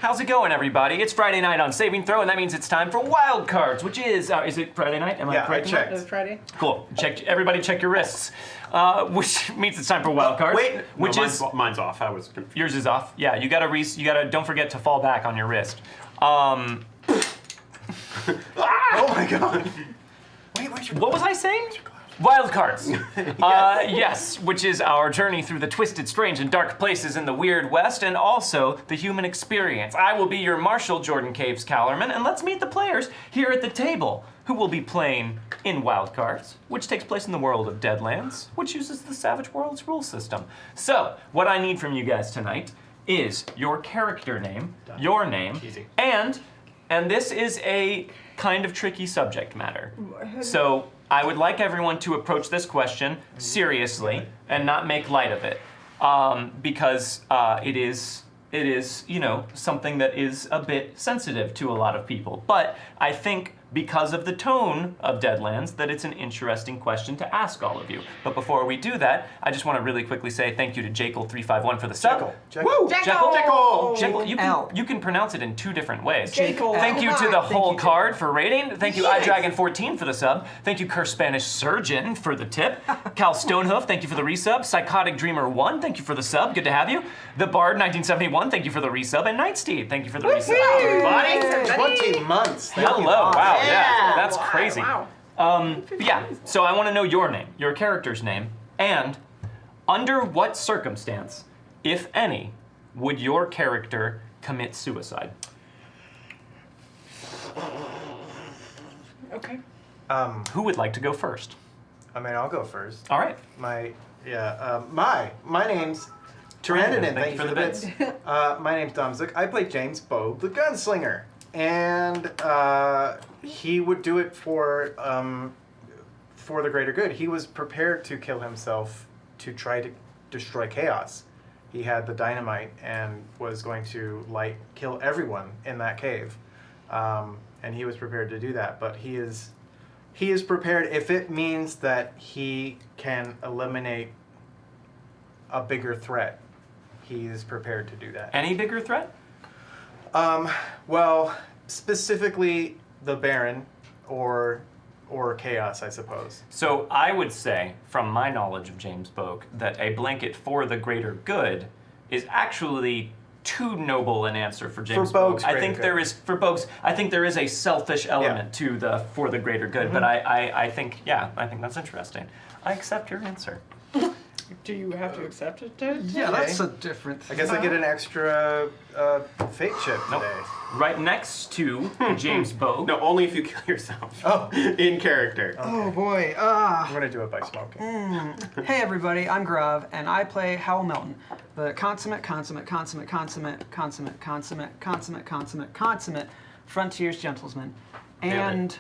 How's it going, everybody? It's Friday night on Saving Throw, and that means it's time for Wildcards, which is it Friday night? Am I correct? I checked. Is it Friday? Cool. Everybody check your wrists. Which means it's time for Wildcards. Wait, mine's off. I was confused. Yours is off. Yeah, you gotta don't forget to fall back on your wrist. Oh my god. Wait, what was I saying? Wildcards. Yes, which is our journey through the twisted, strange, and dark places in the weird West, and also the human experience. I will be your Marshal, Jordan Caves-callarman, and let's meet the players here at the table, who will be playing in Wildcards, which takes place in the world of Deadlands, which uses the Savage Worlds rule system. So, what I need from you guys tonight is your character name, your name, Easy. and this is a kind of tricky subject matter. So, I would like everyone to approach this question seriously and not make light of it, because it is, something that is a bit sensitive to a lot of people. But I think because of the tone of Deadlands that it's an interesting question to ask all of you. But before we do that, I just want to really quickly say thank you to Jekyll351 for the sub. Jekyll. Jekyll, you can pronounce it in two different ways. Jekyll. Thank you to the whole card for rating. Thank you iDragon14 for the sub. Thank you Curse Spanish Surgeon for the tip. Cal Stonehoof, thank you for the resub. Psychotic Dreamer 1, thank you for the sub. Good to have you. The Bard 1971, thank you for the resub. And Nightsteed, thank you for the resub. Everybody. 20 months. Hello, wow, yeah, that's Wow, crazy. wow. Yeah, so I want to know your name, your character's name, and under what circumstance, if any, would your character commit suicide? Okay. Who would like to go first? I mean, I'll go first. All right. My name's Tyrannodon. Thank you for the bits. My name's Zook. I play James Bogue, the gunslinger, and he would do it for the greater good. He was prepared to kill himself to try to destroy chaos. He had the dynamite and was going to kill everyone in that cave, and he was prepared to do that. But he is prepared if it means that he can eliminate a bigger threat. He is prepared to do that. Any bigger threat? Well, specifically the Baron or chaos, I suppose. So I would say, from my knowledge of James Bogue, that a blanket for the greater good is actually too noble an answer for James Bogue's Bogue. I greater think good. I think there is a selfish element to the for the greater good, but I think that's interesting. I accept your answer. Do you have to accept it, dude? Yeah, that's a different I guess I get an extra fate chip today. Right next to James Bogue. No, only if you kill yourself. Oh. In character. Oh boy. I'm gonna do it by smoking. Hey everybody, I'm Grav, and I play Howell Melton, the consummate frontiers gentleman. And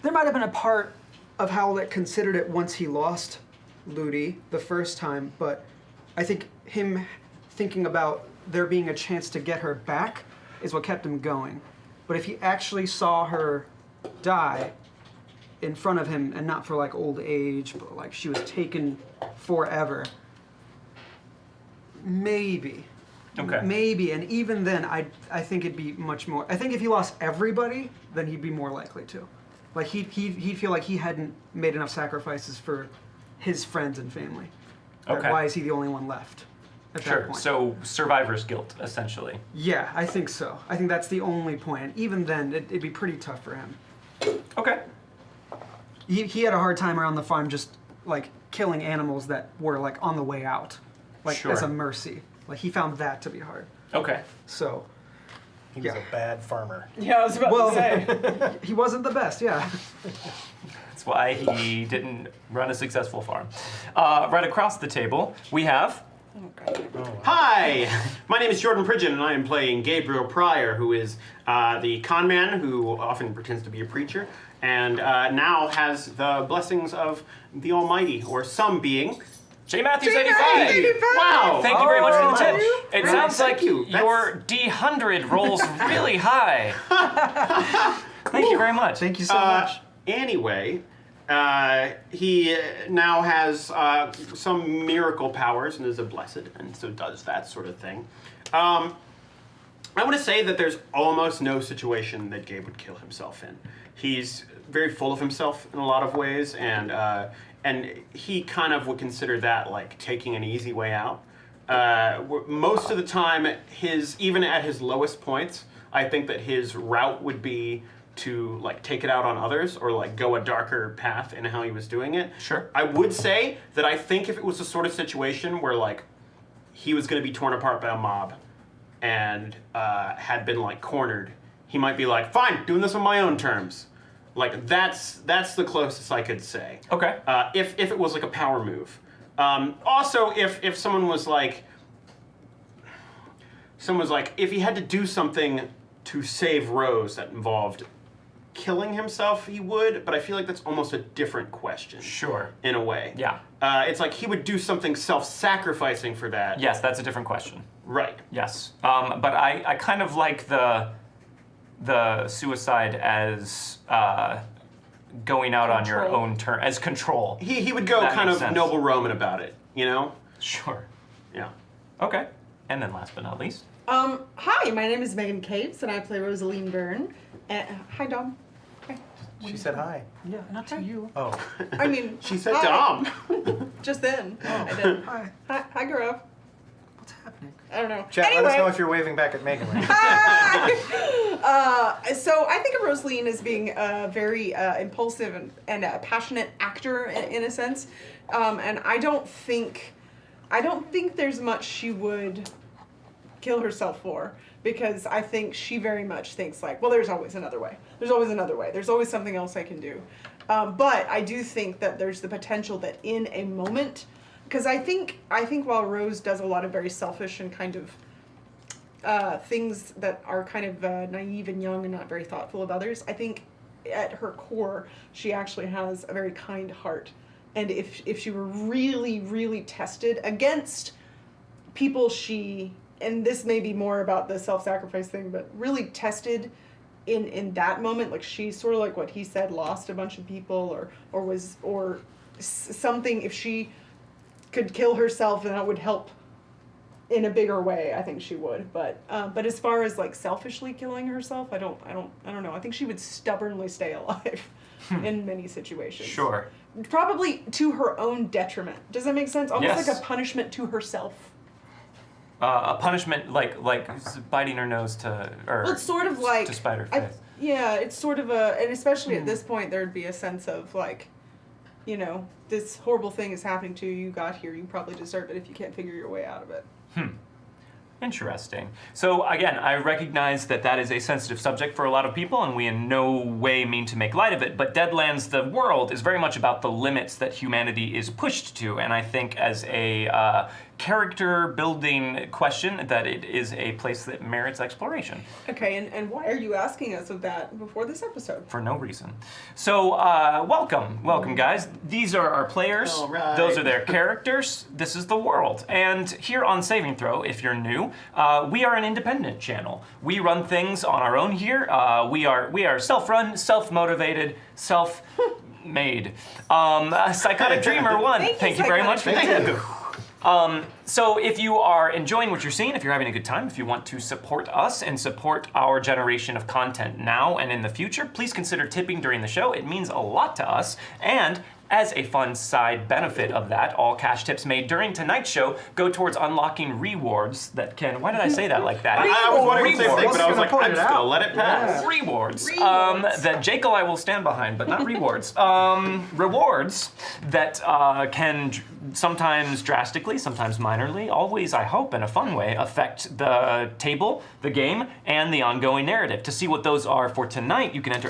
there might have been a part of Howell that considered it once he lost Ludi the first time, but I think him thinking about there being a chance to get her back is what kept him going. But if he actually saw her die in front of him, and not for like old age, but like she was taken forever, maybe. Okay. Maybe, and even then, I think it'd be much more. I think if he lost everybody, then he'd be more likely to. Like he'd feel like he hadn't made enough sacrifices for his friends and family. Like, Okay. why is he the only one left at that point? So survivor's guilt, essentially. Yeah, I think so. I think that's the only point. And even then, it'd be pretty tough for him. Okay. He had a hard time around the farm just like killing animals that were like on the way out, like Sure. as a mercy. Like he found that to be hard. Okay. So He was a bad farmer. Yeah, I was about to say. he wasn't the best, yeah. That's why he didn't run a successful farm. Right across the table, we have... Hi! My name is Jordan Pridgeon, and I am playing Gabriel Pryor, who is the con man who often pretends to be a preacher, and now has the blessings of the Almighty, or some being. J. Matthews 85! Wow! Thank you very much for the tip. It Really? sounds like Thank you. your D100 rolls really high. Thank you very much. Thank you so much. Anyway, He now has some miracle powers and is a blessed, and so does that sort of thing. I want to say that there's almost no situation that Gabe would kill himself in. He's very full of himself in a lot of ways, and he kind of would consider that like taking an easy way out. Most of the time, even at his lowest points, I think that his route would be to like take it out on others or like go a darker path in how he was doing it. Sure. I would say that I think if it was the sort of situation where like he was going to be torn apart by a mob and had been like cornered, he might be like, fine, doing this on my own terms. Like that's the closest I could say. Okay. If it was like a power move. Also, if someone was like, if he had to do something to save Rose that involved killing himself, he would, but I feel like that's almost a different question. Sure. In a way. Yeah. It's like he would do something self-sacrificing for that. Yes, that's a different question. Right. Yes. But I kind of like the suicide as going out on your Control. own term, as control. He would go That kind makes of sense. noble Roman about it, you know? Sure. Yeah. Okay. And then last but not least. Hi, my name is Meghan Caves, and I play Rosaleen Byrne. Hi, Dom. Hi. She said hi. Yeah, not to you. Oh. I mean, She said hi. Dom. Just then. I did. Hi. Hi, girl. What's happening? I don't know. Chat, anyway. let us know if you're waving back at Megan. Right? So I think of Rosaleen as being a very impulsive and a passionate actor in a sense, and I don't think there's much she would kill herself for, because I think she very much thinks like, well, there's always another way. There's always another way. There's always something else I can do. But I do think that there's the potential that in a moment, because I think while Rose does a lot of very selfish and kind of things that are kind of naive and young and not very thoughtful of others, I think at her core she actually has a very kind heart. And if she were really, really tested against people and this may be more about the self-sacrifice thing, but really tested in that moment, like she sort of like what he said, lost a bunch of people or something, if she could kill herself and that would help in a bigger way, I think she would. But as far as like selfishly killing herself, I don't know. I think she would stubbornly stay alive in many situations. Sure. Probably to her own detriment. Does that make sense? Almost Yes. like a punishment to herself. A punishment like biting her nose Well, it's sort of like to spite her face. yeah, it's sort of and especially at this point, there'd be a sense of like, you know, this horrible thing is happening to you. You got here. You probably deserve it if you can't figure your way out of it. Interesting. So again, I recognize that is a sensitive subject for a lot of people, and we in no way mean to make light of it, but Deadlands, the world, is very much about the limits that humanity is pushed to, and I think as a character building question that it is a place that merits exploration. Okay, and why are you asking us of that before this episode? For no reason. So, welcome guys. These are our players. All right. Those are their characters. This is the world. And here on Saving Throw, if you're new, we are an independent channel. We run things on our own here. We are self-run, self-motivated, self-made. Psychotic Dreamer 1. Thank you, you very much. Psychotic Thank you. So if you are enjoying what you're seeing, if you're having a good time, if you want to support us and support our generation of content now and in the future, please consider tipping during the show. It means a lot to us. And as a fun side benefit of that, all cash tips made during tonight's show go towards unlocking rewards that can... Why did I say that like that? I was wondering the same thing, but I was like, Point I'm it just gonna out. let it pass. Rewards. Rewards. That Jekyll I will stand behind, but not rewards. Rewards that can sometimes drastically, sometimes minorly, always, I hope, in a fun way, affect the table, the game, and the ongoing narrative. To see what those are for tonight, you can enter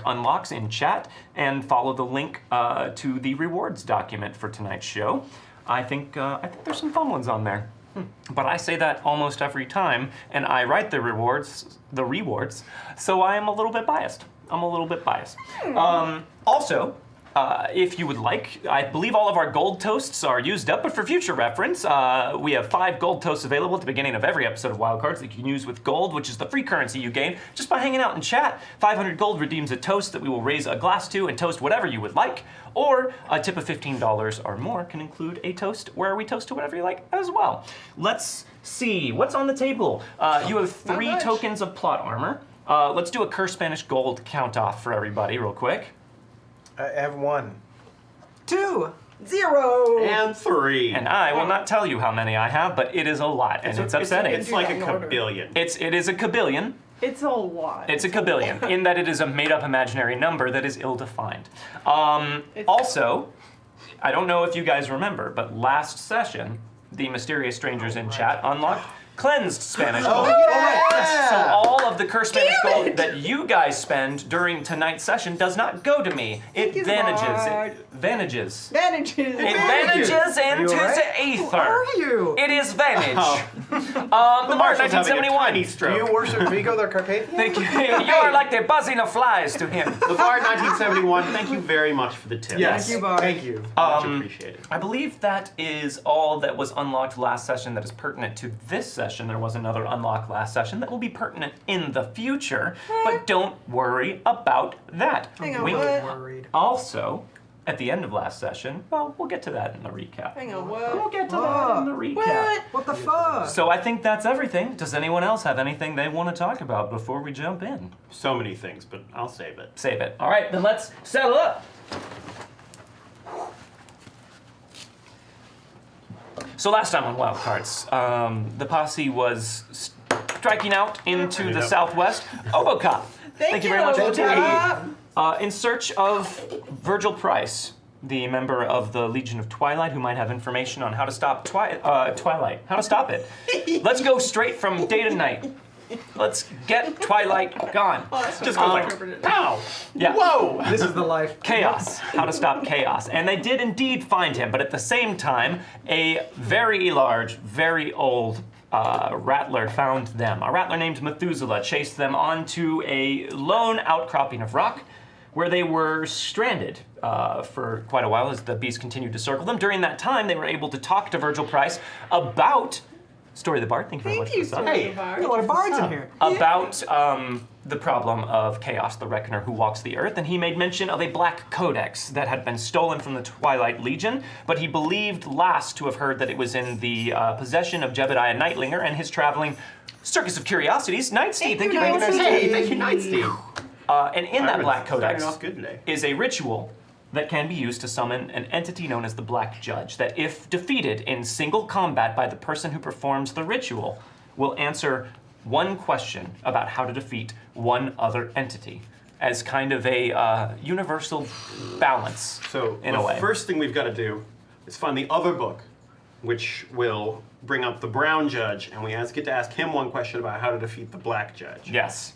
!unlocks in chat and follow the link to the rewards document for tonight's show. I think there's some fun ones on there. But I say that almost every time, and I write the rewards, so I am a little bit biased. Also, if you would like, I believe all of our gold toasts are used up, but for future reference, we have 5 gold toasts available at the beginning of every episode of Wildcards that you can use with gold, which is the free currency you gain just by hanging out in chat. 500 gold redeems a toast that we will raise a glass to and toast whatever you would like, or a tip of $15 or more can include a toast where we toast to whatever you like as well. Let's see, what's on the table? You have 3 tokens of plot armor. Let's do a Cursed Spanish Gold count off for everybody real quick. I have 1. 2. 0. And 3. And I will not tell you how many I have, but it is a lot, and it's upsetting. It's like a kabillion. It is a kabillion. It's a lot. It's a kabillion, in that it is a made-up imaginary number that is ill-defined. Also, I don't know if you guys remember, but last session, the mysterious strangers in chat unlocked cleansed Spanish gold. So all of the cursed Spanish gold that you guys spend during tonight's session does not go to me. It vanishes. It vanishes. Vanishes. It vanishes into the ether. Who are you? It is vanish. The Bard Marshal's having a 1971. tiny Do stroke. you worship Vigo the Carpathian? Thank you. You are like the buzzing of flies to him. The Bard 1971, thank you very much for the tip. Yes. Thank you, Bard. Thank you. Much appreciated. I believe that is all that was unlocked last session that is pertinent to this session. There was another unlock last session that will be pertinent in the future, but don't worry about that. Hang on, We what? Worried. also, at the end of last session, well, we'll get to that in the recap. Hang on, We'll what? get to that in the recap. What? What the fuck? So I think that's everything. Does anyone else have anything they want to talk about before we jump in? So many things, but I'll save it. Save it. All right, then let's settle up. So last time on Wildcards, the posse was striking out into the southwest. Obocop. Thank you very much for the Obocop. tip. In search of Virgil Price, the member of the Legion of Twilight, who might have information on how to stop Twilight. How to stop it. Let's go straight from day to night. Let's get Twilight gone. Just go like, pow! Yeah. Whoa! This is the life. Chaos. How to stop chaos. And they did indeed find him, but at the same time, a very large, very old rattler found them. A rattler named Methuselah chased them onto a lone outcropping of rock where they were stranded for quite a while as the beast continued to circle them. During that time, they were able to talk to Virgil Price about Story of the Bard. Thank you very much Thank you, for that. Story Hey, of the Bard. There's a lot of bards in here. About the problem of Chaos, the Reckoner who walks the earth, and he made mention of a black codex that had been stolen from the Twilight Legion, but he believed last to have heard that it was in the possession of Jebediah Nightlinger and his traveling Circus of Curiosities, Nightsteed. Thank you very much. Hey, thank you, Nightsteed. And in that black Starting codex off good today. is a ritual that can be used to summon an entity known as the Black Judge, that if defeated in single combat by the person who performs the ritual, will answer one question about how to defeat one other entity as kind of a universal balance, So in the a way. first thing we've got to do is find the other book, which will bring up the brown judge, and we get to ask him one question about how to defeat the black judge. Yes.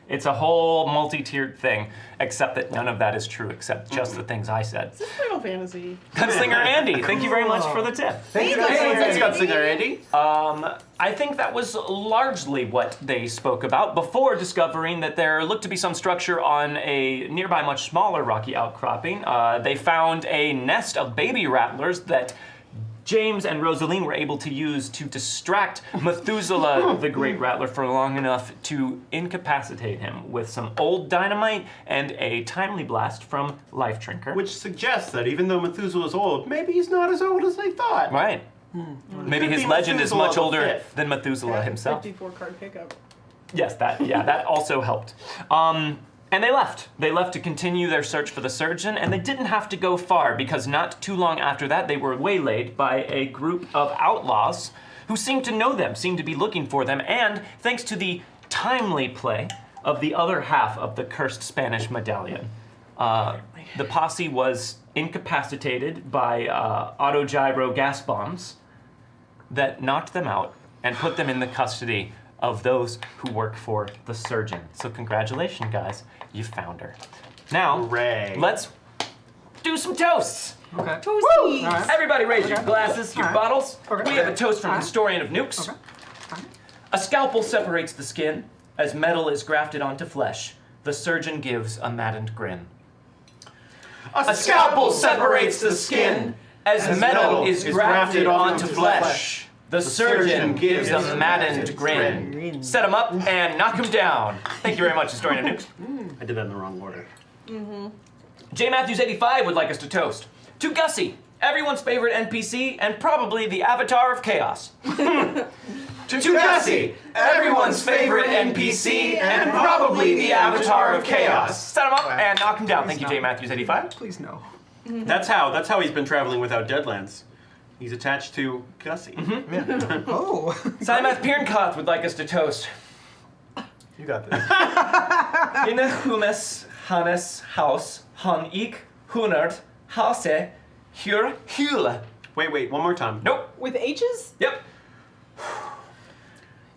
It's a whole multi-tiered thing, except that none of that is true, except just the things I said. This is Final Fantasy. Gunslinger Andy, thank you very much for the tip. Thank you, Thanks, guys. Gunslinger Andy. I think that was largely what they spoke about before discovering that there looked to be some structure on a nearby much smaller rocky outcropping. They found a nest of baby rattlers that James and Rosaleen were able to use to distract Methuselah, the Great Rattler, for long enough to incapacitate him with some old dynamite and a timely blast from Life Drinker. Which suggests that even though Methuselah's old, maybe he's not as old as they thought. Right. Maybe his be legend is Methuselah much the older fifth. than Methuselah himself. 54 card pickup. Yes, that also helped. And they left. They left to continue their search for the surgeon, and they didn't have to go far because not too long after that, they were waylaid by a group of outlaws who seemed to know them, seemed to be looking for them, and thanks to the timely play of the other half of the cursed Spanish medallion, the posse was incapacitated by autogyro gas bombs that knocked them out and put them in the custody of those who work for the surgeon. So congratulations, guys. You found her. Now, Hooray. let's do some toasts. Okay. Toasty. All right. Everybody raise your glasses, your Alright. bottles. Okay. We have a toast from Alright. Historian of Nukes. Okay. A scalpel separates the skin as metal is grafted onto flesh. The surgeon gives a maddened grin. A scalpel separates the skin as metal is grafted onto flesh. The surgeon gives a maddened grin. Set him up and knock him down. Thank you very much, Historian of Nukes. I did that in the wrong order. J. Matthews 85 would like us to toast. To Gussie, everyone's favorite NPC and probably the avatar of chaos. To Gussie, everyone's favorite NPC and probably the avatar of chaos. Set him up and knock him down. Thank you, J. Matthews 85. Please no. That's how he's been traveling without Deadlands. He's attached to Gussie. Oh. Simath Pirnkoth would like us to toast. You got this. In a humus, Hannes, Haus, Han ik, Hunard, Hause, Hur, Hule. Wait, one more time. Nope. With H's? Yep.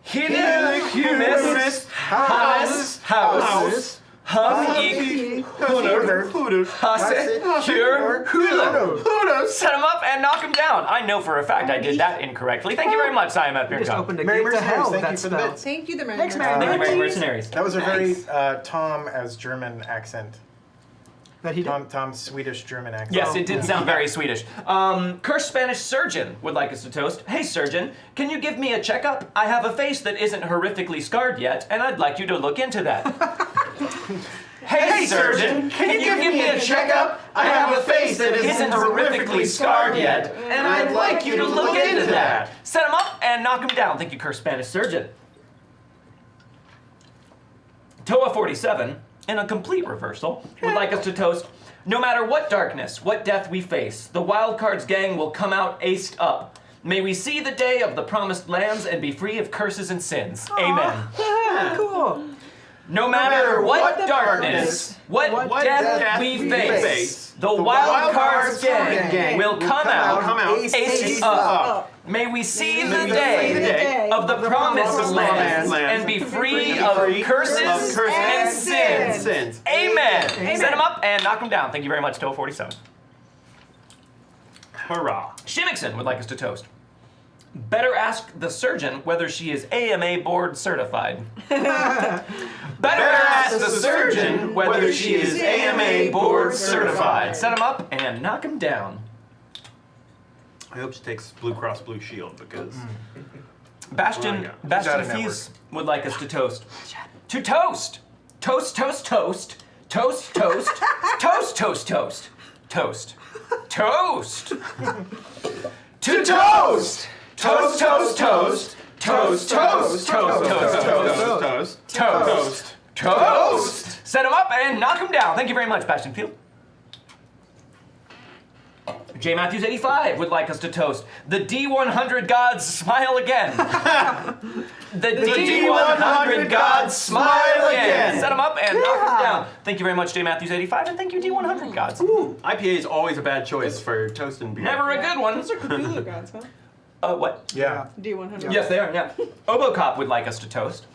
Hine humus, Hannes, Haus, Han ik, Hunard, Hause, Hur, Hule. Set him up and knock him down. I know for a fact I did that incorrectly. Thank you very much, Simath Just Pirnkoth. opened a Merry gate to hell. Mercenaries, thank you That's for the spelled. bits. Thank you, the Thanks, Merry Thank you, Merry very mercenaries. That was a very Tom as German accent. That he did. Tom's Swedish German accent. Yes, it did sound very Swedish. Cursed Spanish Surgeon would like us to toast. Hey, Surgeon, can you give me a checkup? I have a face that isn't horrifically scarred yet, and I'd like you to look into that. Hey, Surgeon, can you give me a checkup? I have a face that isn't horrifically scarred yet, and I'd like you to look into that. Set him up and knock him down. Thank you, Cursed Spanish Surgeon. Toa 47, in a complete reversal, would like us to toast. No matter what darkness, what death we face, the Wildcards gang will come out aced up. May we see the day of the promised lands and be free of curses and sins. Amen. Cool. No matter what darkness, what death we face, the Wildcards gang will come out aced up. May we see the day of the promised lands and be free of curses and sins. Amen. Set him up and knock him down. Thank you very much, Toa 47. Hurrah. Shimmickson would like us to toast. Better ask the surgeon whether she is AMA board certified. Better ask the surgeon whether she is AMA board certified. Set him up and knock him down. I hope she takes Blue Cross Blue Shield because Bastion Got a Fees would like us to toast. To toast! Toast, toast, toast. Toast, toast. Toast, toast, toast. Toast. Toast! To toast! Toast, toast, toast. Toast, toast, toast, toast, toast, toast, toast. Set him up and knock him down. Thank you very much, Bastion Field. J. Matthews 85 would like us to toast. The D100 gods smile again. The D100 gods smile again. Set him up and knock him down. Thank you very much, J. Matthews 85, and thank you, D100 gods. IPA is always a bad choice for toast and beer. Never a good one. Those are Cthulhu gods, huh? What? Yeah. D100. Yes, they are, yeah. Obocop would like us to toast.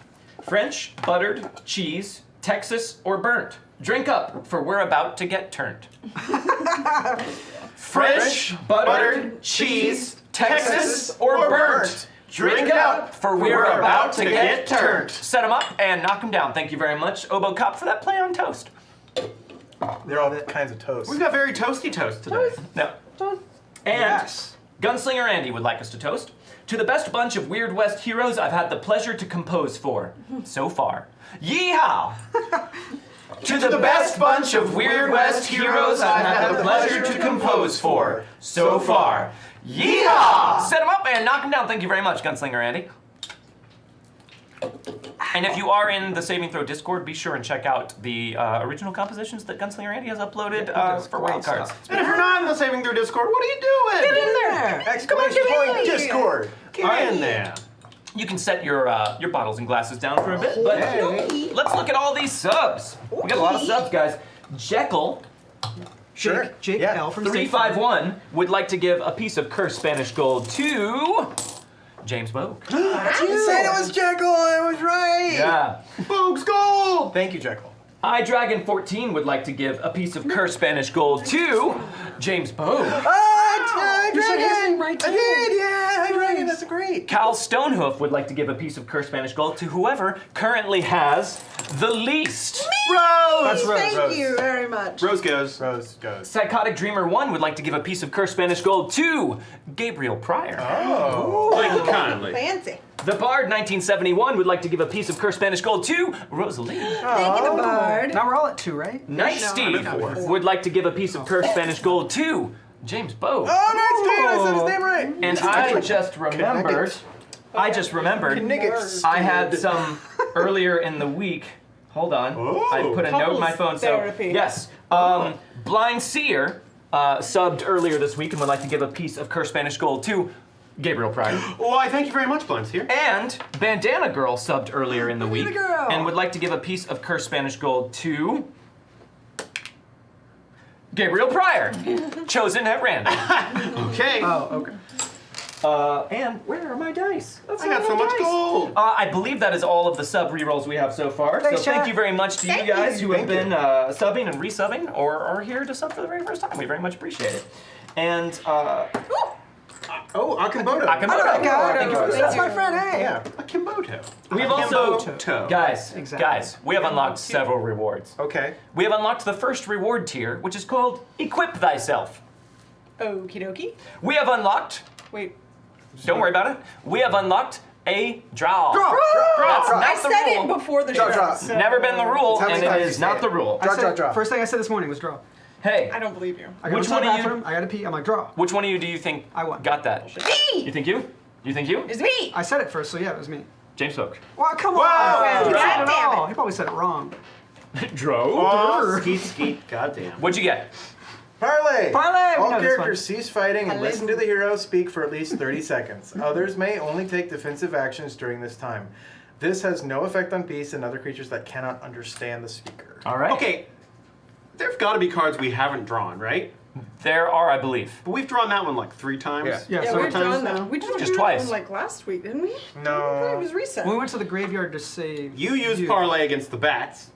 French, buttered, cheese, Texas, or burnt. Drink up, for we're about to get turned. French, buttered, cheese, Texas, or burnt. Drink up, for we're about to get turned. Set him up and knock him down. Thank you very much, Obocop, for that play on toast. They're all kinds of toast. We've got very toasty toast today. No. And Yes. Gunslinger Andy would like us to toast. To the best bunch of Weird West heroes I've had the pleasure to compose for, so far. Yeehaw! To the best bunch of Weird West heroes I've had the pleasure to compose for, so far. Yeehaw! Set him up and knock him down. Thank you very much, Gunslinger Andy. And if you are in the Saving Throw Discord, be sure and check out the original compositions that Gunslinger Andy has uploaded for Wildcards. And if you're not in the Saving Through Discord, what are you doing? Get in there! Exclamation point Discord. Get in there. You can set your bottles and glasses down for a bit, but let's look at all these subs. We got a lot of subs, guys. Jekyll, Sure. Jake Yeah. L from State Farm. 351 would like to give a piece of cursed Spanish gold to James Bogue. You said it was Jekyll. I was right. Yeah. Bogue's gold! Thank you, Jekyll. iDragon14 would like to give a piece of cursed Spanish gold to James Bogue. You said his name right too. I did, yeah. iDragon, that's great. Cal Stonehoof would like to give a piece of cursed Spanish gold to whoever currently has the least. Rose! That's Rose. Thank Rose. you very much. Rose goes. Rose goes. Psychotic Dreamer 1 would like to give a piece of cursed Spanish gold to Gabriel Pryor. Oh. Thank you kindly. Fancy. The Bard 1971 would like to give a piece of cursed Spanish gold to Rosaleen. Thank you, the bard. Now we're all at 2, right? Night No, Steve I'm at 4. would like to give a piece of cursed Spanish gold to James Bowe. Oh, nice, Steve! I said his name right. And I just remembered. Niggets. I had some earlier in the week. Hold on. Oh. I put a note in my phone. Couples therapy. So yes, Blind Seer subbed earlier this week and would like to give a piece of cursed Spanish gold to Gabriel Pryor. Why, thank you very much, Blends here. And Bandana Girl subbed earlier in the week Girl. and would like to give a piece of cursed Spanish gold to Gabriel Pryor, chosen at random. Okay. Oh, okay. And where are my dice? That's I got so much gold. I believe that is all of the sub rerolls we have so far. Thanks, so thank chat. you very much to you Thank guys you. who have Thank been subbing and resubbing or are here to sub for the very first time. We very much appreciate it. And Oh, Akimboto. Akimoto. Thank you for the That's sub. my friend, hey. Yeah. A Kimboto. We've also, Kimboto. guys, Exactly. we have unlocked several rewards. Okay. We have unlocked the first reward tier, which is called Equip Thyself. Okie dokie. We have unlocked, Wait. don't worry about it, we have unlocked a draw. Draw. That's Draw. not I the said rule. it before the Draw, show. draw. so- Never been the rule, How and many it times is you not say the it? rule. I Draw, said, draw, draw. First thing I said this morning was draw. Hey, I don't believe you. I go Which to the one of you- bathroom, I gotta pee, I'm like, draw. which one of you do you think I won. got that? Me! You think you? You think you? It's me! I said it first, so yeah, it was me. James Spoke. Well, come Wow. on! He God said it damn all. it. He probably said it wrong. Drove? Oh, skeet, skeet. Goddamn. What'd you get? Parlay. Parlay! We All know this characters cease fighting and listen to the hero speak for at least 30 seconds. Others may only take defensive actions during this time. This has no effect on beasts and other creatures that cannot understand the speaker. All right. Okay, there's got to be cards we haven't drawn, right? There are, I believe. But we've drawn that one like 3 times. Yeah. Yeah, Yeah, so we times drawn now? that. We just Just drew twice. that one like last week, didn't we? No. It was recent. when we went to the graveyard to save You used parlay against the bats.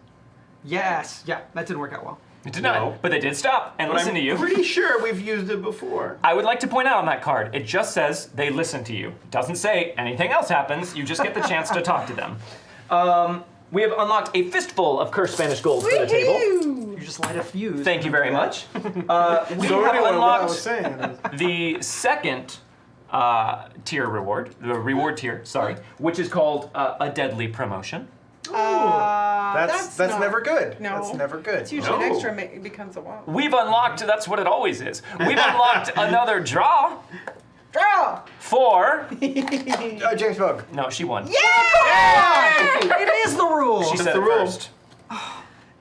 Yes. Yeah, that didn't work out well. It did No. not, but they did stop and But listen to I'm you. pretty sure we've used it before. I would like to point out on that card, it just says they listen to you. It doesn't say anything else happens. You just get the chance to talk to them. We have unlocked a fistful of cursed Spanish gold for the table. You just light a fuse. Thank you very much. We So have anyway, what I unlocked was saying. the second tier reward, the reward tier, sorry, which is called a deadly promotion. That's not- never good. No. That's never good. It's usually No. an extra, it becomes a wow. We've unlocked, that's what it always is. We've unlocked another draw Draw! for, James Bug. no, she won. It is the rule! She said the it rule. first.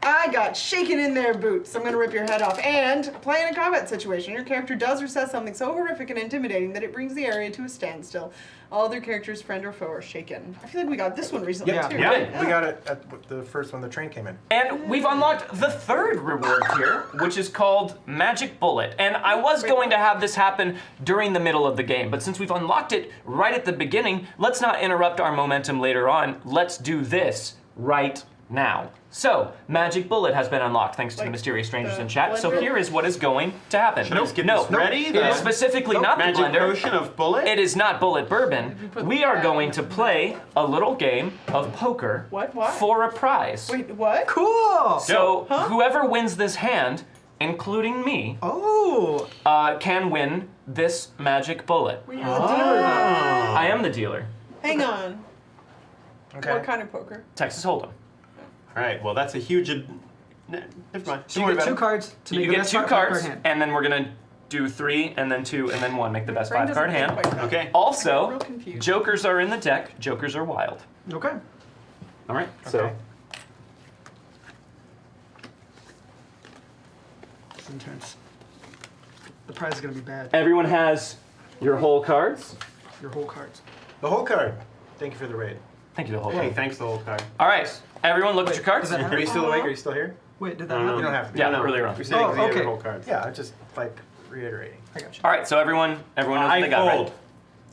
I got shaken in their boots. I'm gonna rip your head off. And play in a combat situation. Your character does or says something so horrific and intimidating that it brings the area to a standstill. All other characters, friend or foe, are shaken. I feel like we got this one recently Yeah. too. Yeah. We got it at the first when the train came in. And we've unlocked the third reward tier, which is called Magic Bullet. And I was going to have this happen during the middle of the game, but since we've unlocked it right at the beginning, let's not interrupt our momentum later on. Let's do this right now. So, Magic Bullet has been unlocked thanks to the Like mysterious strangers the in chat. So blender? here is what is going to happen. Should I just get no, this ready? It is specifically not the Magic blender. potion of bullet? It is not bullet bourbon. We are going to play a little game of poker What? for a prize. Wait, what? Cool! So Huh? whoever wins this hand, including me, Oh! can win this magic bullet. Well, you're the dealer then. I am the dealer. Hang on. Okay. What kind of poker? Texas Hold'em. All right, well, that's a huge... Never mind. So Don't you worry get about 2 it. cards to make You the get best 2 five cards, card hand. and then we're gonna do 3, and then 2, and then 1. Make the best Brain 5 card doesn't hand. think quite Okay. I'm Also, real confused. jokers are in the deck. Jokers are wild. Okay. All right. So Okay. It's intense. The prize is gonna be bad. everyone has your whole cards. Your whole cards. The whole card. Thank you for the raid. Thank you, the whole Hey, card. thanks the whole card. All right. Everyone, look at your cards. does that Are you still awake? Are you still here? Wait, did that No, happen? You don't have to. Yeah, No, earlier on. You're saying Oh, you have okay. your whole card. Yeah, I'm just like reiterating. I got you. All right. So everyone knows what I they got, right? fold.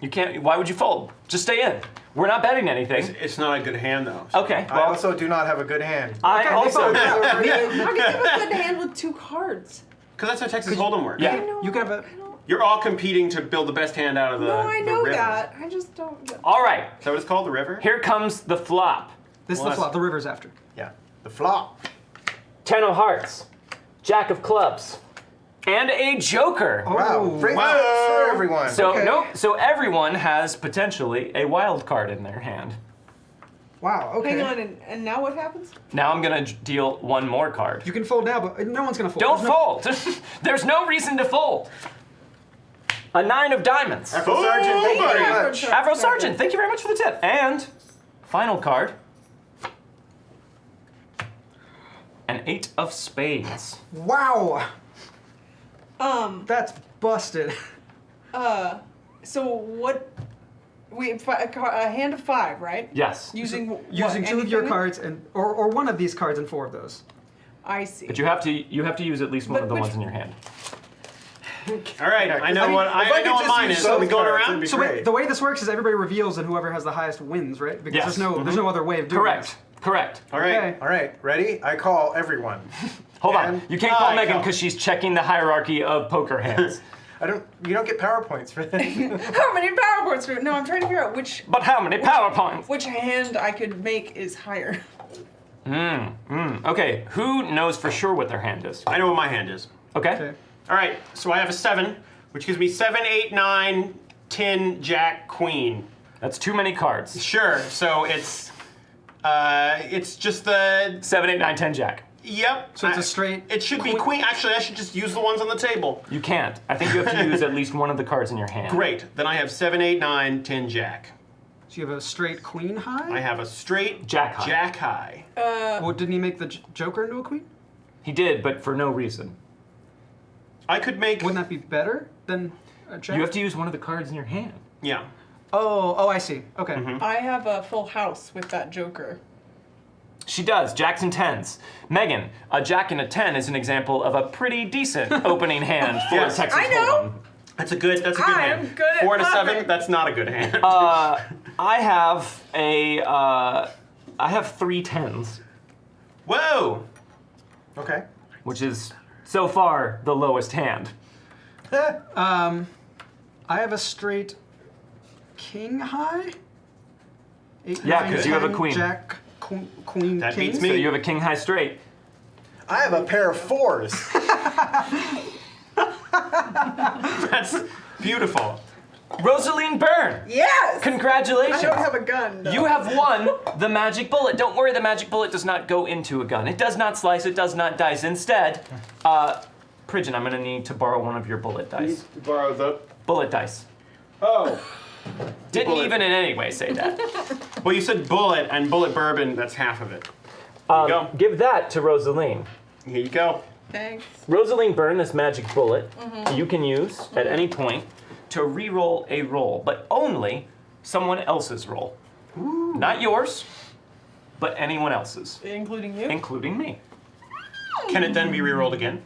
You can't. Why would you fold? Just stay in. We're not betting anything. It's not a good hand, though. Okay. I Well, also do not have a good hand. I also. How can you have a good hand with 2 cards? Because that's how Texas Hold'em works. Yeah. I know, You can have a- I don't- You're all competing to build the best hand out of the No, I the know river. that. I just don't get All right. Is that what it's called, the river? Here comes the flop. This is the flop. The river's after. Yeah. The flop. 10 of hearts, jack of clubs, and a joker. Wow. Great for everyone. So Okay. no, so everyone has potentially a wild card in their hand. Wow. Okay. Hang on, and now what happens? Now I'm gonna deal one more card. You can fold now, but no one's gonna fold. Don't There's fold. There's no reason to fold. A 9 of diamonds. Afro Sergeant, thank you very Afro much. Sergeant. Afro Sergeant, thank you very much for the tip. And final card. An 8 of spades. No... Wow. That's busted. So what? A hand of 5, right? Yes. Using Using what, 2 of your anything? cards and or one of these cards and 4 of those. I see. But you have to use at least one But of the which- ones in your hand. All right, I know mean, what if I could know what just mine use is. So we those going cards, around? it'd be So great. wait, the way this works is everybody reveals and whoever has the highest wins, right? Because Yes. there's no other way of doing Correct. Correct. All right. Okay. All right, ready? I call everyone. Hold on. And You can't call I Megan call. because she's checking the hierarchy of poker hands. You don't get PowerPoints for that. How many power points do? No, I'm trying to figure out which But how many PowerPoints? hand I could make is higher. Okay, who knows for sure what their hand is? I know what my hand is. Okay. Okay. All right, so I have a 7, which gives me 7, 8, 9, 10, Jack, Queen. That's too many cards. Sure. So it's just the 7, 8, 9, 10, jack. yep. So it's a straight It should be Queen. Actually, I should just use the ones on the table. You can't. I think you have to use at least one of the cards in your hand. Great. Then I have 7, 8, 9, 10, Jack. So you have a straight queen high? I have a straight Jack high. Jack high. Well, didn't he make the Joker into a queen? He did, but for no reason. I could make. Wouldn't that be better than a jack? You have to use one of the cards in your hand. Yeah. Oh, I see. Okay. I have a full house with that Joker. She does, jacks and tens. Megan, a jack and a 10 is an example of a pretty decent opening hand for Yes. a Texas I know. Hold'em. That's a good I'm hand. good at 4 and a 7. poker. That's not a good hand. I have I have 3 tens, Whoa. Okay. which is so far the lowest hand. I have a straight king high. 8, Yeah, 9, 'cause you have a 10, queen. Jack, queen, That king. beats So me. you have a king high straight. I have a pair of 4s. That's beautiful. Rosaleen Byrne, Yes! congratulations. I don't have a gun. Though. You have won the magic bullet. Don't worry, the magic bullet does not go into a gun. It does not slice, it does not dice. Instead, Pridgeon, I'm gonna need to borrow one of your bullet dice. Borrow the. Bullet dice. Oh. Didn't Bullet. even in any way say that. Well, you said bullet and bullet bourbon. That's half of it. Here you go. Give that to Rosaleen. Here you go. Thanks. Rosaleen Byrne, this magic bullet, you can use at any point to re-roll a roll, but only someone else's roll. Not yours, but anyone else's, Including you? including me. Can it then be re-rolled again?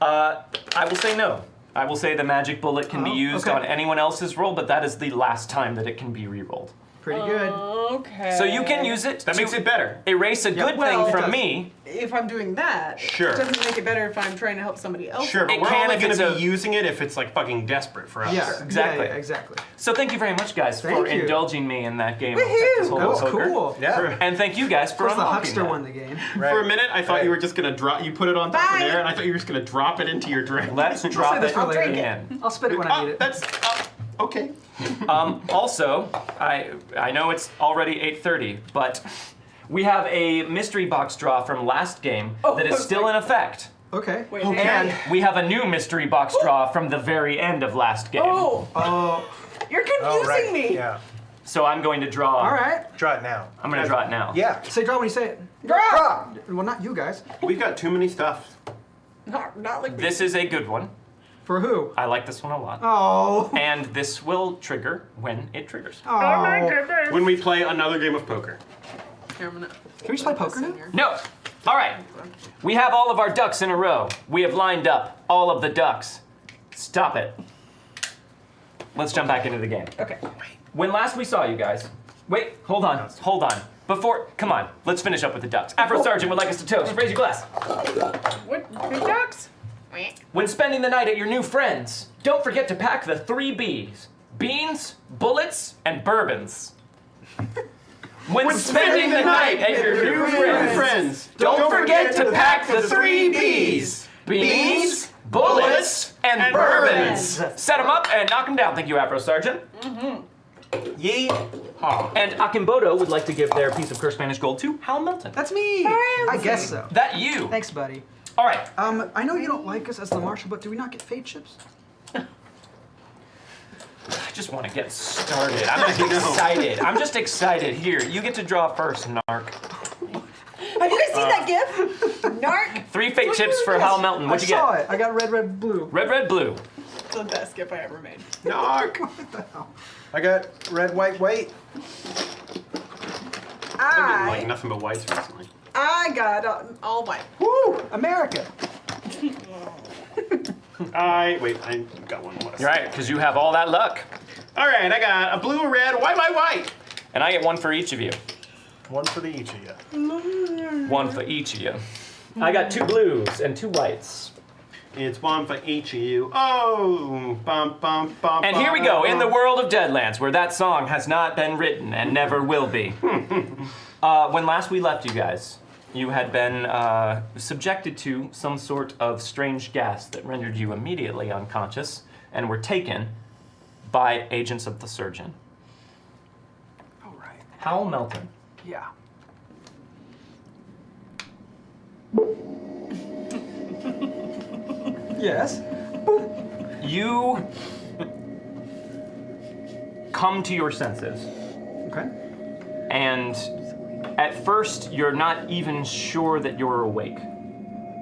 I will say no. I will say the magic bullet can be Oh, used okay. on anyone else's roll, but that is the last time that it can be re-rolled. Pretty good. Okay. So you can use it That to makes it better. erase a good well, thing it from does. me. If I'm doing that, Sure. it doesn't make it better if I'm trying to help somebody else. Sure, but It we're can only if going it's to be a- using it if it's like fucking desperate for us. Yeah, exactly. Yeah, exactly. So thank you very much, guys, Thank for you. indulging me in that game. of Woohoo! Texas Hold'em That was poker. cool. Yeah. And thank you guys Of for course, the unlocking huckster that. won the game. Right. For a minute, I thought Right. you were just going to drop. You put it on top Bye. of there, and I thought you were just going to drop it into your drink. Let's drop Save this it for later. in. I'll spit it when I need it. That's okay. Also, I know it's already 8:30, but we have a mystery box draw from last game that is still in effect. Okay. Wait, Okay. And we have a new mystery box draw from the very end of last game. Oh, Oh, you're confusing Oh, right. me. Yeah. So I'm going to draw. all right. Draw it now. I'm going to draw it now. Yeah. Say draw when you say it. Draw. Well, not you guys. We've got too many stuff. Not like This is a good one. For who? I like this one a lot. Oh. And this will trigger when it triggers. Oh. goodness. When we play another game of poker. Here, I'm gonna Can we just play poker now? No. All right. We have all of our ducks in a row. We have lined up all of the ducks. Stop it. Let's jump back into the game. Okay. When last we saw you guys, wait, hold on. Come on, let's finish up with the ducks. Afro Sergeant would like us to toast. Raise your glass. What? Big ducks? When spending the night at your new friends, don't forget to pack the 3 B's. Beans, bullets, and bourbons. when spending the night at your new friends. Don't forget to pack the 3 B's. Beans, bullets, and bourbons. Set them up and knock them down. Thank you, Afro Sergeant. Yee-haw. And Akimbodo would like to give their piece of cursed Spanish gold to Hal Melton. That's me. I guess so. That you. Thanks, buddy. All right. I know you don't like us as the marshal, but do we not get fate chips? I just want to get started. I'm excited. I'm just excited. Here, you get to draw first, Narc. Have you guys seen that GIF? Narc. 3 fate chips for Hal Melton. What'd you I saw get? it. I got red, red, blue. Red, red, blue. It's the best GIF I ever made. Narc. What the hell? I got red, white, white. I've been like nothing but whites recently. I got all white. Woo! America. I got one less. You're right, because you have all that luck. All right, I got a blue, red, white. And I get 1 for each of you. One for each of you. 1 for each of you. I got 2 blues and 2 whites. It's 1 for each of you. Oh, bum, bum, bum. And here we go, in the world of Deadlands, where that song has not been written and never will be. When last we left you guys, you had been subjected to some sort of strange gas that rendered you immediately unconscious and were taken by agents of the surgeon. All right. Hal Melton. Yeah. Yes. You come to your senses. Okay. And at first, you're not even sure that you're awake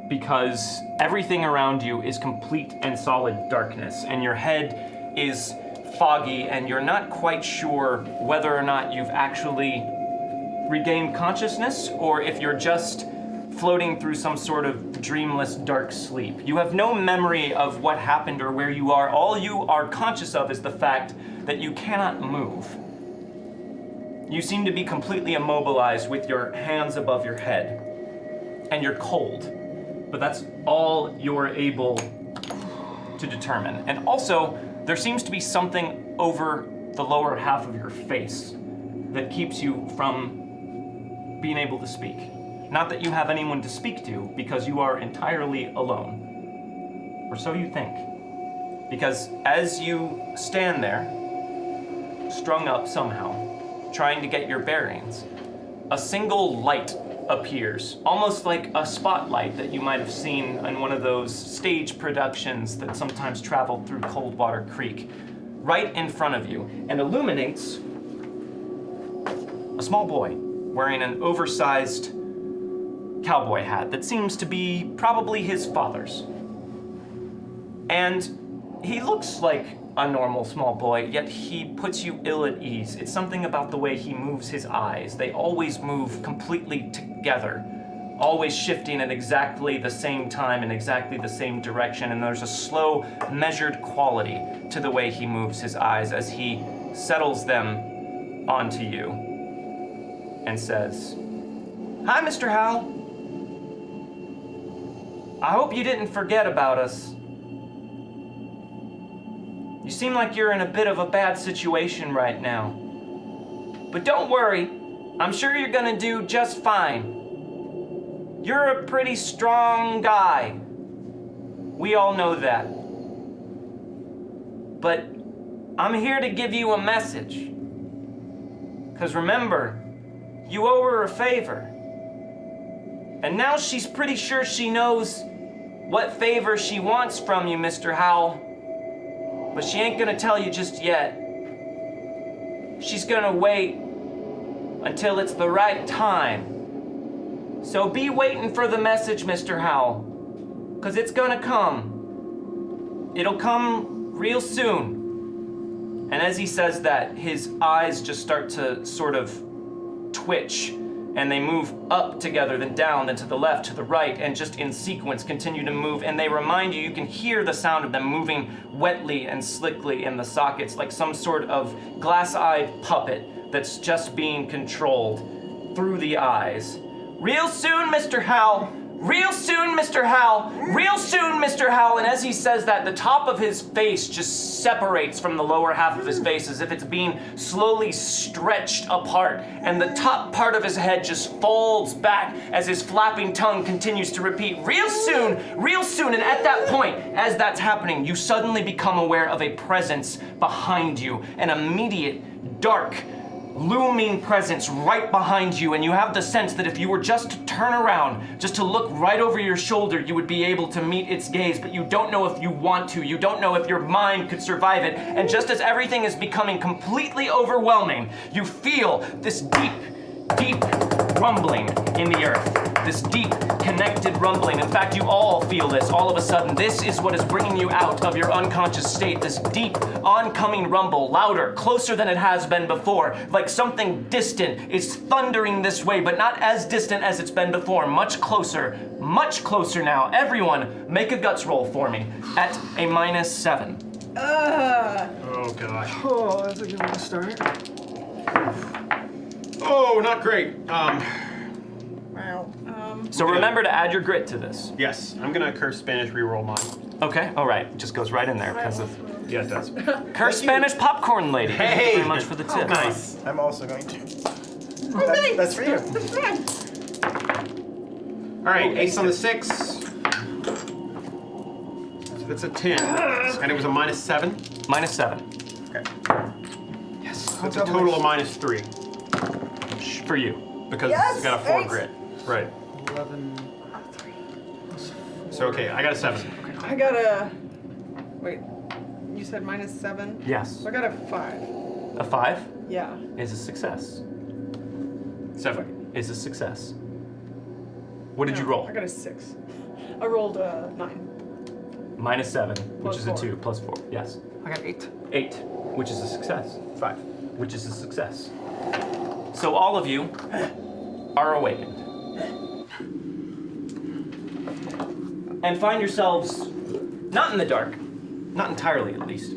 because everything around you is complete and solid darkness, and your head is foggy, and you're not quite sure whether or not you've actually regained consciousness or if you're just floating through some sort of dreamless dark sleep. You have no memory of what happened or where you are. All you are conscious of is the fact that you cannot move. You seem to be completely immobilized with your hands above your head, and you're cold, but that's all you're able to determine. And also, there seems to be something over the lower half of your face that keeps you from being able to speak. Not that you have anyone to speak to, because you are entirely alone. Or so you think. Because as you stand there, strung up somehow, trying to get your bearings, a single light appears, almost like a spotlight that you might have seen in one of those stage productions that sometimes traveled through Coldwater Creek, right in front of you, and illuminates a small boy wearing an oversized cowboy hat that seems to be probably his father's. And he looks like a normal small boy, yet he puts you ill at ease. It's something about the way he moves his eyes. They always move completely together, always shifting at exactly the same time in exactly the same direction, and there's a slow, measured quality to the way he moves his eyes as he settles them onto you and says, "Hi, Mr. Howell. I hope you didn't forget about us. You seem like you're in a bit of a bad situation right now. But don't worry, I'm sure you're gonna do just fine. You're a pretty strong guy. We all know that. But I'm here to give you a message. 'Cause remember, you owe her a favor. And now she's pretty sure she knows what favor she wants from you, Mr. Howell. But she ain't gonna tell you just yet. She's gonna wait until it's the right time. So be waiting for the message, Mr. Howell, 'cause it's gonna come. It'll come real soon." And as he says that, his eyes just start to sort of twitch, and they move up together, then down, then to the left, to the right, and just in sequence continue to move. And they remind you, you can hear the sound of them moving wetly and slickly in the sockets, like some sort of glass-eyed puppet that's just being controlled through the eyes. "Real soon, Mr. Howell. Real soon, Mr. Hal. Real soon, Mr. Hal. And as he says that, the top of his face just separates from the lower half of his face as if it's being slowly stretched apart. And the top part of his head just folds back as his flapping tongue continues to repeat, real soon, real soon. And at that point, as that's happening, you suddenly become aware of a presence behind you, an immediate, dark, looming presence right behind you, and you have the sense that if you were just to turn around, just to look right over your shoulder, you would be able to meet its gaze, but you don't know if you want to, you don't know if your mind could survive it, and just as everything is becoming completely overwhelming, you feel this deep, deep rumbling in the earth. This deep, connected rumbling. In fact, you all feel this all of a sudden. This is what is bringing you out of your unconscious state. This deep, oncoming rumble, louder, closer than it has been before. Like something distant is thundering this way, but not as distant as it's been before. Much closer now. Everyone, make a guts roll for me at a -7. Oh, gosh. Oh, that's a good way to start. Oh, not great. Wow. So remember to add your grit to this. Yes, I'm gonna curse Spanish reroll mine. Okay, all right. It just goes right in there because of Yeah, it does. Curse Spanish popcorn lady. Thank you Hey! very much for the tip. Nice. I'm also going to. Thanks. That's for you. All right, ace on the 6. So that's a 10, and it was a -7. -7 Okay. Yes. That's a total of -3 for you. because Yes, it's got a 4 thanks. grit. Right. 11. So okay, I got a 7. I got a. Wait. You said -7? Yes. So I got a 5. A 5 Yeah. is a success. 7. Is a success. What did you No, roll? I got a 6. I rolled a 9. -7, which Plus is a 4. 2, plus 4. Yes. I got 8. 8, which is a success. 5. Which is a success. So all of you are awakened. And find yourselves not in the dark, not entirely at least,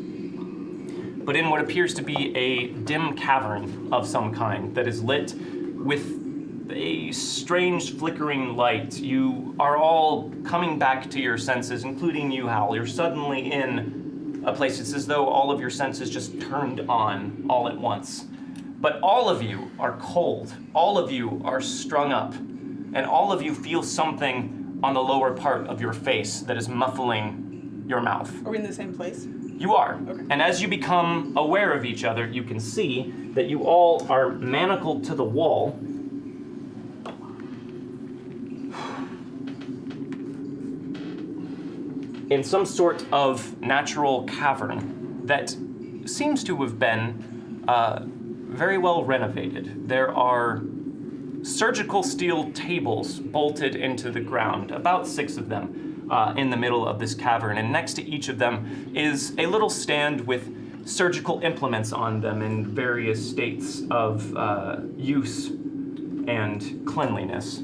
but in what appears to be a dim cavern of some kind that is lit with a strange flickering light. You are all coming back to your senses, including you, Hal. You're suddenly in a place. It's as though all of your senses just turned on all at once. But all of you are cold. All of you are strung up. And all of you feel something on the lower part of your face that is muffling your mouth. Are we in the same place? You are. Okay. And as you become aware of each other, you can see that you all are manacled to the wall. In some sort of natural cavern that seems to have been very well renovated. There are surgical steel tables bolted into the ground, about 6 of them in the middle of this cavern, and next to each of them is a little stand with surgical implements on them in various states of use and cleanliness.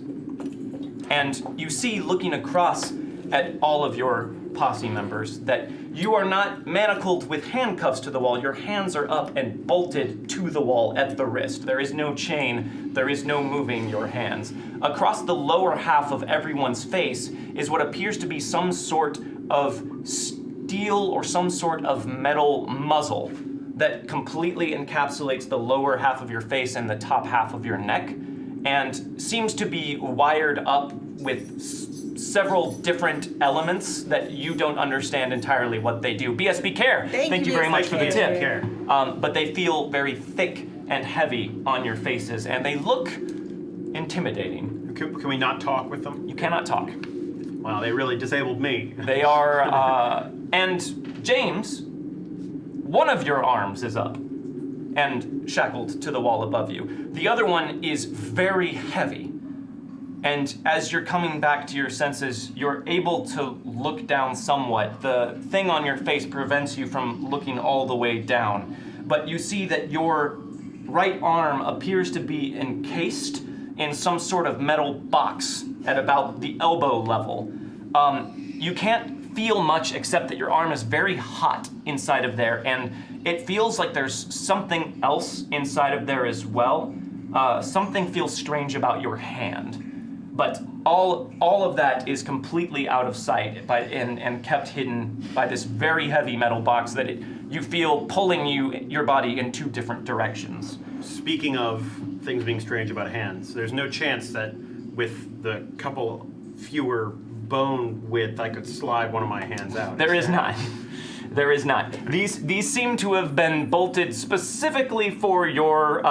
And you see, looking across at all of your posse members, that you are not manacled with handcuffs to the wall. Your hands are up and bolted to the wall at the wrist. There is no chain, there is no moving your hands. Across the lower half of everyone's face is what appears to be some sort of steel or some sort of metal muzzle that completely encapsulates the lower half of your face and the top half of your neck, and seems to be wired up with several different elements that you don't understand entirely what they do. BSB Care, thank you very much for the tip. Care. But they feel very thick and heavy on your faces, and they look intimidating. Can we not talk with them? You cannot talk. Wow, they really disabled me. They are, and James, one of your arms is up and shackled to the wall above you. The other one is very heavy. And as you're coming back to your senses, you're able to look down somewhat. The thing on your face prevents you from looking all the way down. But you see that your right arm appears to be encased in some sort of metal box at about the elbow level. You can't feel much except that your arm is very hot inside of there, and it feels like there's something else inside of there as well. Something feels strange about your hand. But all of that is completely out of sight and kept hidden by this very heavy metal box that you feel pulling your body in 2 different directions. Speaking of things being strange about hands, there's no chance that with the couple fewer bone width, I could slide one of my hands out. There is not. There is not. These seem to have been bolted specifically for your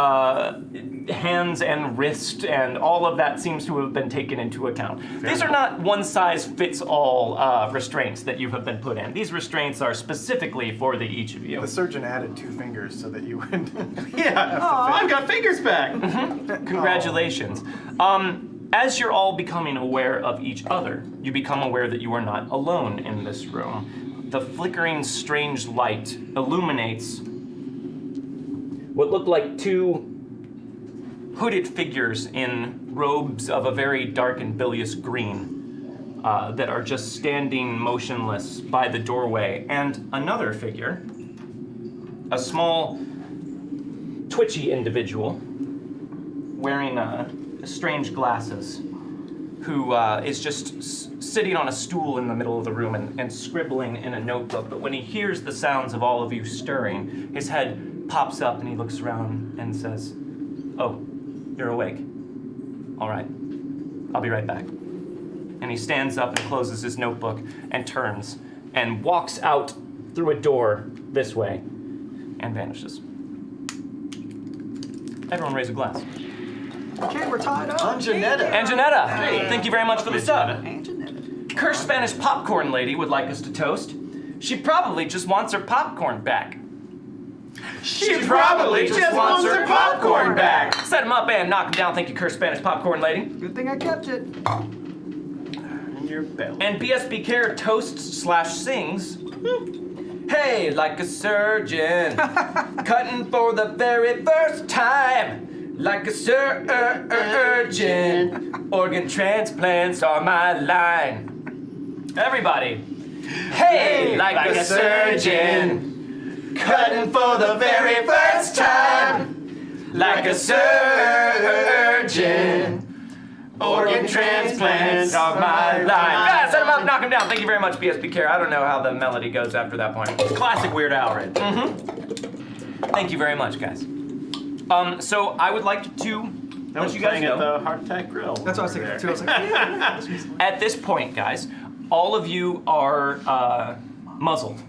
hands and wrist, and all of that seems to have been taken into account. These are not one-size-fits-all restraints that you have been put in. These restraints are specifically for each of you. The surgeon added 2 fingers so that you would. Yeah, I've got fingers back. Congratulations. As you're all becoming aware of each other, you become aware that you are not alone in this room. The flickering, strange light illuminates what look like 2 hooded figures in robes of a very dark and bilious green that are just standing motionless by the doorway, and another figure, a small, twitchy individual wearing strange glasses, who is just sitting on a stool in the middle of the room and scribbling in a notebook. But when he hears the sounds of all of you stirring, his head pops up and he looks around and says, "Oh, you're awake. All right, I'll be right back." And he stands up and closes his notebook and turns and walks out through a door this way and vanishes. Everyone raise a glass. Okay, we're tied up. Anjanetta. And Janetta, thank you very much for the sub. And Janetta. Cursed Spanish Popcorn Lady would like us to toast. She probably just wants her popcorn back. She probably just wants her popcorn back. Set him up and knock him down. Thank you, Cursed Spanish Popcorn Lady. Good thing I kept it. In your belly. And BSB Care toasts/sings. Hey, like a surgeon, cutting for the very first time. Like a surgeon, organ transplants are my line. Everybody. Hey, like a surgeon, cutting for the very first time. Like a surgeon, organ transplants are my line. Yeah, set him up, knock him down. Thank you very much, BSB Care. I don't know how the melody goes after that point. Classic Weird Al right there. Thank you very much, guys. So I would like to let you guys at know. the Heart Attack Grill. That's what I was thinking too. I was like, yeah, this was- At this point, guys, all of you are muzzled.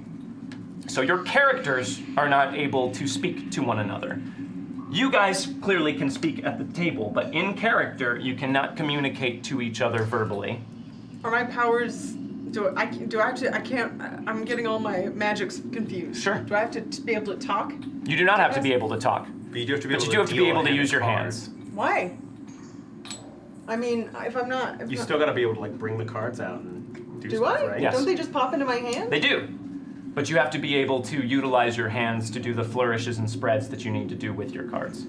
So your characters are not able to speak to one another. You guys clearly can speak at the table, but in character, you cannot communicate to each other verbally. Are my powers? Do I have to? I can't. I'm getting all my magics confused. Sure. Do I have to be able to talk? You do not have to be able to talk, But you do have to be but able you do have to be deal able to a hand use of your cards. hands. Why? I mean, if I'm not. If You not- still got to be able to like bring the cards out and do Do stuff, I? right? Yes. Don't they just pop into my hand? They do, but you have to be able to utilize your hands to do the flourishes and spreads that you need to do with your cards.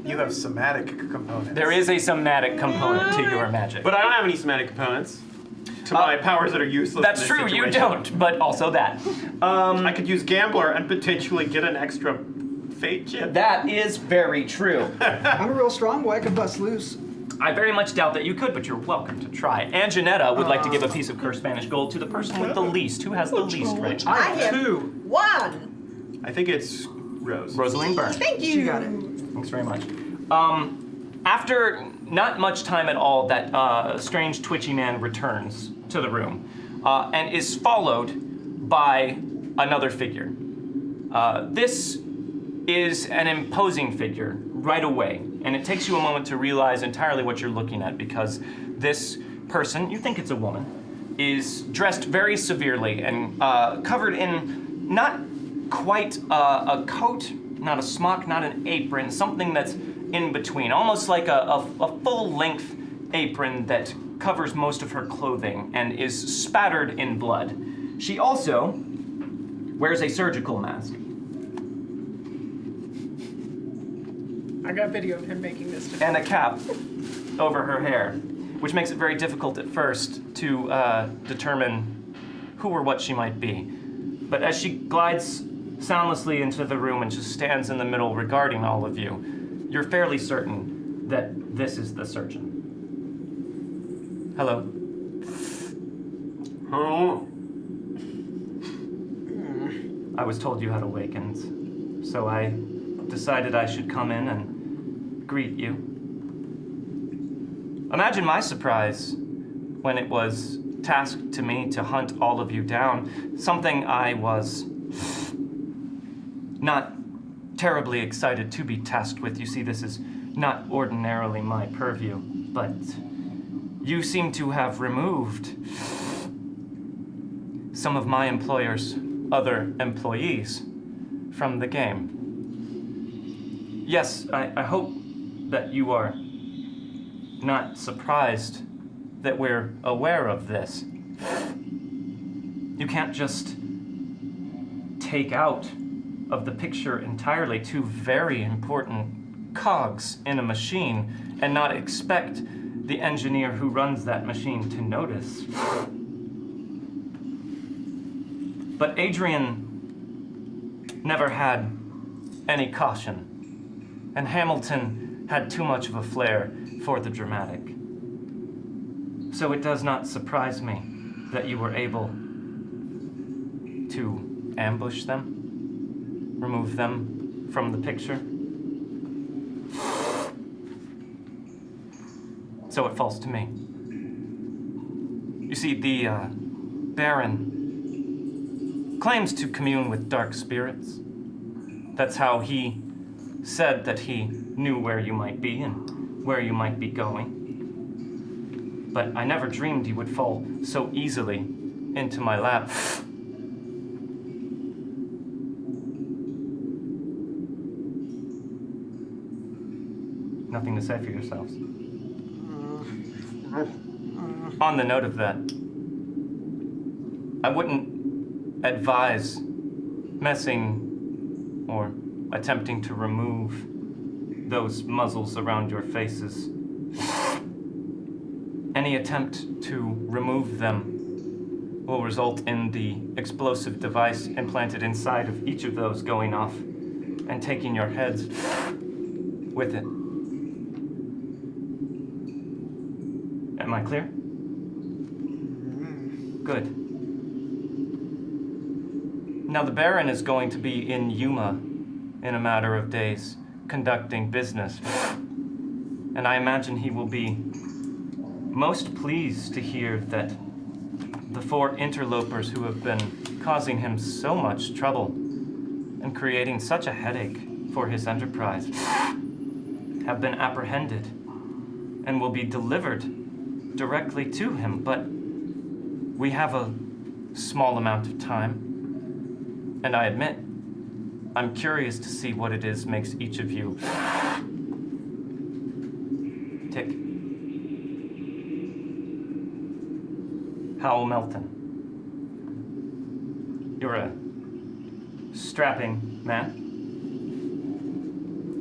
You have somatic components. There is a somatic component to your magic. But I don't have any somatic components to my powers that are useless. That's in this true, you situation. don't, but also that. I could use Gambler and potentially get an extra fate chip. That is very true. I'm a real strong boy. I could bust loose. I very much doubt that you could, but you're welcome to try. And Janetta would like to give a piece of cursed Spanish gold to the person with the least. Who has the least range? I have 2. 1. I think it's Rose. Rosaleen Byrne. Thank you. She got it. Thanks very much. After not much time at all, that strange twitchy man returns to the room and is followed by another figure. This is an imposing figure right away, and it takes you a moment to realize entirely what you're looking at, because this person, you think it's a woman, is dressed very severely and covered in not quite a coat, not a smock, not an apron, something that's in between, almost like a full-length apron that covers most of her clothing and is spattered in blood. She also wears a surgical mask. I got video of him making this. And a cap over her hair, which makes it very difficult at first to determine who or what she might be. But as she glides soundlessly into the room and just stands in the middle regarding all of you, you're fairly certain that this is the surgeon. Hello. Oh. I was told you had awakened, so I decided I should come in and greet you. Imagine my surprise when it was tasked to me to hunt all of you down, something I was not terribly excited to be tasked with. You see, this is not ordinarily my purview, but you seem to have removed some of my employer's other employees from the game. Yes, I hope that you are not surprised that we're aware of this. You can't just take out of the picture entirely two very important cogs in a machine and not expect the engineer who runs that machine to notice. But Adrian never had any caution, and Hamilton had too much of a flair for the dramatic. So it does not surprise me that you were able to ambush them, remove them from the picture. So it falls to me. You see, the Baron claims to commune with dark spirits. That's how he said that he knew where you might be and where you might be going. But I never dreamed you would fall so easily into my lap. Nothing to say for yourselves. On the note of that, I wouldn't advise messing or attempting to remove those muzzles around your faces. Any attempt to remove them will result in the explosive device implanted inside of each of those going off and taking your heads with it. Am I clear? Good. Now the Baron is going to be in Yuma in a matter of days, conducting business. And I imagine he will be most pleased to hear that the 4 interlopers who have been causing him so much trouble and creating such a headache for his enterprise have been apprehended and will be delivered directly to him. But we have a small amount of time, and I admit, I'm curious to see what it is makes each of you tick. Howell Melton. You're a strapping man.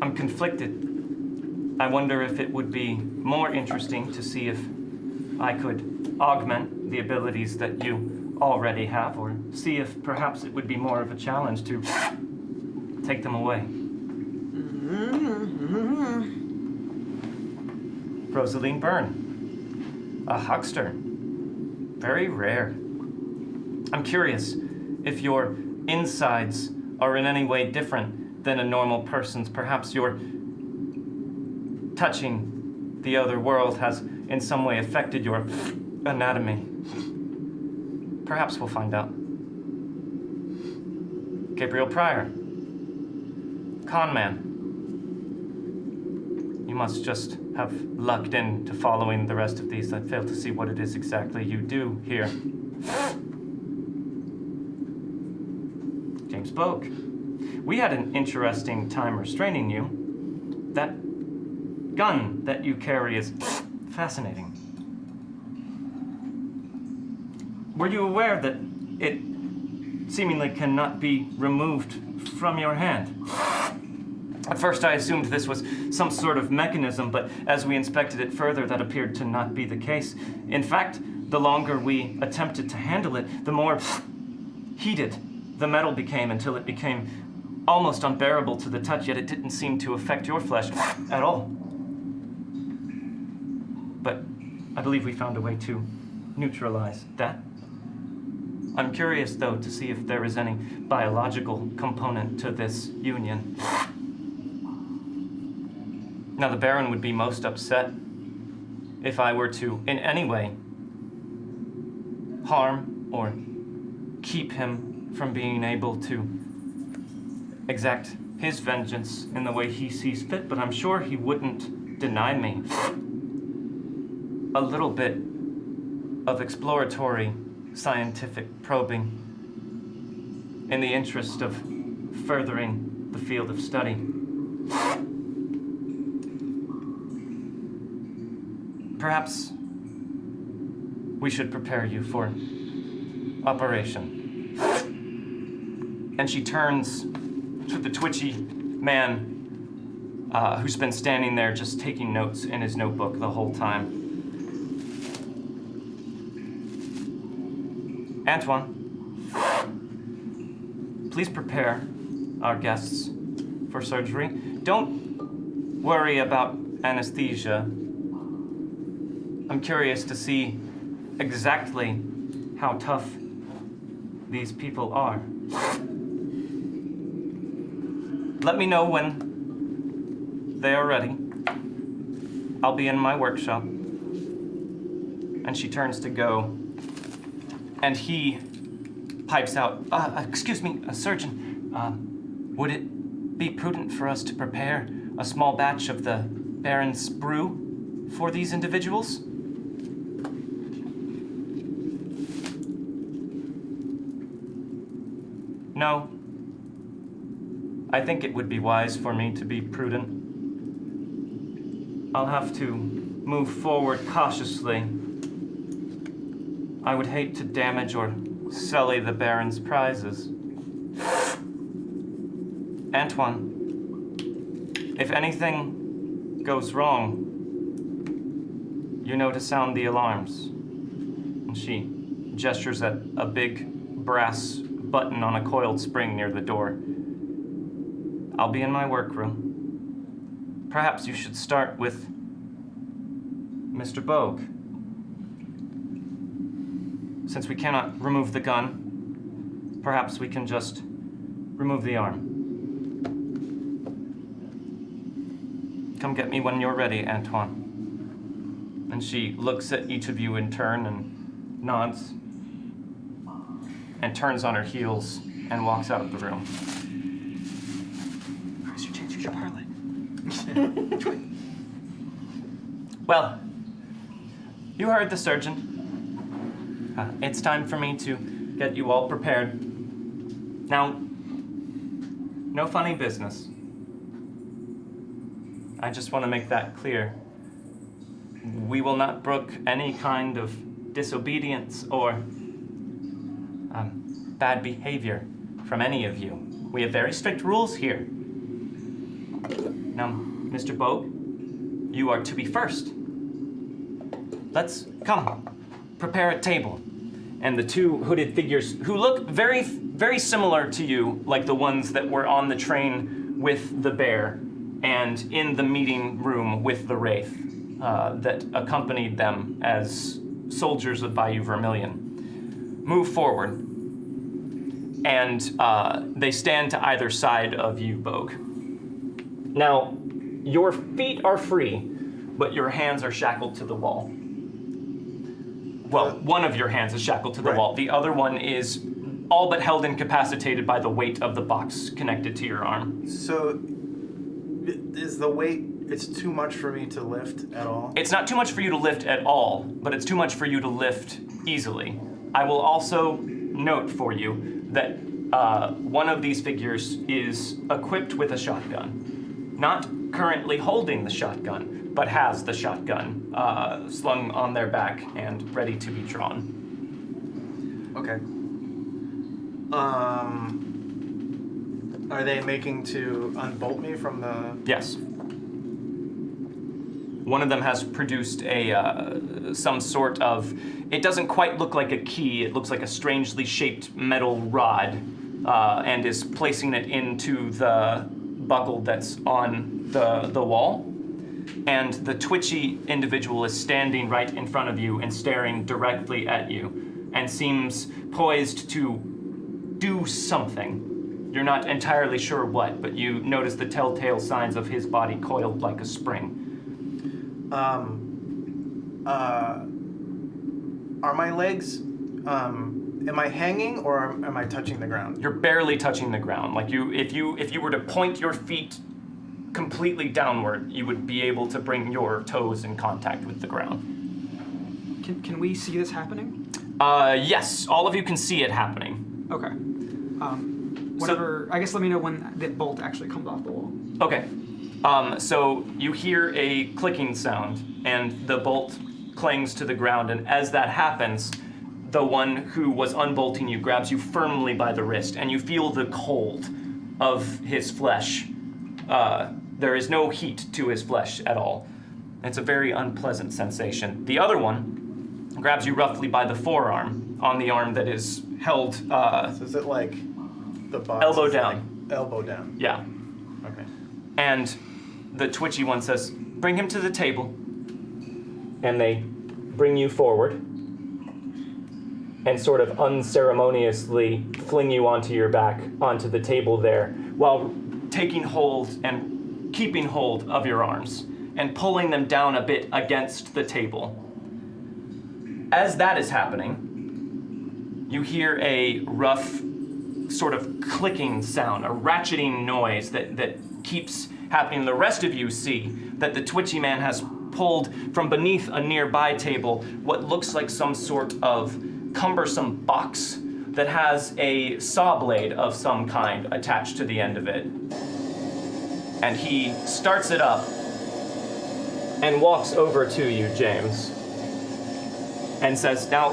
I'm conflicted. I wonder if it would be more interesting to see if I could augment the abilities that you already have, or see if perhaps it would be more of a challenge to take them away. Rosaleen Byrne, a huckster. Very rare. I'm curious if your insides are in any way different than a normal person's. Perhaps your touching the other world has in some way affected your anatomy. Perhaps we'll find out. Gabriel Pryor, con man. You must just have lucked into following the rest of these. I fail to see what it is exactly you do here. James Bogue. We had an interesting time restraining you. That gun that you carry is fascinating. Were you aware that it seemingly cannot be removed from your hand? At first I assumed this was some sort of mechanism, but as we inspected it further, that appeared to not be the case. In fact, the longer we attempted to handle it, the more heated the metal became, until it became almost unbearable to the touch, yet it didn't seem to affect your flesh at all. but I believe we found a way to neutralize that. I'm curious, though, to see if there is any biological component to this union. Now, the Baron would be most upset if I were to, in any way, harm or keep him from being able to exact his vengeance in the way he sees fit, but I'm sure he wouldn't deny me a little bit of exploratory scientific probing in the interest of furthering the field of study. Perhaps we should prepare you for operation. And she turns to the twitchy man who's been standing there just taking notes in his notebook the whole time. Antoine, please prepare our guests for surgery. Don't worry about anesthesia. I'm curious to see exactly how tough these people are. Let me know when they are ready. I'll be in my workshop. And she turns to go, and he pipes out, excuse me, surgeon, would it be prudent for us to prepare a small batch of the Baron's brew for these individuals? No. I think it would be wise for me to be prudent. I'll have to move forward cautiously. I would hate to damage or sully the Baron's prizes. Antoine, if anything goes wrong, you know to sound the alarms. And she gestures at a big brass button on a coiled spring near the door. I'll be in my workroom. Perhaps you should start with Mr. Bogue. Since we cannot remove the gun, perhaps we can just remove the arm. Come get me when you're ready, Antoine. And she looks at each of you in turn and nods and turns on her heels and walks out of the room. Where's your chance? You should parlay. Well, you heard the surgeon. It's time for me to get you all prepared. Now, no funny business. I just want to make that clear. We will not brook any kind of disobedience or bad behavior from any of you. We have very strict rules here. Now, Mr. Bogue, you are to be first. Let's come, prepare a table. And the two hooded figures who look very, very similar to you, like the ones that were on the train with the bear and in the meeting room with the wraith that accompanied them as soldiers of Bayou Vermilion, move forward. And they stand to either side of you, Bogue. Now, your feet are free, but your hands are shackled to the wall. Well, one of your hands is shackled to the wall. The other one is all but held incapacitated by the weight of the box connected to your arm. So, is the weight, it's too much for me to lift at all? It's not too much for you to lift at all, but it's too much for you to lift easily. I will also note for you that one of these figures is equipped with a shotgun. Not currently holding the shotgun, but has the shotgun slung on their back and ready to be drawn. Okay. Are they making to unbolt me from the... Yes. One of them has produced some sort of, it doesn't quite look like a key, it looks like a strangely shaped metal rod, and is placing it into the buckle that's on the wall. and the twitchy individual is standing right in front of you and staring directly at you, and seems poised to do something. You're not entirely sure what, but you notice the telltale signs of his body coiled like a spring. Are my legs, am I hanging or am I touching the ground? You're barely touching the ground. Like if you were to point your feet completely downward, you would be able to bring your toes in contact with the ground. Can we see this happening? Yes, all of you can see it happening. Okay. Whatever. I guess let me know when the bolt actually comes off the wall. Okay. So you hear a clicking sound, and the bolt clings to the ground, and as that happens, the one who was unbolting you grabs you firmly by the wrist, and you feel the cold of his flesh. There is no heat to his flesh at all. It's a very unpleasant sensation. The other one grabs you roughly by the forearm, on the arm that is held... So is it like the box? Elbow down. Like elbow down. Yeah. Okay. And the twitchy one says, "Bring him to the table." And they bring you forward and sort of unceremoniously fling you onto your back, onto the table there, while taking hold and keeping hold of your arms and pulling them down a bit against the table. As that is happening, you hear a rough sort of clicking sound, a ratcheting noise that keeps happening. The rest of you see that the twitchy man has pulled from beneath a nearby table what looks like some sort of cumbersome box that has a saw blade of some kind attached to the end of it. And he starts it up and walks over to you, James, and says, "Now,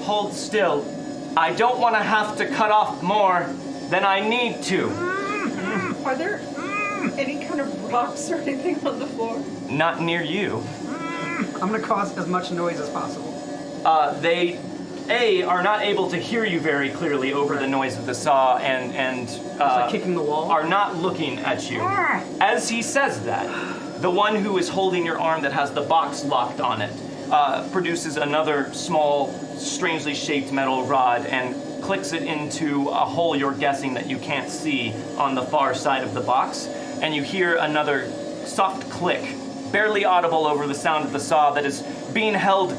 hold still. I don't want to have to cut off more than I need to." Are there any kind of rocks or anything on the floor? Not near you. I'm gonna cause as much noise as possible. They are not able to hear you very clearly over the noise of the saw, and like kicking the wall? are not looking at you. As he says that, the one who is holding your arm that has the box locked on it produces another small, strangely shaped metal rod and clicks it into a hole you're guessing that you can't see on the far side of the box, and you hear another soft click, barely audible over the sound of the saw that is being held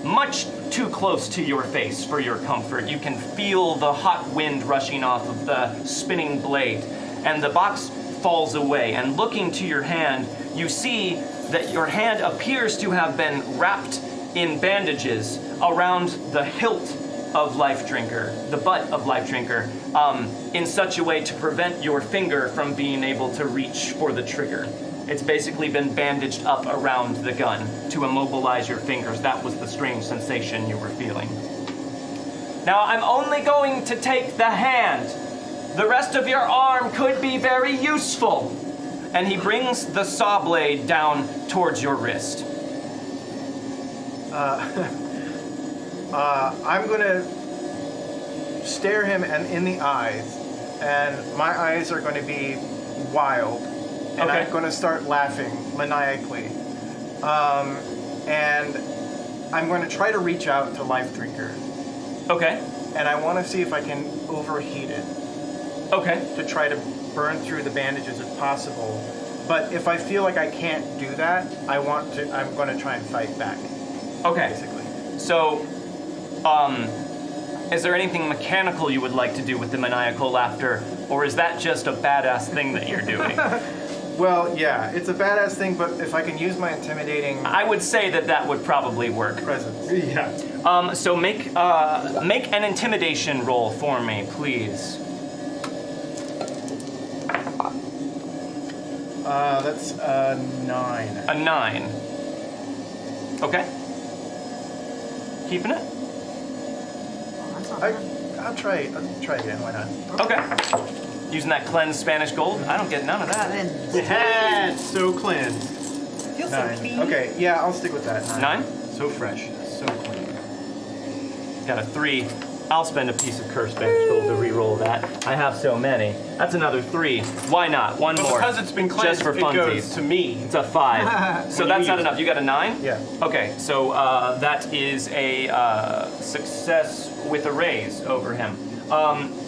much too close to your face for your comfort. You can feel the hot wind rushing off of the spinning blade, and the box falls away, and looking to your hand, you see that your hand appears to have been wrapped in bandages around the hilt of Life Drinker, the butt of Life Drinker, in such a way to prevent your finger from being able to reach for the trigger. It's basically been bandaged up around the gun to immobilize your fingers. That was the strange sensation you were feeling. Now, I'm only going to take the hand. The rest of your arm could be very useful. And he brings the saw blade down towards your wrist. I'm gonna stare him in the eyes, and my eyes are going to be wild, and Okay. I'm going to start laughing maniacally, and I'm going to try to reach out to Life Drinker, Okay. and I want to see if I can overheat it Okay. to try to burn through the bandages if possible. But if I feel like I can't do that, I'm going to try and fight back, Okay. basically. So, is there anything mechanical you would like to do with the maniacal laughter, or is that just a badass thing that you're doing? Well, yeah, it's a badass thing, but if I can use my intimidating I would say that would probably work. presence. Yeah. So make an intimidation roll for me, please. That's a 9. A 9. Okay. Keeping it? I'll try again, why not? Okay. Using that cleansed Spanish gold? I don't get none of that. Yeah, it's so cleansed. Feels so 9. clean. Okay, yeah, I'll stick with that. 9? So fresh, so clean. Got a 3. I'll spend a piece of cursed Spanish gold to re-roll that. I have so many. That's another 3. Why not? One more. Because it's been cleansed, Just for it goes funsies. to me. It's a 5. So What do that's you not use? enough. You got a 9? Yeah. Okay, so that is a success with a raise over him.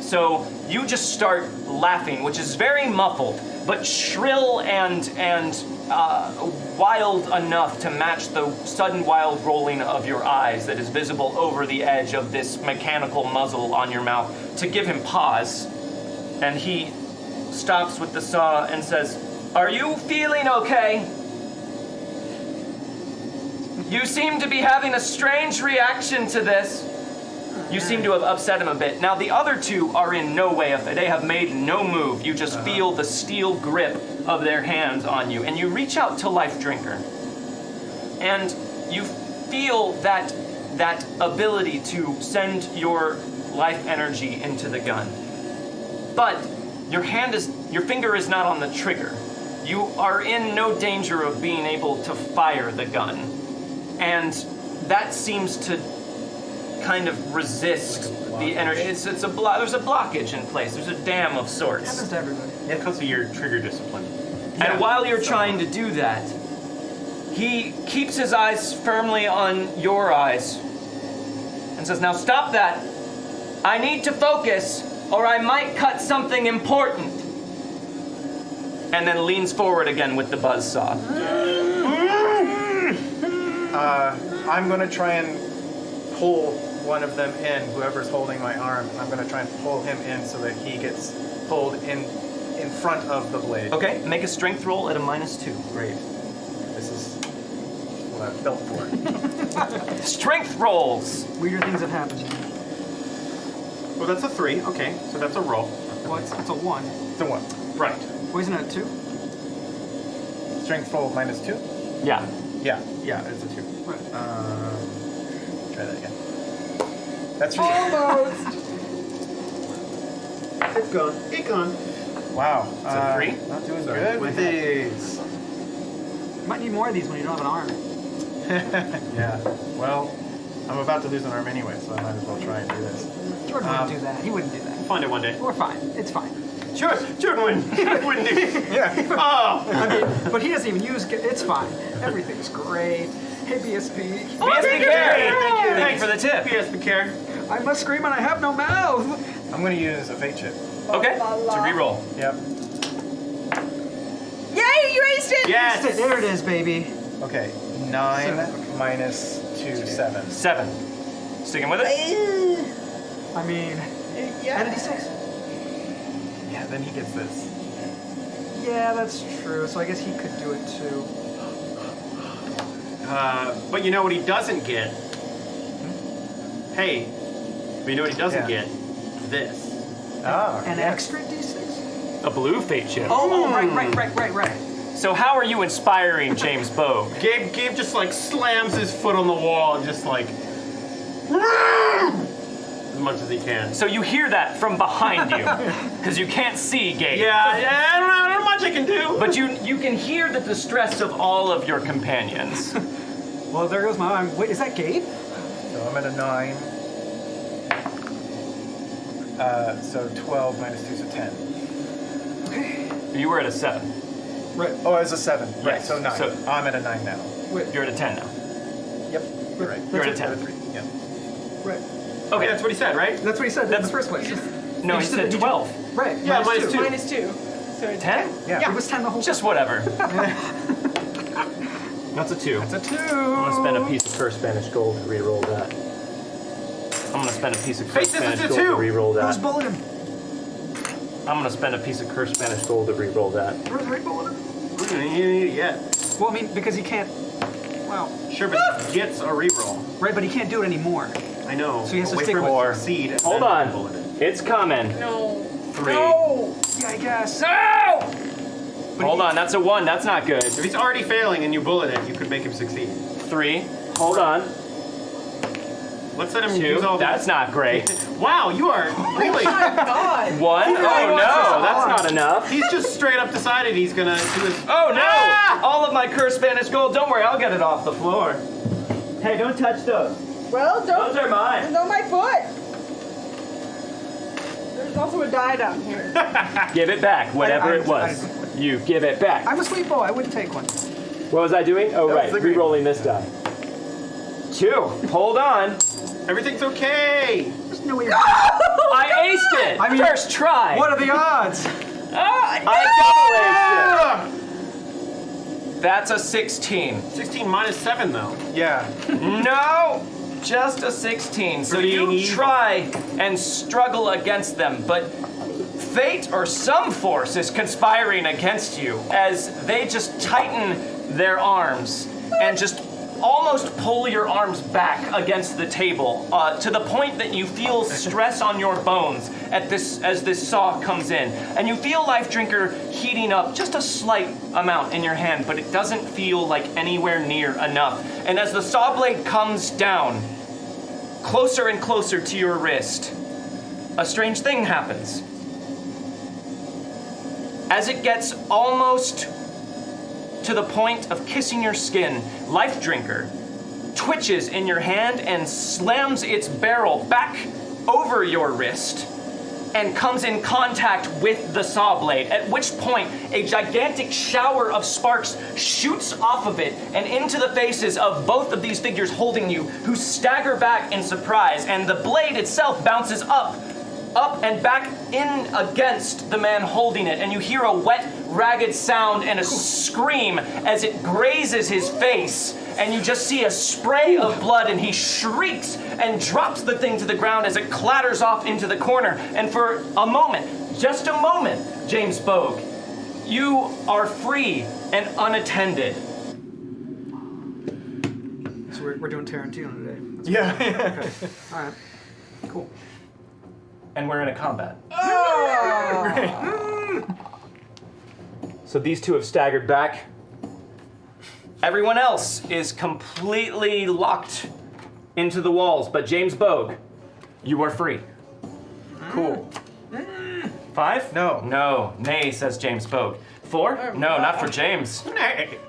So you just start laughing, which is very muffled, but shrill and wild enough to match the sudden wild rolling of your eyes that is visible over the edge of this mechanical muzzle on your mouth to give him pause. And he stops with the saw and says, "Are you feeling okay? You seem to be having a strange reaction to this." You seem to have upset him a bit. Now the other 2 are in no way, they have made no move. You just feel the steel grip of their hands on you, and you reach out to Life Drinker. And you feel that ability to send your life energy into the gun. But your finger is not on the trigger. You are in no danger of being able to fire the gun. And that seems to kind of resist the energy. There's a blockage in place. There's a dam of sorts. Happens to everybody. Yeah, because of your trigger discipline. And while you're trying to do that, he keeps his eyes firmly on your eyes and says, "Now stop that. I need to focus or I might cut something important." And then leans forward again with the buzzsaw. I'm going to try and pull one of them in, whoever's holding my arm. I'm going to try and pull him in so that he gets pulled in front of the blade. Okay, make a strength roll at a -2. Great. This is what I've built for. Strength rolls! Weirder things have happened. Well, that's a 3. Okay, so that's a roll. Well, it's a 1. It's a 1. Right. Wasn't it a 2? Strength roll -2? Yeah. Yeah, it's a 2. Right. Try that again. That's Almost. It's gone. It's gone. Wow. It's a 3? Not doing Sorry. good with these. Might need more of these when you don't have an arm. Yeah. Well, I'm about to lose an arm anyway, so I might as well try and do this. Jordan wouldn't do that. He wouldn't do that. We'll find it one day. We're fine. It's fine. Sure, Jordan wouldn't do. Yeah. Oh! I mean, but he doesn't even use. It's fine. Everything's great. Hey, BSP. BSP Carey! Thank you for the tip. BSP Carey. I must scream and I have no mouth. I'm going to use a fate chip. Okay, La, la. to re-roll. Yep. Yay, you aced it! Yes! There it is, baby. Okay. 9 7. minus 2, 7. 7. Sticking with it? I mean, Yeah. add a d6. Yeah, then he gets this. Yeah, that's true. So I guess he could do it too. But you know what he doesn't get? Hey, but you know what he doesn't Yeah. get? This. Ah. An yes. extra d6. A blue fate chip. Oh, right. So how are you inspiring James Bogue? Gabe just like slams his foot on the wall and just like as much as he can. So you hear that from behind you, because you can't see Gabe. Yeah, I don't know much I can do. But you can hear the distress of all of your companions. Well, there goes my arm. Wait, is that Gabe? So I'm at a 9. So 12 minus 2 is a 10. You were at a 7. Right. Oh, it's a 7. Right, Yes. so 9. So- I'm at a 9 now. Wait. You're at a 10 now. Yep. You're right. You're at a At 10. 3. Yep. Right. Okay, that's what he said, right? That's what he said in the first place. No, You he said said that- 12. Right. Yeah, minus 2. -2. So it's 10? Yeah. It was 10 the whole Just whatever. That's a 2. That's a 2. I'm gonna spend a piece of cursed Spanish gold to re-roll that. I'm gonna spend a piece of cursed Fate, this is Spanish a gold to 2. re-roll Who's that. bullet him? I'm gonna spend a piece of cursed Spanish gold to re-roll that. Where's Ray bullet him? You didn't need it yet. Well, I mean, because he can't. Wow. Sure, but he gets a reroll. Right, but he can't do it anymore. I know. So he has to Wait stick for him with- to succeed. and Hold then on. bullet it. It's coming. No. 3. No! Yeah, I guess. No! Hold on, that's a 1. That's not good. If he's already failing and you bullet it, you could make him succeed. 3. Hold on. Let's let him 2. use all That's not great. Wow, you are really. Oh my god! 1. Oh no, that's not enough. He's just straight up decided he's gonna do his. Oh no! Ah! All of my cursed Spanish gold. Don't worry, I'll get it off the floor. Hey, don't touch those. Well, Those are mine. on my foot! There's also a die down here. Give it back, whatever I- it was. You give it back. I'm a sweet boy. I wouldn't take one. What was I doing? Oh, That right. was the green. Re-rolling this die. 2. Hold on. Everything's okay. There's no way. I aced it. I mean, First try. What are the odds? I double aced it. That's a 16. 16 minus 7 though. Yeah. No, just a 16. So being you evil. try and struggle against them, but fate or some force is conspiring against you as they just tighten their arms and just almost pull your arms back against the table to the point that you feel stress on your bones as this saw comes in. And you feel Life Drinker heating up just a slight amount in your hand, but it doesn't feel like anywhere near enough. And as the saw blade comes down, closer and closer to your wrist, a strange thing happens. As it gets almost to the point of kissing your skin, Life Drinker twitches in your hand and slams its barrel back over your wrist and comes in contact with the saw blade, at which point a gigantic shower of sparks shoots off of it and into the faces of both of these figures holding you, who stagger back in surprise, and the blade itself bounces up and back in against the man holding it, and you hear a wet, ragged sound and a scream as it grazes his face, and you just see a spray of blood, and he shrieks and drops the thing to the ground as it clatters off into the corner. And for a moment, just a moment, James Bogue, you are free and unattended. So we're doing Tarantino today. That's Yeah. okay. All right. Cool. And we're in a combat. So these two have staggered back. Everyone else is completely locked into the walls, but James Bogue, you are free. Cool. 5? No. No. Nay, says James Bogue. 4? No, not for James.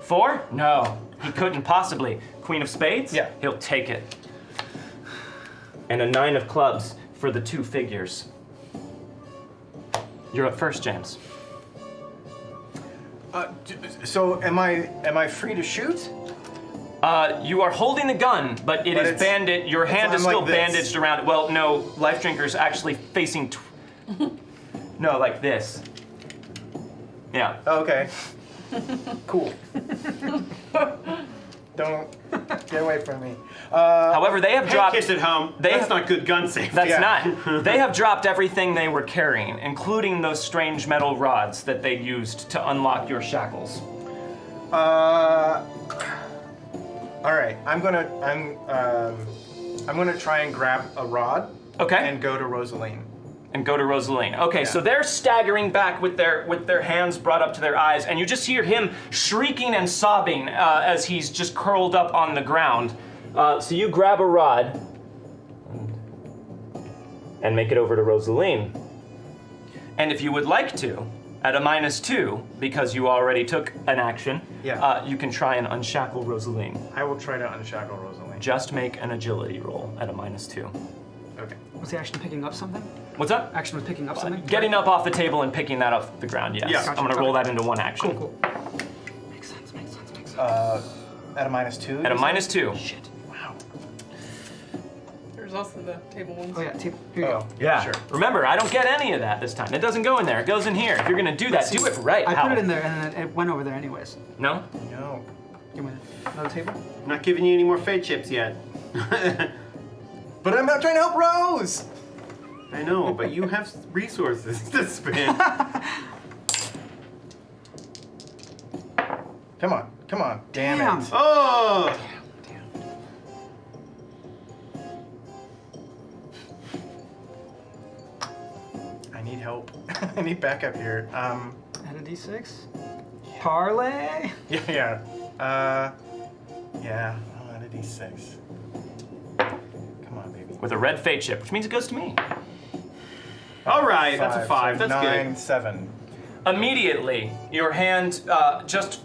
4? No. He couldn't possibly. Queen of Spades? Yeah. He'll take it. And a 9 of clubs for the 2 figures. You're up first, James. So am I free to shoot? You are holding the gun, but it But is it's- bandaged. Your hand is I'm still like this. bandaged around it. Well, no, Life Drinker's actually facing. No, like this. Yeah. Okay. Cool. Don't get away from me. However, they have Hey, dropped. kids at home. That's not good gun safety. That's Yeah. not. They have dropped everything they were carrying, including those strange metal rods that they used to unlock your shackles. All right. I'm gonna try and grab a rod. Okay. And go to Rosaleen. And go to Rosaleen. Okay, so they're staggering back with their hands brought up to their eyes, and you just hear him shrieking and sobbing as he's just curled up on the ground. So you grab a rod and make it over to Rosaleen. And if you would like to, at a -2, because you already took an action, you can try and unshackle Rosaleen. I will try to unshackle Rosaleen. Just make an agility roll at a -2. Okay. Was the action picking up something? What's up? Action was picking up something? Getting up off the table and picking that off the ground, yes. Yeah. I'm Gotcha. gonna roll that into one action. Cool, cool. Makes sense, makes sense, makes sense. At a -2. At a -2. Shit. Wow. There's also the table ones. Oh yeah, here you go. Yeah. Sure. Remember, I don't get any of that this time. It doesn't go in there. It goes in here. If you're gonna do that, do it right. I Hal. put it in there and then it went over there anyways. No? No. Give me another table. I'm not giving you any more fate chips yet. But I'm not trying to help Rose. I know, but you have resources to spend. Come on. Come on. Damn Damn. it. Oh! I need help. I need backup here. Add a d6. Parlay. Yeah. Yeah. I'll add a d6. Come on, baby. With a red fate chip, which means it goes to me. All right, that's a 5. So That's 9, good. 7. Immediately, your hand just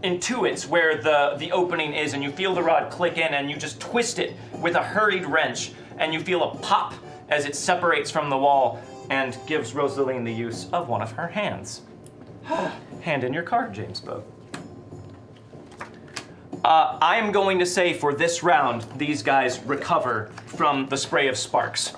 intuits where the opening is, and you feel the rod click in, and you just twist it with a hurried wrench, and you feel a pop as it separates from the wall and gives Rosaleen the use of one of her hands. Hand in your card, James Bogue. I am going to say for this round, these guys recover from the spray of sparks.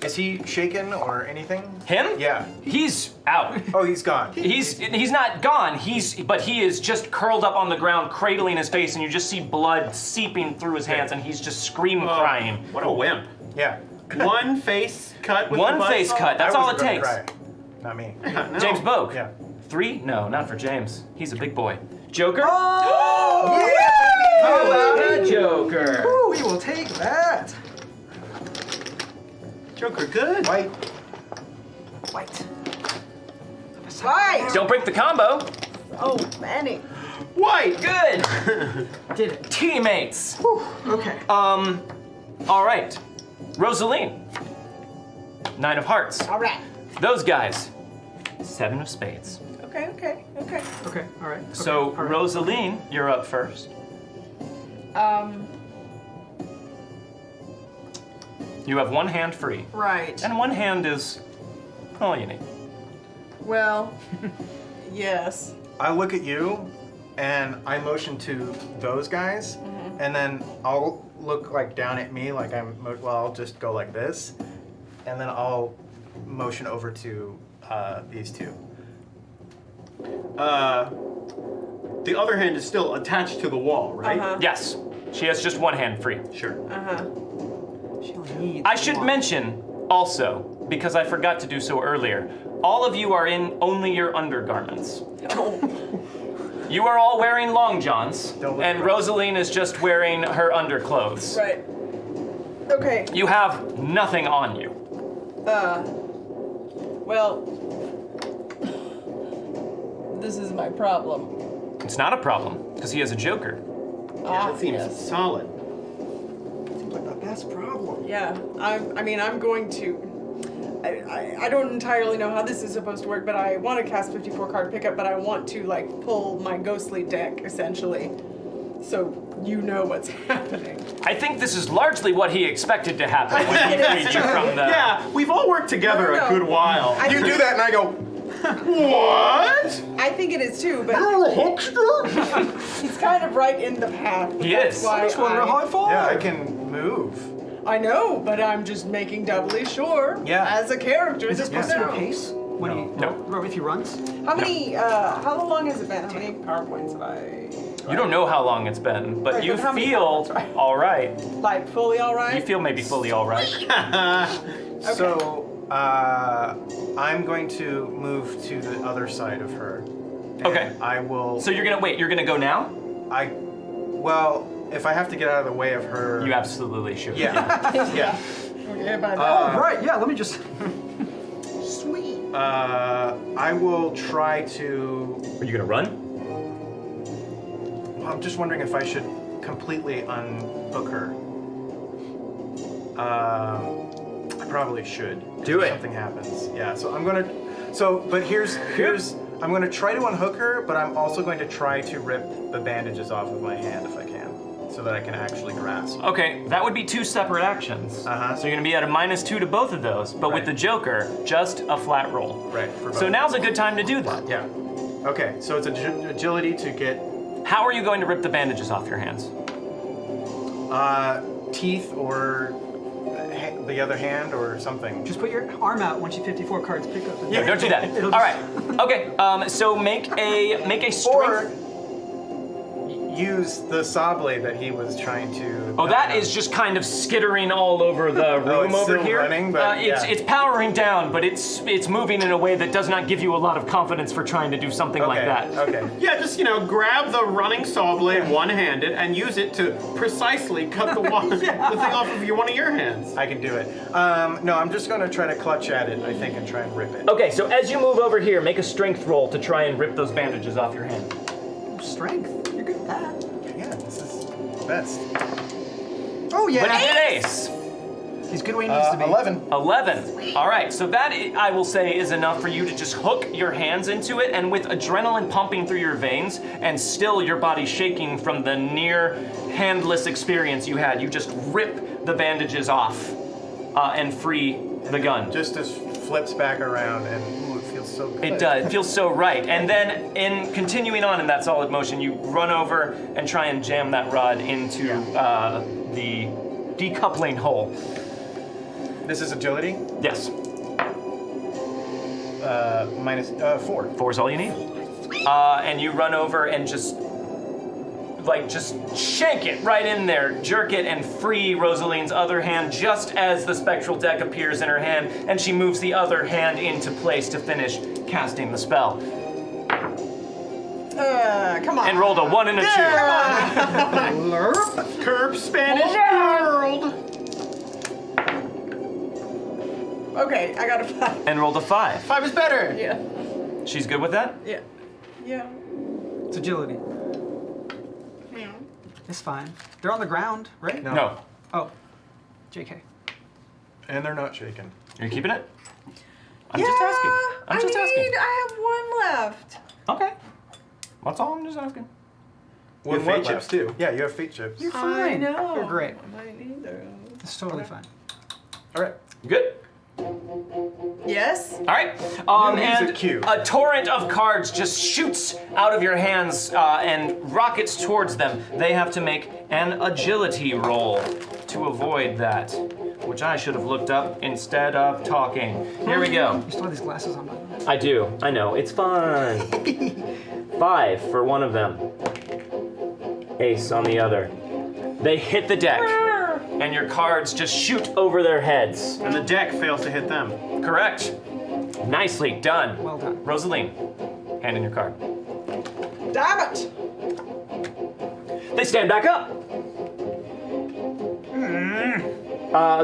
Is he shaken or anything? Him? Yeah. He's out. Oh, he's gone. He's not gone. But he is just curled up on the ground, cradling his face, and you just see blood seeping through his hands, and he's just screaming, crying. What a wimp. Yeah. One face cut with One the face buzzsaw? cut. That's I all it wasn't gonna takes. cry. Not me. No. James Bogue. Yeah. 3? No, not for James. He's a big boy. Joker? Oh! How about a Joker? Ooh, we will take that. Joker, good. White. White. Right. Don't break the combo. Oh, Manny. White. Good. Did it. Teammates. Okay. All right. Rosaleen. 9 of hearts. All right. Those guys. 7 of spades. Okay. Okay. All right. So, Okay, all right. Rosaleen, you're up first. You have one hand free. Right. And one hand is all you need. Well, yes. I look at you, and I motion to those guys, and then I'll look like down at me, like I'll just go like this, and then I'll motion over to these two. The other hand is still attached to the wall, right? Uh-huh. Yes. She has just one hand free. Sure. She only needs I should one. mention also, because I forgot to do so earlier, all of you are in only your undergarments. You are all wearing long johns, Don't look and gross. Rosaleen is just wearing her underclothes. Right. Okay. You have nothing on you. Well, this is my problem. It's not a problem, because he has a joker. Yeah, that seems yes. solid. Seems like the best problem. Yeah. I'm going to. I don't entirely know how this is supposed to work, but I want to cast 54 card pickup, but I want to like pull my ghostly deck essentially, so you know what's happening. I think this is largely what he expected to happen when he freed you from the... Yeah, we've all worked together No, no, a no. good while. I You think do that, and I go, What? I think it is too, but he's kind of right in the path. He That's is. why I just want a high five. yeah, I can move. I know, but I'm just making doubly sure. Yeah. As a character, Is this to supposed to be know. a pace when No. if he runs? How many? How long has it been? How many PowerPoints have I? You don't know how long it's been, but Right, you but how many feel points, right? all right. Like fully all right? You feel maybe fully all right. So, I'm going to move to the other side of her. And Okay. I will. So you're gonna go now? Well, if I have to get out of the way of her. You absolutely should. Yeah. yeah. Okay, by Oh, right. Yeah. Let me just. Sweet. I will try to. Are you gonna run? I'm just wondering if I should completely unhook her. I probably should. Do if it. Something happens. Yeah. So I'm gonna. But here's. I'm gonna try to unhook her, but I'm also going to try to rip the bandages off of my hand if I can, so that I can actually grasp. Okay, that would be 2 separate actions. Uh-huh. So you're gonna be at a -2 to both of those, but with Right. the Joker, just a flat roll. Right. For So both. now's a good time to do that. Yeah. Okay. So it's agility to get How are you going to rip the bandages off your hands? teeth or the other hand or something. Just put your arm out once you 54 cards pick up. No, don't do that. It'll All just- right. Okay. So make a strength. Or use the saw blade that he was trying to. Oh, that is just kind of skittering all over the room it's over still here. running, but yeah. It's powering down, but it's moving in a way that does not give you a lot of confidence for trying to do something like that. Okay. Yeah, just, grab the running saw blade one-handed and use it to precisely cut the the thing off of one of your hands. I can do it. No, I'm just gonna try to clutch at it, I think, and try and rip it. Okay, so as you move over here, make a strength roll to try and rip those bandages off your hand. Strength. You're good at that. Yeah, this is the best. Oh yeah. But he did ace. He's good where he needs to be. 11. 11. All right, so that I will say is enough for you to just hook your hands into it, and with adrenaline pumping through your veins and still your body shaking from the near handless experience you had, you just rip the bandages off and free the gun. Just as flips back around and ooh, it feels so good. It does. It feels so right. And then, in continuing on in that solid motion, you run over and try and jam that rod into the decoupling hole. This is agility? Yes. Minus 4. 4 is all you need. And you run over and just shank it right in there, jerk it, and free Rosaleen's other hand just as the spectral deck appears in her hand, and she moves the other hand into place to finish casting the spell. Come on. And rolled a 1 and a 2. Curb Spanish world. Okay, I got a 5. And rolled a 5. 5 is better. Yeah. She's good with that? Yeah. Yeah. It's agility. It's fine. They're on the ground, right? No. Oh. JK. And they're not shaken. Are you keeping it? I'm just asking. I'm just asking. I have 1 left. Okay. That's all I'm just asking. You have fate chips too. Yeah, you have fate chips. You're fine. I know. You're great. I need those. It's totally fine. All right. Good? Yes? All right. music And cue. a torrent of cards just shoots out of your hands and rockets towards them. They have to make an agility roll to avoid that, which I should have looked up instead of talking. Here we go. You still have these glasses on, by the way. I do. I know. It's fun. 5 for one of them. Ace on the other. They hit the deck, and your cards just shoot over their heads. And the deck fails to hit them. Correct. Nicely done. Well done. Rosaleen, hand in your card. Damn it! They stand back up.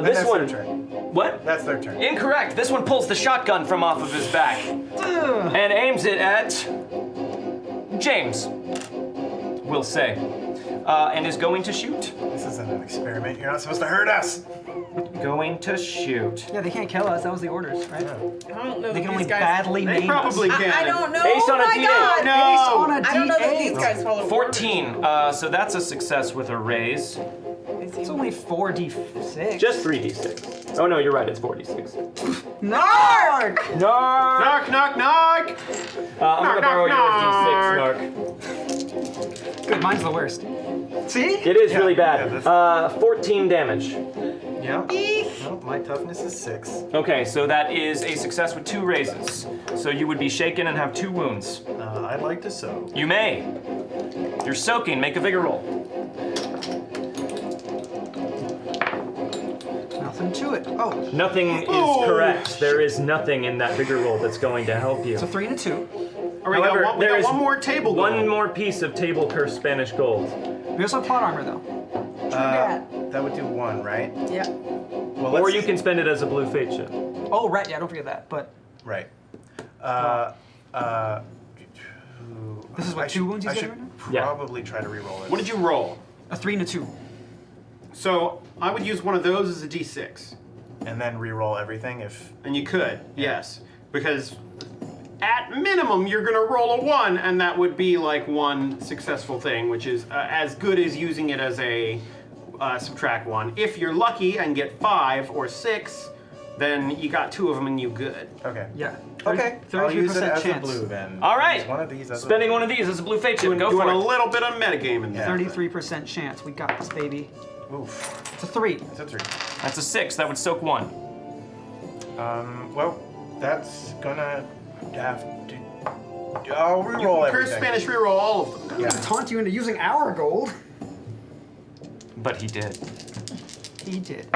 This that's one. their turn. What? That's their turn. Incorrect. This one pulls the shotgun from off of his back and aims it at James. We'll say, and is going to shoot. This isn't an experiment. You're not supposed to hurt us. Going to shoot. Yeah, they can't kill us. That was the orders, right? I don't know They that can only these guys... badly They maim probably us. can. I don't know. Ace on a oh my D8. God. No. Based on a I don't know that D8. these guys follow 14. So that's a success with a raise. orders. It's only 4d6. Just 3d6. Oh no, you're right. It's 4d6. Narc! No. Knock, knock, knock. I'm gonna borrow knock. your d6, Narc. Good, mine's the worst. See? It is really yeah, bad. 14 damage. Yeah. Well, my toughness is 6. Okay, so that is a success with 2 raises. So you would be shaken and have 2 wounds. I'd like to sow. You may. You're soaking. Make a vigor roll. Nothing to it. Oh, Nothing is correct. There is nothing in that vigor roll that's going to help you. it's a 3 and a 2. Or we However, got there is one more table One gold. more piece of table curse Spanish gold. We also have plot armor, though. That would do 1, right? Yeah. Well, Or you can spend it as a blue fate chip. Oh, right, yeah, don't forget that. But Right. This is what, I 2 should- wounds you I said should right now? Yeah. probably try to reroll it. What did you roll? a 3 and a 2. So I would use one of those as a d6. And then reroll everything if. And you could, yes. Because at minimum, you're going to roll a 1, and that would be like one successful thing, which is as good as using it as a subtract 1. If you're lucky and get 5 or 6, then you got 2 of them and you good. Okay. Yeah. Okay. I'll use it 33% as chance. a blue then. All right. Use one of these as Spending a one of these as a blue fate chip. Go Doing for a it. little bit of metagame in there. 33% chance. We got this, baby. Oof. It's a 3. It's a 3. That's a 6. That would soak 1. Well, that's gonna have to. I'll reroll Curse everything. Spanish reroll all of them. Yeah. Taunt you into using our gold. But he did. He did.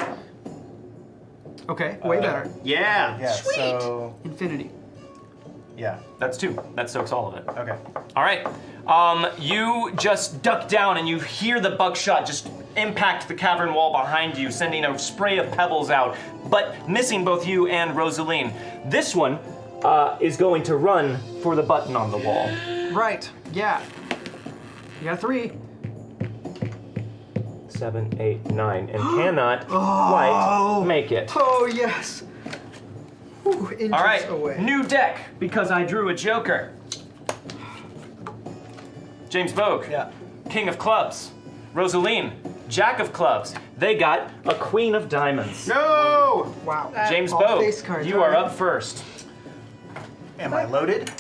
Okay, way better. Yeah. Yeah. Sweet. So Infinity. yeah. That's 2. That soaks all of it. Okay. All right. You just duck down and you hear the buckshot just impact the cavern wall behind you, sending a spray of pebbles out, but missing both you and Rosaleen. This one is going to run for the button on the wall. Right, yeah. You got a 3. 7, 8, 9, and cannot quite make it. Oh, yes. Whew, inches All right, away. new deck because I drew a joker. James Vogue, Yeah. King of Clubs. Rosaleen, Jack of clubs. They got a queen of diamonds. No! Wow. James All Bogue, face cards, you are alright. up first. Am I loaded?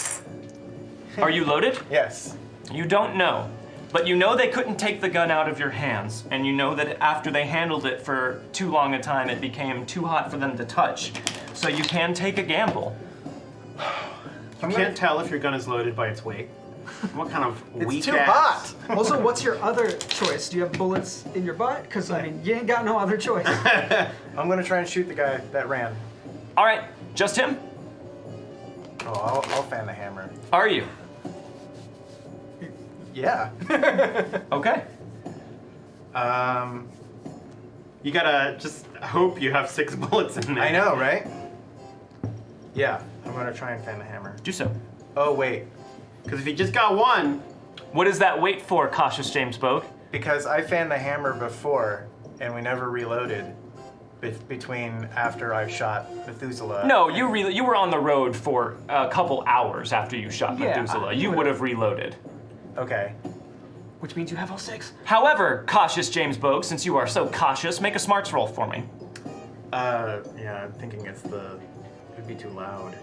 Are you loaded? Yes. You don't know. But you know they couldn't take the gun out of your hands, and you know that after they handled it for too long a time, it became too hot for them to touch. So you can take a gamble. You can't tell if your gun is loaded by its weight. What kind of It's weak too ass? hot. Also, what's your other choice? Do you have bullets in your butt? Because, I mean, you ain't got no other choice. I'm gonna try and shoot the guy that ran. All right, just him? Oh, I'll fan the hammer. Are you? Yeah. Okay. You gotta just hope you have 6 bullets in there. I know, right? Yeah, I'm gonna try and fan the hammer. Do so. Oh, wait. Because if you just got one, What is that wait for, cautious James Bogue? Because I fanned the hammer before, and we never reloaded between after I shot Methuselah. No, you were on the road for a couple hours after you shot Yeah, Methuselah. I You would have reloaded. Okay. Which means you have all 6. However, cautious James Bogue, since you are so cautious, make a smarts roll for me. Yeah, I'm thinking it'd be too loud.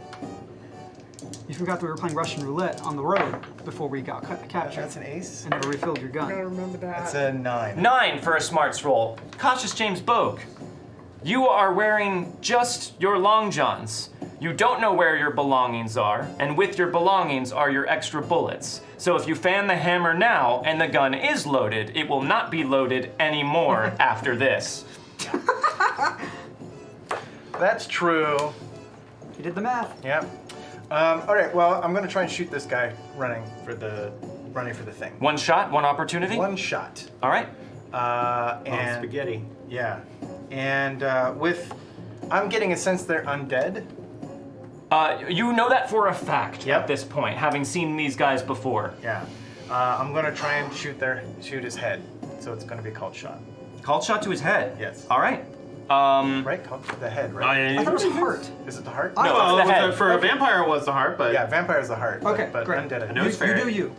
You forgot that we were playing Russian roulette on the road before we got captured. That's an ace? And never refilled your I gotta gun. remember that. That's a 9. 9 for a smarts roll. Cautious James Bogue, you are wearing just your long johns. You don't know where your belongings are, and with your belongings are your extra bullets. So if you fan the hammer now and the gun is loaded, it will not be loaded anymore after this. That's true. You did the math. Yep. All right. Well, I'm gonna try and shoot this guy running for the thing. One shot, one opportunity? One shot. All right. And spaghetti. yeah, and I'm getting a sense they're undead. You know that for a fact Yep. at this point, having seen these guys before. Yeah. I'm gonna try and shoot his head. So it's gonna be called shot. Called shot to his head. Yes. All right. Right? Called the head, right? I thought it was a heart. Is it the heart? No, Well, it's the head. for a vampire it was the heart, but Yeah, vampire's the heart. Okay, but great. undead. I know it's You fair. do you.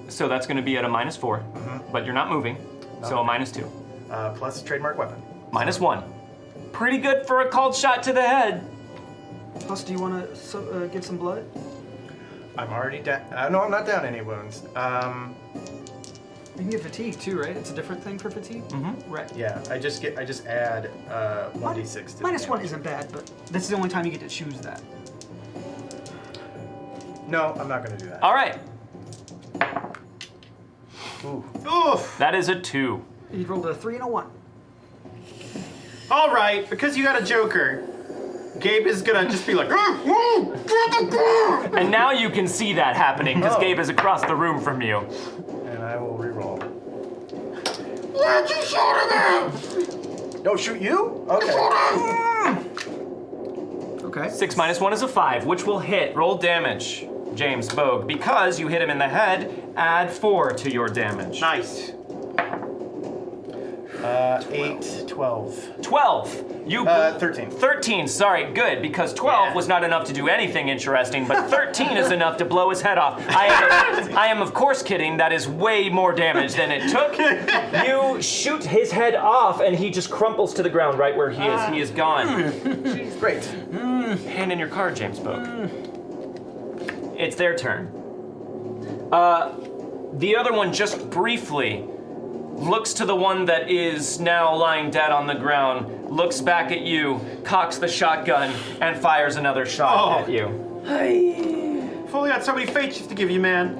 So that's going to be at a -4, but you're not moving, so a -2. Plus trademark weapon. -1. Pretty good for a called shot to the head. Plus, do you want to give some blood? I'm already down. No, I'm not down any wounds. You can get fatigue too, right? It's a different thing for fatigue. Mm-hmm. Right. Yeah, I just add 1d6 to the -1 damage. isn't bad, but this is the only time you get to choose that. No, I'm not gonna do that. All right, Ooh. Oof. that is a 2. You rolled a 3 and a 1. All right, because you got a Joker, Gabe is gonna just be like, And now you can see that happening because Oh. Gabe is across the room from you. And I will reroll. "Where'd you shoot him at?" No, shoot you? Okay. Okay. 6 -1 is a 5, which will hit. Roll damage, James Bogue. Because you hit him in the head, add 4 to your damage. Nice. 8, 12. 12. You 13. 13, sorry, good, because 12 Yeah. was not enough to do anything interesting, but 13 is enough to blow his head off. I am of course kidding, that is way more damage than it took. You shoot his head off and he just crumples to the ground right where he is. He is gone. Great. Hand in your card, James Bogue. It's their turn. The other one just briefly looks to the one that is now lying dead on the ground, looks back at you, cocks the shotgun, and fires another shot at you. If only I had so many fate shifts to give you, man.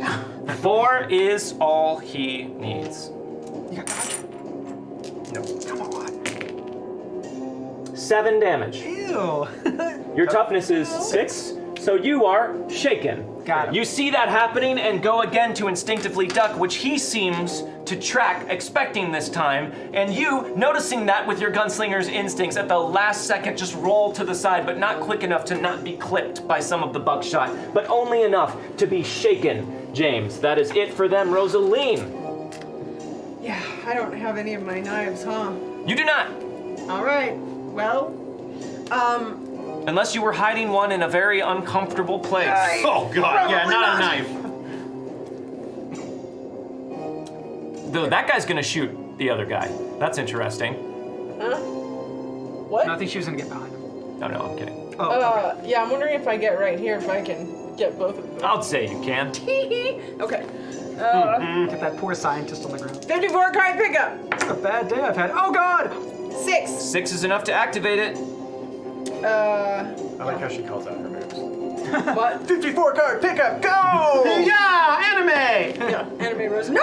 4 is all he needs. You got dodge? No. Come on. 7 damage. Ew. Your toughness is 6, so you are shaken. Got him. You see that happening and go again to instinctively duck, which he seems to track, expecting this time. And you, noticing that with your gunslinger's instincts, at the last second just roll to the side, but not quick enough to not be clipped by some of the buckshot, but only enough to be shaken. James, that is it for them. Rosaleen, Yeah, I don't have any of my knives, huh? you do not. All right. Well, Unless you were hiding one in a very uncomfortable place. Oh god, yeah, Probably not a not. knife. Though that guy's gonna shoot the other guy. That's interesting. What? No, I think she was gonna get behind him. No, I'm kidding. Oh, Yeah, I'm wondering if I get right here, if I can get both of them. I'll say you can. Okay. Get that poor scientist on the ground. 54 card pickup. It's a bad day I've had. Oh God! 6. 6 is enough to activate it. I like how she calls out her moves. What? 54 card pickup, go! Yeah, anime! Yeah, anime rose. No!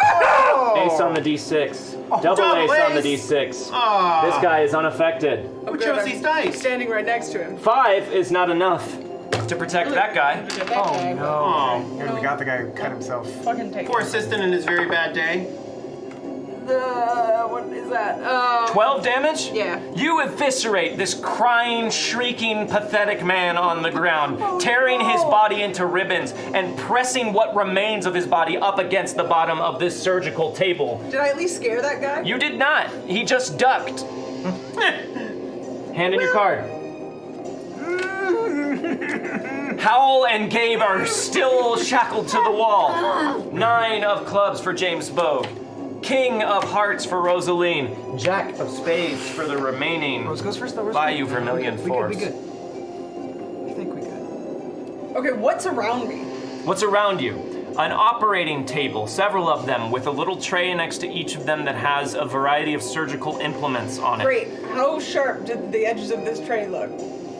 Ace on the D6. Double double ace on the ace. D6. Aw. This guy is unaffected. Who chose these dice? Standing right next to him. 5 is not enough to protect that guy. Oh no. Oh, Here, we got the guy who cut himself. Fucking take poor assistant in his very bad day. what is that? 12 damage? Yeah. You eviscerate this crying, shrieking, pathetic man on the ground, tearing his body into ribbons and pressing what remains of his body up against the bottom of this surgical table. Did I at least scare that guy? You did not. He just ducked. Hand in your card. Howl and Gabe are still shackled to the wall. 9 of clubs for James Bogue. King of hearts for Rosaleen. Jack of spades for the remaining Rose goes first, though. Rose Bayou goes. Vermilion We good, Force. we good. I think we good. Okay, what's around me? What's around you? An operating table, several of them, with a little tray next to each of them that has a variety of surgical implements on it. Great. How sharp did the edges of this tray look?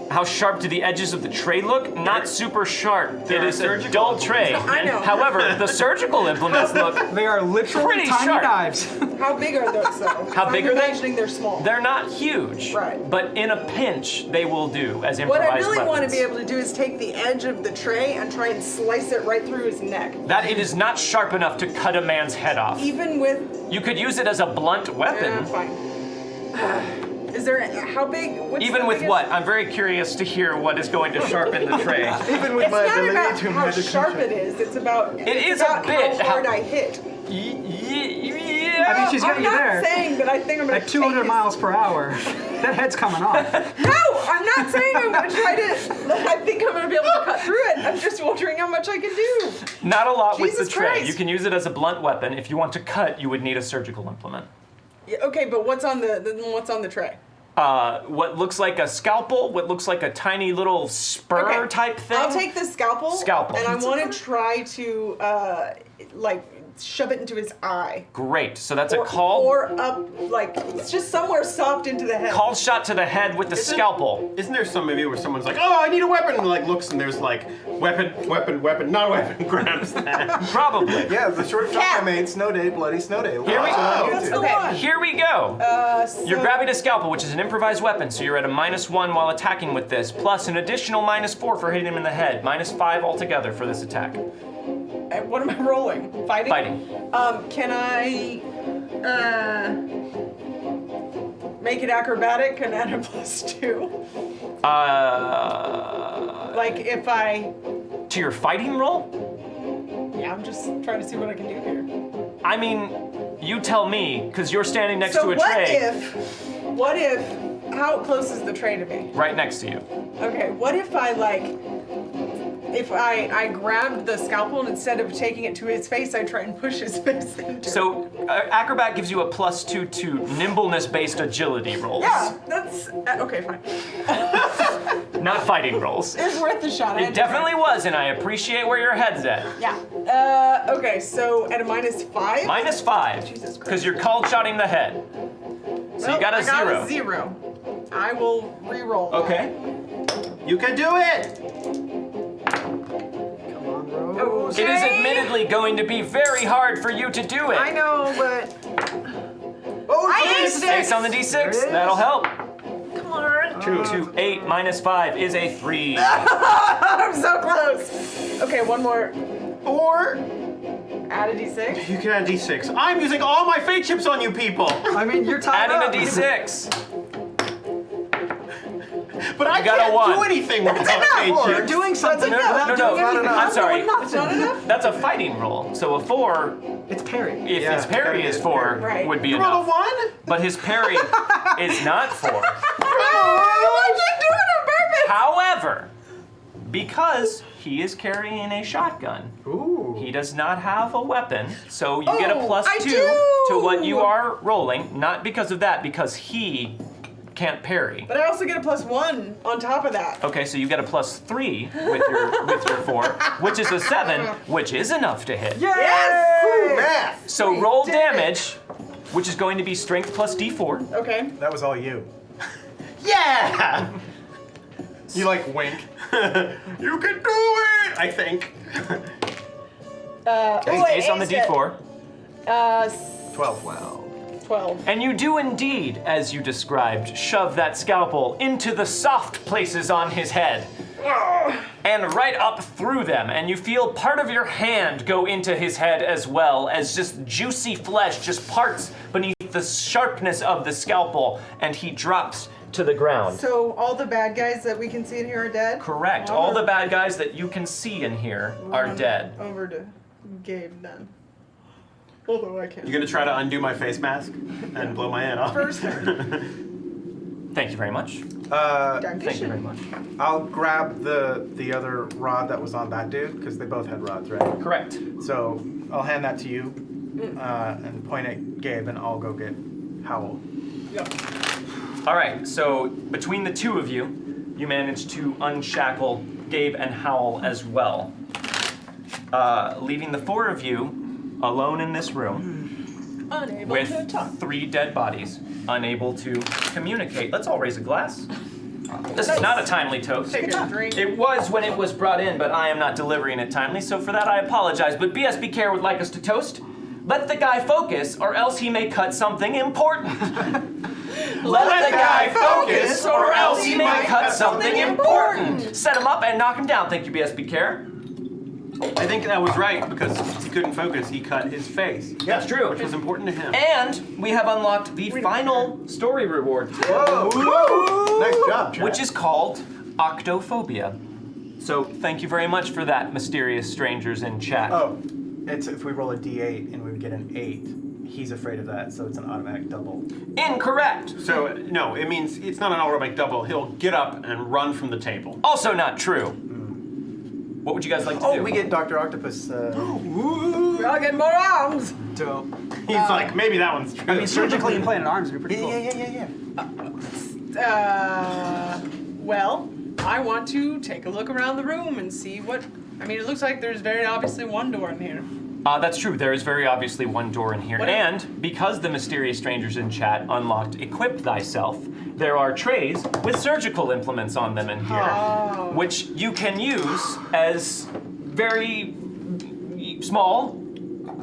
How sharp do the edges of the tray look? Not super sharp. It is a surgical dull tray. I know. However, the surgical implements look, They are literally Pretty tiny sharp. knives. How big are those though? How big are they? I'm imagining they're small. they're not huge. Right. But in a pinch, they will do as What improvised I really want to weapons. be able to do is take the edge of the tray and try and slice it right through his neck. That it is not sharp enough to cut a man's head off. Even with. You could use it as a blunt weapon. Fine. Is there. How big? What's Even the with biggest- what? I'm very curious to hear what is going to sharpen the tray. Even with It's my not ability about to how magic sharp control. it is. It's about. It it's is a about bit how hard how- I hit. I mean, she's got I'm you not there. saying that I think I'm gonna At 200 take his- miles per hour, that head's coming off. No, I'm not saying I'm gonna try to. I think I'm gonna be able to cut through it. I'm just wondering how much I can do. Not a lot with the Jesus tray. Christ. You can use it as a blunt weapon. If you want to cut, you would need a surgical implement. Yeah, okay, but what's on the tray? What looks like a scalpel, what looks like a tiny little spur Okay, type thing. I'll take the scalpel. Scalpel. And I want to try to like shove it into his eye. Great. So that's a call. Or up, like it's just somewhere soft into the head. Call shot to the head with the scalpel. Isn't there some movie where someone's like, oh, I need a weapon, and like looks and there's like, weapon, not weapon, grabs that. Probably. Yeah, the short film Cat. I made, Snow Day, Bloody Snow Day. Here we Watch it on go. YouTube. That's the one. Here we go. So You're grabbing a scalpel, which is an improvised weapon, so you're at a -1 while attacking with this, plus an additional -4 for hitting him in the head. -5 altogether for this attack. What am I rolling? Fighting? Fighting. Can I make it acrobatic and add a +2? Like if I. To your fighting roll? Yeah, I'm just trying to see what I can do here. I mean, you tell me, because you're standing next So to a tray what if, how close is the tray to me? right next to you. Okay, what if I if I grabbed the scalpel and instead of taking it to his face, I try and push his face into it? So, acrobat gives you a +2 to nimbleness-based agility rolls. Yeah, that's, okay, fine. Not fighting rolls. It's worth the shot. I It had to try. definitely was, and I appreciate where your head's at. Yeah. Okay, so at a -5? -5, Jesus because you're called shotting the head. So you got a I got 0. a 0. I will re-roll. that. Okay. You can do it! Come on, Rose. It is admittedly going to be very hard for you to do it. I know, but Oh, I jeez. aced Ace it. on the D6, There it is. that'll help. Come on. 2 to 8 -5 is a 3. I'm so close. Okay, one more. Or Add a D6. you can add D6. I'm using all my fate chips on you people, I mean, you're tied Adding up. a D6. but I got a can't 1. do anything without fate You're chips. doing something enough. without No, doing no, anything. I'm sorry. It's not enough? That's a fighting roll. So a 4, It's parry. if Yeah, his parry is 4, Right. would be You rolled a enough. 1? But his parry is not 4. I wasn't doing it on purpose. However, because he is carrying a shotgun. Ooh. He does not have a weapon, so you get a +2 I to what you do! are rolling. Not because of that, because he can't parry. But I also get a +1 on top of that. Okay, so you get a +3 with your 4, which is a 7, which is enough to hit. Yes! Ooh, math. So We roll did which is going to be strength plus D4. Okay. That was all you. Yeah! You like wink. You can do it! I think. Based on the D4. 12. 12. And you do indeed, as you described, shove that scalpel into the soft places on his head. And right up through them, and you feel part of your hand go into his head as well, as just juicy flesh just parts beneath the sharpness of the scalpel, and he drops to the ground. So all the bad guys that we can see in here are dead? Correct. All the bad guys that you can see in here are Run dead. Over to Gabe then. Although I can't. You gonna try to undo my face mask and blow my head off? First. Thank you very much. Thank you very much. I'll grab the other rod that was on that dude, because they both had rods, right? Correct. So I'll hand that to you and point at Gabe, and I'll go get Howl. Yep. All right, so between the two of you, you managed to unshackle Gabe and Howl as well. Leaving the 4 of you alone in this room Unable to with talk. 3 dead bodies, unable to communicate. Let's all raise a glass. This is not a timely toast. Take a drink. It was when it was brought in, but I am not delivering it timely, so for that I apologize. But BSB Care would like us to toast. Let the guy focus, or else he may cut something important. Let the guy focus, or else he may cut something important. Set him up and knock him down. Thank you, BSB Care. I think that was right, because he couldn't focus, he cut his face. That's true. Which was important to him. And we have unlocked the final story reward, Whoa! Nice job, Chad. which is called Octophobia. So thank you very much for that, mysterious strangers in chat. Oh, it's if we roll a d8 and we get an 8, he's afraid of that, so it's an automatic double. Incorrect. So, no, it means it's not an automatic double. He'll get up and run from the table. Also not true. What would you guys like to do? Oh, we get Dr. Octopus. I'll get more arms. Dope. He's like, maybe that one's true. I mean, surgically implanted arms would be pretty cool. Well, I want to take a look around the room and see what. I mean, it looks like there's very obviously one door in here. That's true. There is very obviously one door in here. What- And because the mysterious strangers in chat unlocked Equip Thyself, there are trays with surgical implements on them in here, Oh. which you can use as very small,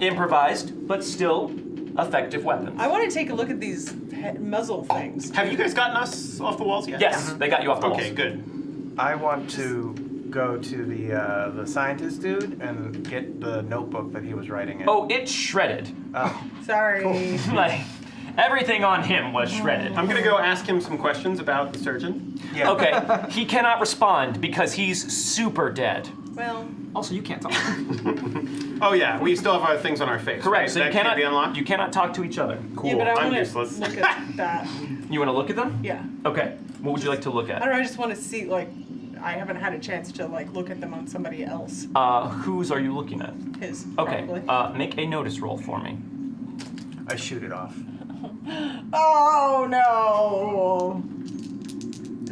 improvised, but still effective weapons. I want to take a look at these muzzle things. Have you guys gotten us off the walls yet? Yes, they got you off the walls. Okay, good. I want to go to the scientist dude and get the notebook that he was writing in. Oh, it's shredded. Oh. Sorry. Like, everything on him was shredded. I'm gonna go ask him some questions about the surgeon. Yeah. Okay, he cannot respond because he's super dead. Well, Also, you can't talk. Oh yeah, we still have our things on our face. Correct. Right? So that you can't cannot be unlocked. You cannot talk to each other. Cool. yeah, but I I'm want to useless. look at that. You want to look at them? Yeah. Okay. What would you like to look I at? don't know. I just want to see like. I haven't had a chance to like look at them on somebody else. Whose are you looking at? His. Okay. Probably. Make a notice roll for me. I shoot it off. Oh no.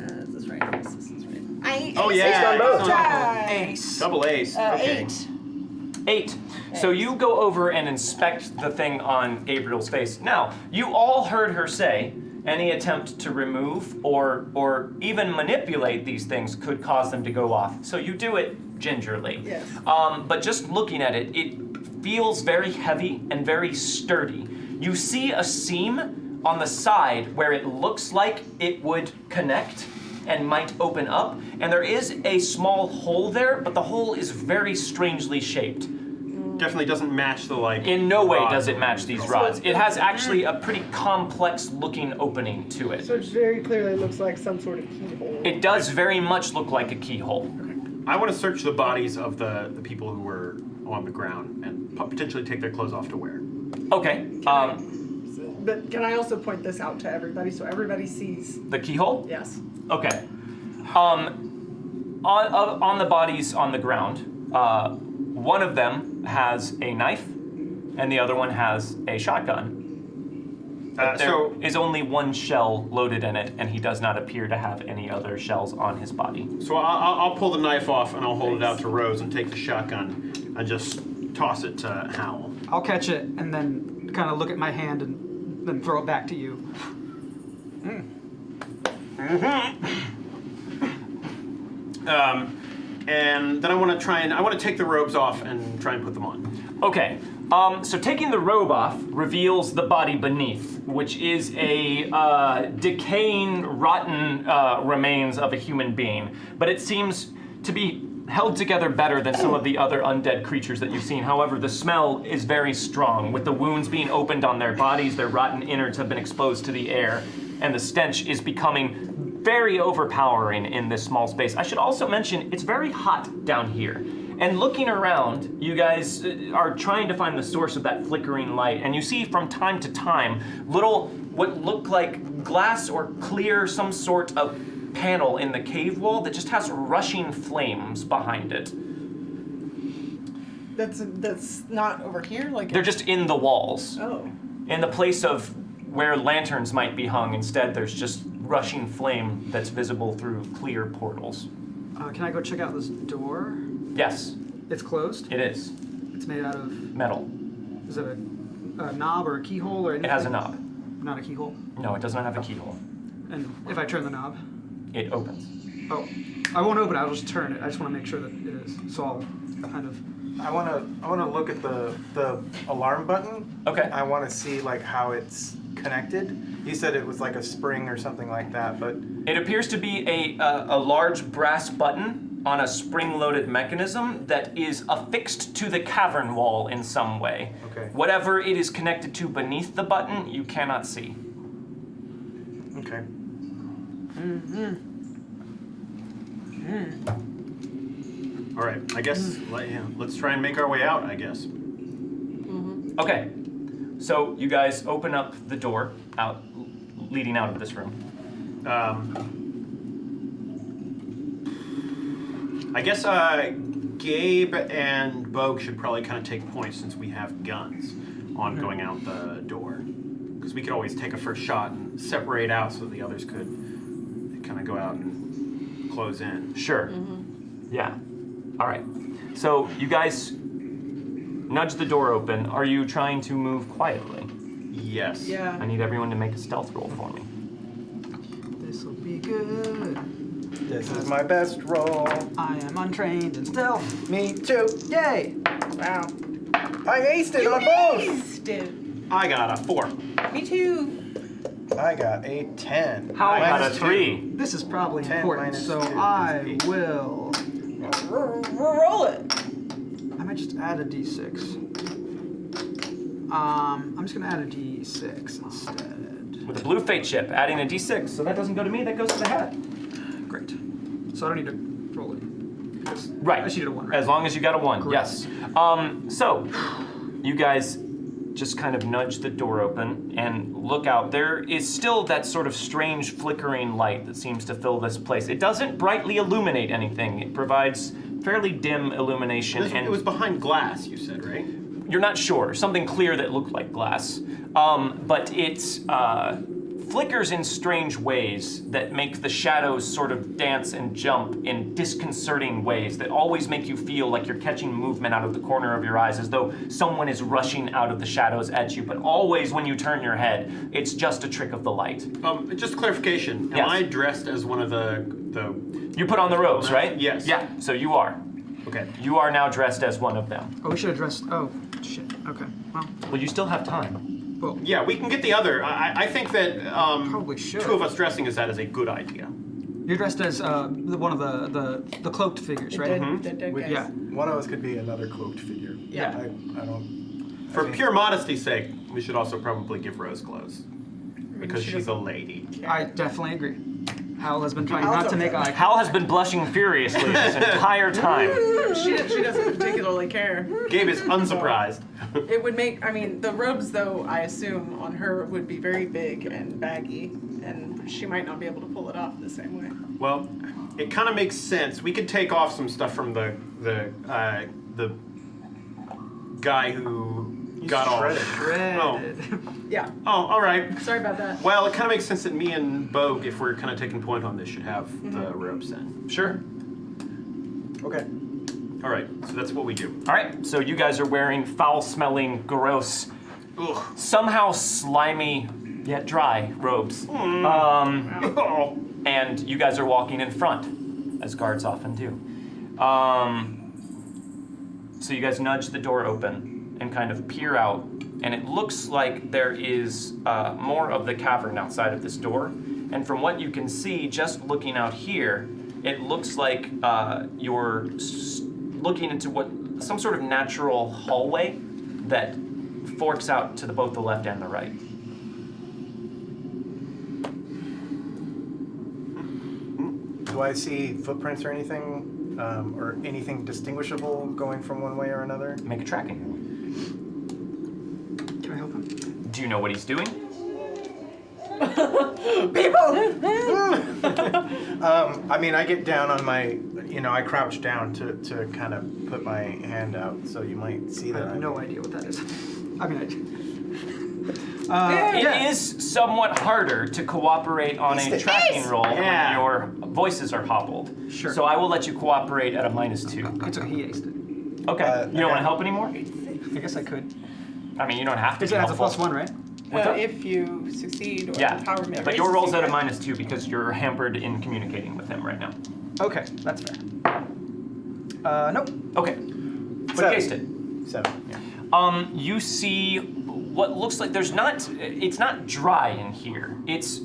Is this right? This is right. Oh yeah. Ace. Double ace. Okay. 8. 8. So you go over and inspect the thing on Gabriel's face. Now, you all heard her say any attempt to remove or even manipulate these things could cause them to go off. So you do it gingerly. Yes. But just looking at it, it feels very heavy and very sturdy. You see a seam on the side where it looks like it would connect and might open up, and there is a small hole there, but the hole is very strangely shaped. Definitely doesn't match the like. In no way rod. does it match these rods. It has actually a pretty complex looking opening to it. So it very clearly looks like some sort of keyhole. It does very much look like a keyhole. I want to search the bodies of the people who were on the ground and potentially take their clothes off to wear. Okay, But can I also point this out to everybody so everybody sees? the keyhole? Yes. Okay. On the bodies on the ground, one of them has a knife, and the other one has a shotgun. There is only one shell loaded in it, and he does not appear to have any other shells on his body. So I'll pull the knife off and I'll hold it out to Rose and take the shotgun and just toss it to Howell. I'll catch it and then kind of look at my hand and then throw it back to you. And then I want to take the robes off and try and put them on. Okay, so taking the robe off reveals the body beneath, which is a decaying, rotten remains of a human being. But it seems to be held together better than some of the other undead creatures that you've seen. However, the smell is very strong. With the wounds being opened on their bodies, their rotten innards have been exposed to the air, and the stench is becoming very overpowering in this small space. I should also mention, it's very hot down here. And looking around, you guys are trying to find the source of that flickering light, and you see from time to time little, what look like glass or clear, some sort of panel in the cave wall that just has rushing flames behind it. That's not over here? Like They're just in the walls. Oh. In the place of where lanterns might be hung, instead there's just rushing flame that's visible through clear portals. Can I go check out this door? Yes, It's closed. it is. It's made out of. Metal. Is it a knob or a keyhole or anything? It has a knob. Not a keyhole. No, it does not have a keyhole. And if I turn the knob, It opens. oh, I won't open it. I'll just turn it. I just want to make sure that it is. So I'll kind of. I wanna look at the alarm button. Okay. I want to see like how it's connected. You said it was like a spring or something like that, but It appears to be a large brass button on a spring-loaded mechanism that is affixed to the cavern wall in some way. Okay. Whatever it is connected to beneath the button, you cannot see. okay. All right, I guess let's try and make our way out, I guess. Okay, so you guys open up the door leading out of this room. I guess Gabe and Bogue should probably kind of take points since we have guns on going out the door. Because we could always take a first shot and separate out so the others could kind of go out and close in. Sure. Yeah. All right. So you guys nudge the door open. Are you trying to move quietly? Yes. Yeah. I need everyone to make a stealth roll for me. This'll be good. This is my best roll. I am untrained in stealth. Me too. Yay! Wow. I aced it on both. Did. I got a 4. Me too. I got a 10. How got a Minus 3? This is probably 10 important, minus so 2 is I 8. will. Roll it. I might just add a d6. I'm just gonna add a d6 instead. With a blue fate chip, adding a d6. So that doesn't go to me, that goes to the hat. Great. So I don't need to roll it. Because Right. I cheated a 1, right? As long as you got a 1, Great. yes. So, you guys just kind of nudge the door open and look out. There is still that sort of strange flickering light that seems to fill this place. It doesn't brightly illuminate anything. It provides fairly dim illumination. It was behind glass, you said, right? You're not sure. Something clear that looked like glass. But it flickers in strange ways that make the shadows sort of dance and jump in disconcerting ways that always make you feel like you're catching movement out of the corner of your eyes, as though someone is rushing out of the shadows at you. But always when you turn your head, it's just a trick of the light. Just clarification. Am Yes. I dressed as one of the You put on the robes, right? Yes. Yeah, so you are. Okay. You are now dressed as one of them. Oh, we should have dressed. Oh, shit. Okay. Well, Well, you still have time. well. Yeah, we can get the other. I think that Probably should. 2 of us dressing as that is a good idea. You're dressed as one of the cloaked figures, right? The dead guys. Yeah. One of us could be another cloaked figure. Yeah. I don't. For I mean, pure modesty's sake, we should also probably give Rose clothes. Because she she's a doesn't lady. I definitely agree. Hal has been trying Hal's not to make okay. eye. Hal has been blushing furiously this entire time. She doesn't particularly care. Gabe is unsurprised. It would make, I mean, the robes, though, I assume, on her would be very big and baggy, and she might not be able to pull it off the same way. Well, it kind of makes sense. We could take off some stuff from the guy who got all shredded. Oh. Yeah. Oh, all right. Sorry about that. Well, it kind of makes sense that me and Bogue, if we're kind of taking point on this, should have the ropes then. Sure. Okay. All right, so that's what we do. All right, so you guys are wearing foul-smelling, gross, Ugh. somehow slimy yet dry robes. And you guys are walking in front, as guards often do. So you guys nudge the door open and kind of peer out, and it looks like there is more of the cavern outside of this door. And from what you can see, just looking out here, it looks like you're looking into some sort of natural hallway that forks out to both the left and the right. Do I see footprints or anything distinguishable going from one way or another? Make a tracking. Can I help him? Do you know what he's doing? I mean, I get down on my, I crouch down to kind of put my hand out, so you might see I that. have no idea what that is. I mean, It is somewhat harder to cooperate on a tracking roll when your voices are hobbled. Sure. So I will let you cooperate at a -2. it's okay, he aced it. Okay. You don't want to help anymore? I guess I could. I mean, you don't have to. It be has a helpful. +1, right? If you succeed or Yeah, empowerment. but your roll's at a -2 because you're hampered in communicating with him right now. Okay, that's fair. Nope. Okay. But Seven. cased it. 7. You see what looks like it's not dry in here. It's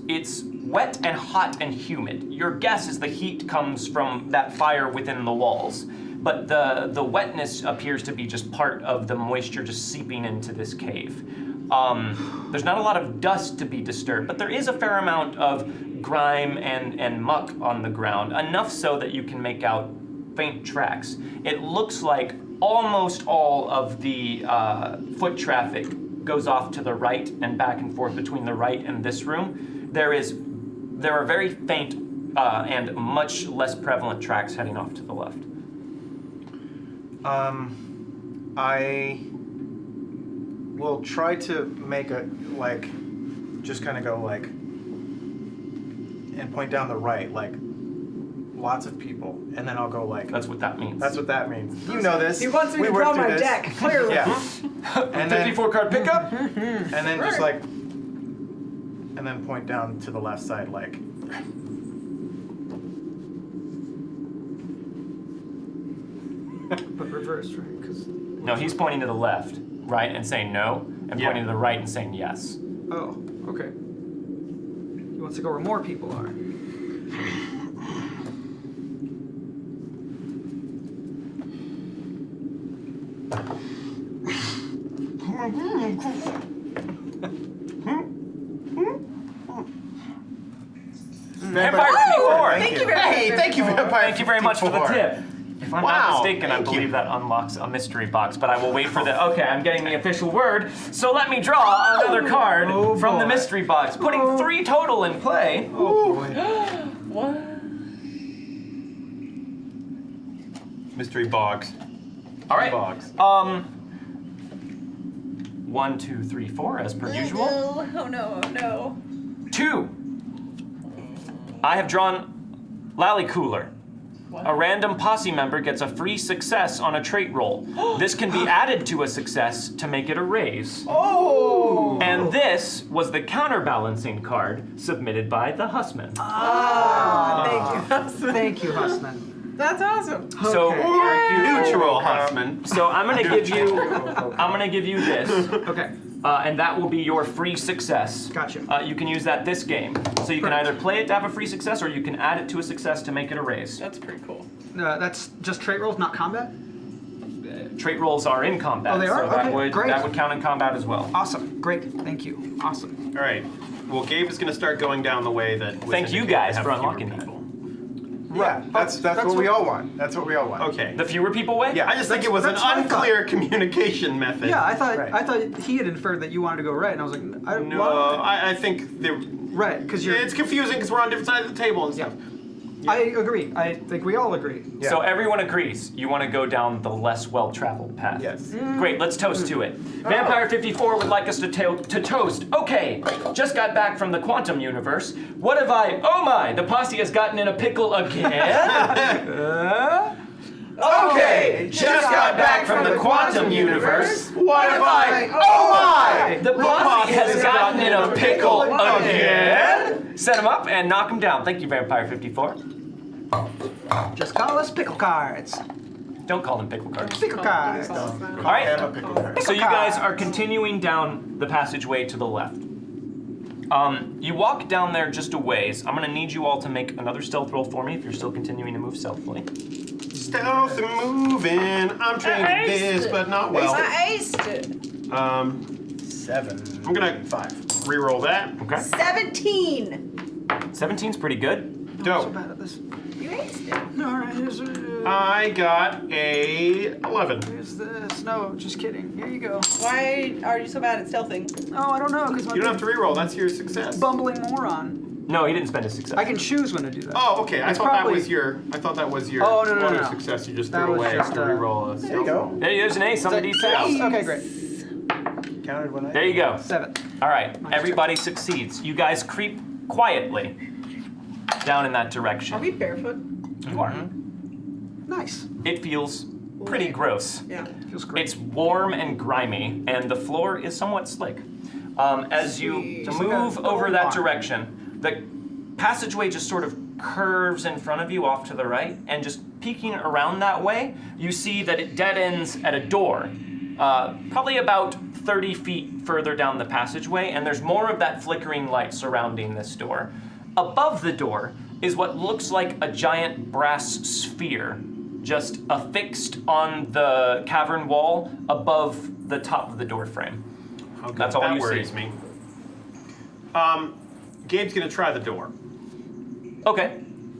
wet and hot and humid. Your guess is the heat comes from that fire within the walls. But the wetness appears to be just part of the moisture just seeping into this cave. There's not a lot of dust to be disturbed, but there is a fair amount of grime and muck on the ground, enough so that you can make out faint tracks. It looks like almost all of the foot traffic goes off to the right and back and forth between the right and this room. There are very faint and much less prevalent tracks heading off to the left. I will try to make just kind of go and point down the right, lots of people, and then I'll go That's what that means. That's what that means. You know this. He wants me We to worked draw through my this. deck, clearly. Yeah. And then 54 card pickup? and then just and then point down to the left side But reversed, right? Because No, he's pointing to the left, right, and saying no, and pointing to the right and saying yes. oh, okay. He wants to go where more people are. Vampire 54! Thank you very much. Hey, thank you, Vampire. Thank you very much for the 54. tip. If I'm Wow, not mistaken, I thank you. believe that unlocks a mystery box, but I will wait for the. Okay, I'm getting the official word, so let me draw another card Oh, from the boy. mystery box, putting 3 total in play. Oh boy. What? Mystery box. All right. Box. 1, 2, 3, 4, as per usual. Oh no, oh no. 2. I have drawn Lally Cooler. A random posse member gets a free success on a trait roll. This can be added to a success to make it a raise. Oh! And this was the counterbalancing card submitted by the Hussman. Thank you. Thank you, Hussman. That's awesome. So, Neutral Huntsman. so I'm gonna give you this, Okay, and that will be your free success. gotcha. You can use that this game. So you can either play it to have a free success, or you can add it to a success to make it a raise. That's pretty cool. That's just trait rolls, not combat? Trait rolls are in combat, Oh, they are? so that Okay, would great. that would count in combat as well. Awesome, great, thank you. Awesome. All right. Well, Gabe is going to start going down the way that. was Thank you indicated to guys have for fewer unlocking that. people. Yeah, that's what we all want. That's what we all want. Okay. The fewer people way? Yeah. I just think it was an That's what I thought. unclear communication method. Yeah, I thought Right. he had inferred that you wanted to go right, and I was like, No, what? I think Right, because you're. it's confusing because we're on different sides of the table and stuff. I agree. I think we all agree. Yeah. So everyone agrees you want to go down the less well-traveled path. Yes. Great, let's toast to it. Vampire 54 would like us to toast. Okay, just got back from the quantum universe. What have I... Oh my, the posse has gotten in a pickle again. Okay, just got back from the quantum universe. What have I... Oh my, the posse has gotten in a pickle again. Set him up and knock him down. Thank you, Vampire 54. Just call us pickle cards. Don't call them pickle cards. Pickle cards. All right. Have a pickle card. So you guys are continuing down the passageway to the left. You walk down there just a ways. I'm gonna need you all to make another stealth roll for me if you're still continuing to move stealthily. Stealth and moving. I'm trained at this, but not well. I aced it. 7. I'm gonna 5. re-roll that. Okay. 17. 17's pretty good. So Dope. bad at this. You aced it. All right, I got a 11. here's this. No, just kidding. Here you go. Why are you so bad at stealthing? Oh, I don't know, because You don't have to re-roll. That's your success. bumbling moron. No, he didn't spend his success. I can choose when to do that. Oh, okay. I It's thought probably- that was your. I thought that was your. Oh, no, auto no. success. You just That threw was away just, to re-roll a. There you go. There's an ace on the D6. Okay, great. Counted when I. There you go. 7. All right, everybody succeeds. You guys creep quietly down in that direction. Are we barefoot? You are. Nice. It feels pretty gross. Yeah. Feels great. It's warm and grimy, and the floor is somewhat slick. As you Sweet. Just like move a over gold that bar. direction, the passageway just sort of curves in front of you off to the right, and just peeking around that way, you see that it dead ends at a door, probably about 30 feet further down the passageway, and there's more of that flickering light surrounding this door. Above the door is what looks like a giant brass sphere, just affixed on the cavern wall above the top of the door frame. Okay, That's all that you worries see. me. Gabe's gonna try the door. Okay.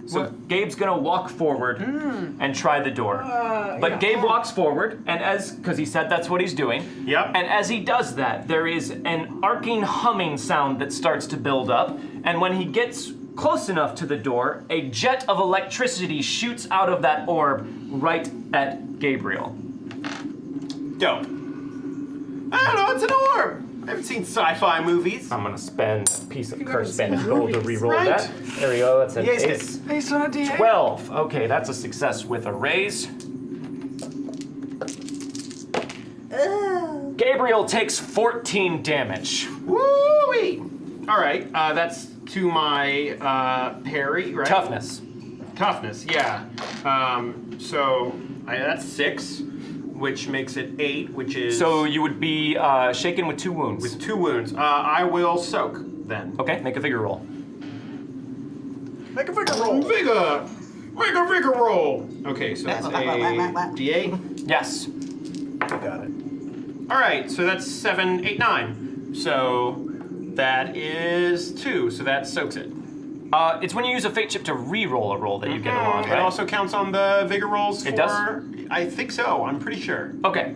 So Gabe's gonna walk forward and try the door. But yeah. Gabe walks forward, and because he said that's what he's doing. Yep. And as he does that, there is an arcing humming sound that starts to build up. And when he gets close enough to the door, a jet of electricity shoots out of that orb right at Gabriel. Dope. I don't know. It's an orb. I haven't seen sci-fi movies. I'm gonna spend a piece of You've cursed never seen Spanish gold to movies, re-roll right? that. There we go. That's an He aced ace. it. Ace on a D8. 12. Okay, that's a success with a raise. Gabriel takes 14 damage. Woo-wee. All right. That's to my parry, right? Toughness. Toughness. Yeah. That's 6, which makes it 8, which is So you would be shaken with 2 wounds. with 2 wounds. I will soak then. Okay, make a vigor roll. Make a vigor roll. Vigor. Make a vigor roll. Okay, so that's a D8. Yes. Got it. All right, so that's 7, 8, 9. So that is 2. So that soaks it. It's when you use a fate chip to re-roll a roll that you get along, It right? also counts on the vigor rolls. It for, does? I think so. I'm pretty sure. Okay,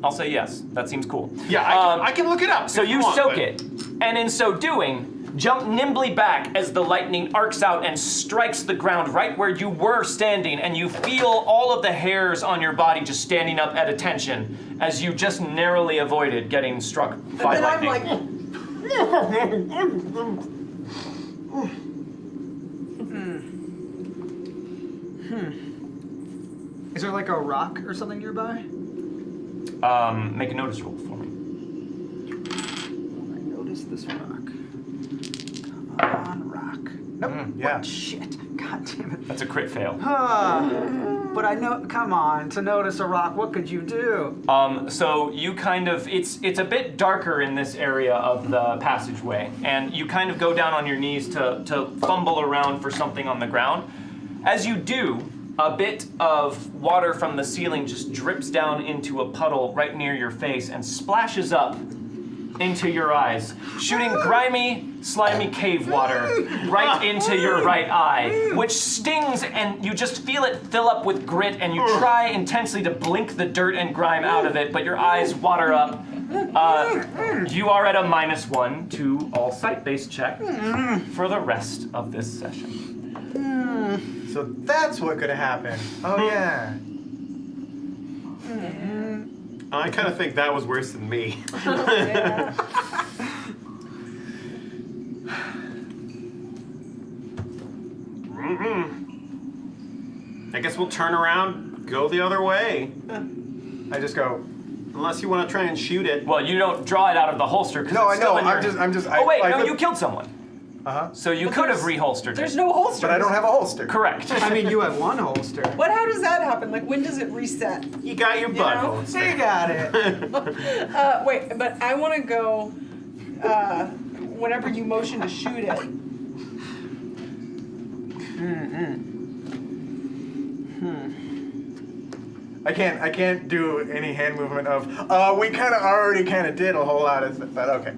I'll say yes. That seems cool. Yeah, I can look it up. So if you want, soak but- it, and in so doing, jump nimbly back as the lightning arcs out and strikes the ground right where you were standing, and you feel all of the hairs on your body just standing up at attention as you just narrowly avoided getting struck by And then I'm lightning. like, Is there like a rock or something nearby? Make a notice roll for me. I noticed this rock. Come on, rock. Nope. Yeah. What? Shit. God damn it. That's a crit fail. But I know. Come on. To notice a rock, what could you do? So you kind of, it's a bit darker in this area of the passageway, and you kind of go down on your knees to fumble around for something on the ground. As you do, a bit of water from the ceiling just drips down into a puddle right near your face and splashes up into your eyes, shooting grimy, slimy cave water right into your right eye, which stings, and you just feel it fill up with grit, and you try intensely to blink the dirt and grime out of it, but your eyes water up. You are at a -1 to all sight-based check for the rest of this session. So that's what could have happened. Oh yeah. I kind of think that was worse than me. Yeah. I guess we'll turn around, go the other way. I just go. Unless you want to try and shoot it. Well, you don't draw it out of the holster. No, I it's still know. in your... I'm just. Oh wait, I no, could- you killed someone. Uh-huh. So you But could have there's- reholstered There's it. no holster. But I don't have a holster. Correct. I mean, you have one holster. How does that happen? Like, when does it reset? You got your butt know? holster. You got it. Wait, but I want to go. Whenever you motion to shoot it. I can't do any hand movement of. We kind of already kind of did a whole lot of, but okay.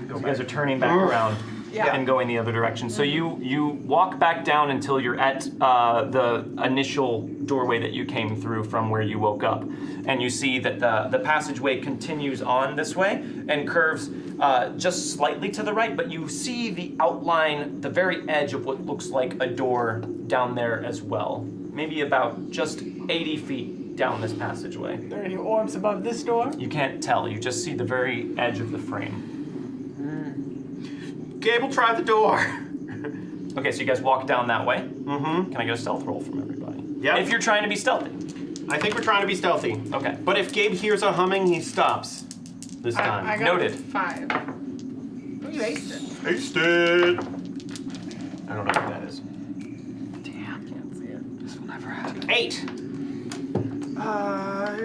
You guys are turning back around Yeah. and going the other direction. So you walk back down until you're at the initial doorway that you came through from where you woke up. And you see that the passageway continues on this way and curves just slightly to the right, but you see the outline, the very edge of what looks like a door down there as well. Maybe about just 80 feet down this passageway. Are there any orbs above this door? You can't tell, you just see the very edge of the frame. Gable, try the door. Okay, so you guys walk down that way. Mm-hmm. Can I get a stealth roll from everybody? Yep. If you're trying to be stealthy. I think we're trying to be stealthy. Okay. But if Gabe hears a humming, he stops. This time. I got Noted. 5. Oh, you aced it. Aced it. I don't know what that is. Damn, can't see it. This will never happen. 8. Here's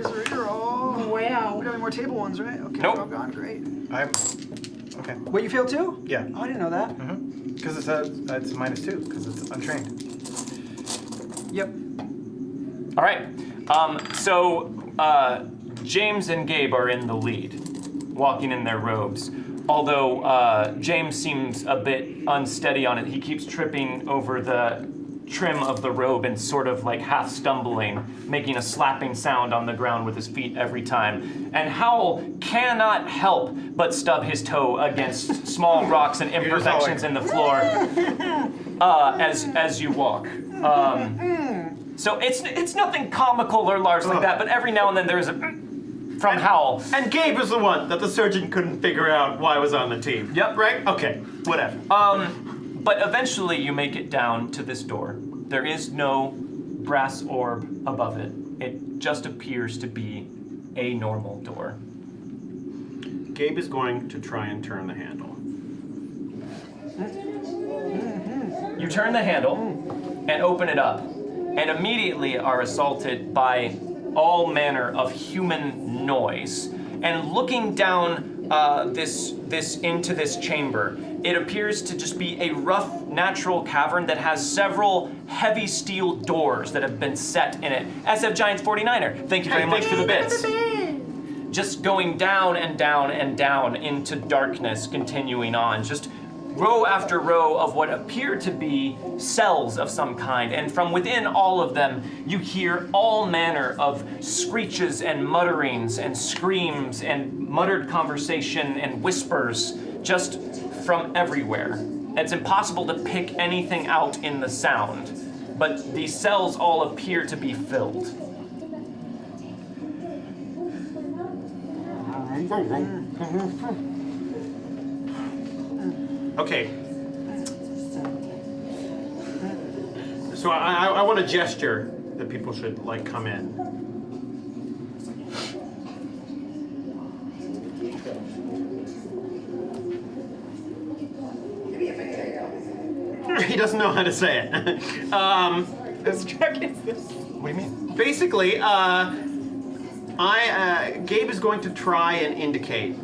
a reroll. Wow. We don't have any more table ones, right? Okay, Nope. we're all gone. Great. I'm. Okay. Wait, you failed too? Yeah. Oh, I didn't know that. Because it's a -2 because it's untrained. Yep. All right. So James and Gabe are in the lead, walking in their robes. Although James seems a bit unsteady on it. He keeps tripping over the trim of the robe and sort of like half stumbling, making a slapping sound on the ground with his feet every time. And Howl cannot help but stub his toe against small rocks and just imperfections in the floor as you walk. So it's nothing comical or large like that, but every now and then there is a from Howl. And Gabe was the one that the surgeon couldn't figure out why was on the team. Yep. Right? Okay. Whatever. But eventually you make it down to this door. There is no brass orb above it. It just appears to be a normal door. Gabe is going to try and turn the handle. You turn the handle and open it up, and immediately are assaulted by all manner of human noise. And looking down this into this chamber, it appears to just be a rough, natural cavern that has several heavy steel doors that have been set in it. SF Giants 49er, thank you very much for the bits. Just going down and down and down into darkness, continuing on. Just row after row of what appear to be cells of some kind, and from within all of them, you hear all manner of screeches and mutterings and screams and muttered conversation and whispers just from everywhere. It's impossible to pick anything out in the sound, but these cells all appear to be filled. Okay. So I want to gesture that people should like come in. He doesn't know how to say it. Whose truck is this? What do you mean? Basically, Gabe is going to try and indicate,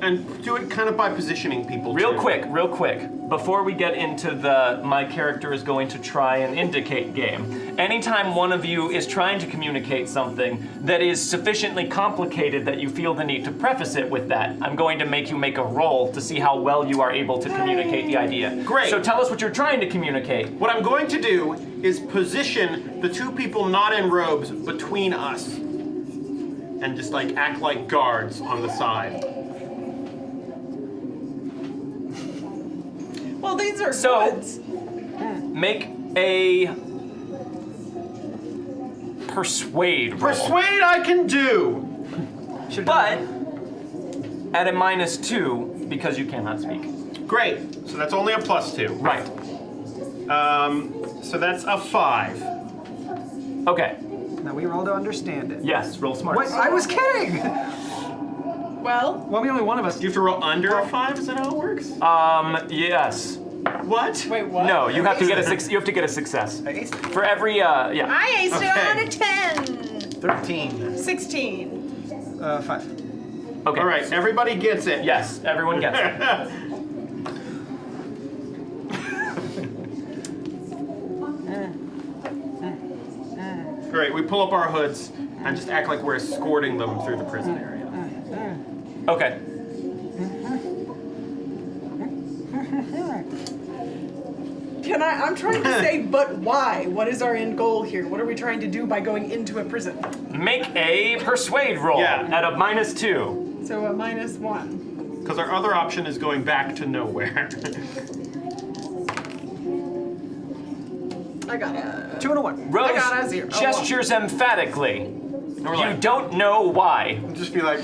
and do it kind of by positioning people. Real too. quick, before we get into the my character is going to try and indicate game, anytime one of you is trying to communicate something that is sufficiently complicated that you feel the need to preface it with that, I'm going to make you make a roll to see how well you are able to communicate the idea. Great. So tell us what you're trying to communicate. What I'm going to do is position the two people not in robes between us, and just like act like guards on the side. Well, these are So- goods. Make a persuade roll. Persuade I can do. But at a -2 because you cannot speak. Great. So that's only a +2. Right. So that's a 5. Okay. Now we roll to understand it. Yes, roll smart. Wait, I was kidding! Well, Well, only one of us. Do you have to roll under a 5? Is that how it works? Yes. What? wait, what? No, you have to get a you have to get a success. I aced it. For every yeah. I aced it Okay. on a 10. 13. 16. 5. Okay. All right, everybody gets it. Yes, everyone gets it. Great, we pull up our hoods and just act like we're escorting them through the prison area. Okay. I'm trying to say, but why? What is our end goal here? What are we trying to do by going into a prison? Make a persuade roll Yeah. at a -2. So a -1. Because our other option is going back to nowhere. I got a 2 and a 1. Rose I got a 0. gestures emphatically. We're You like, don't know why. Just be like,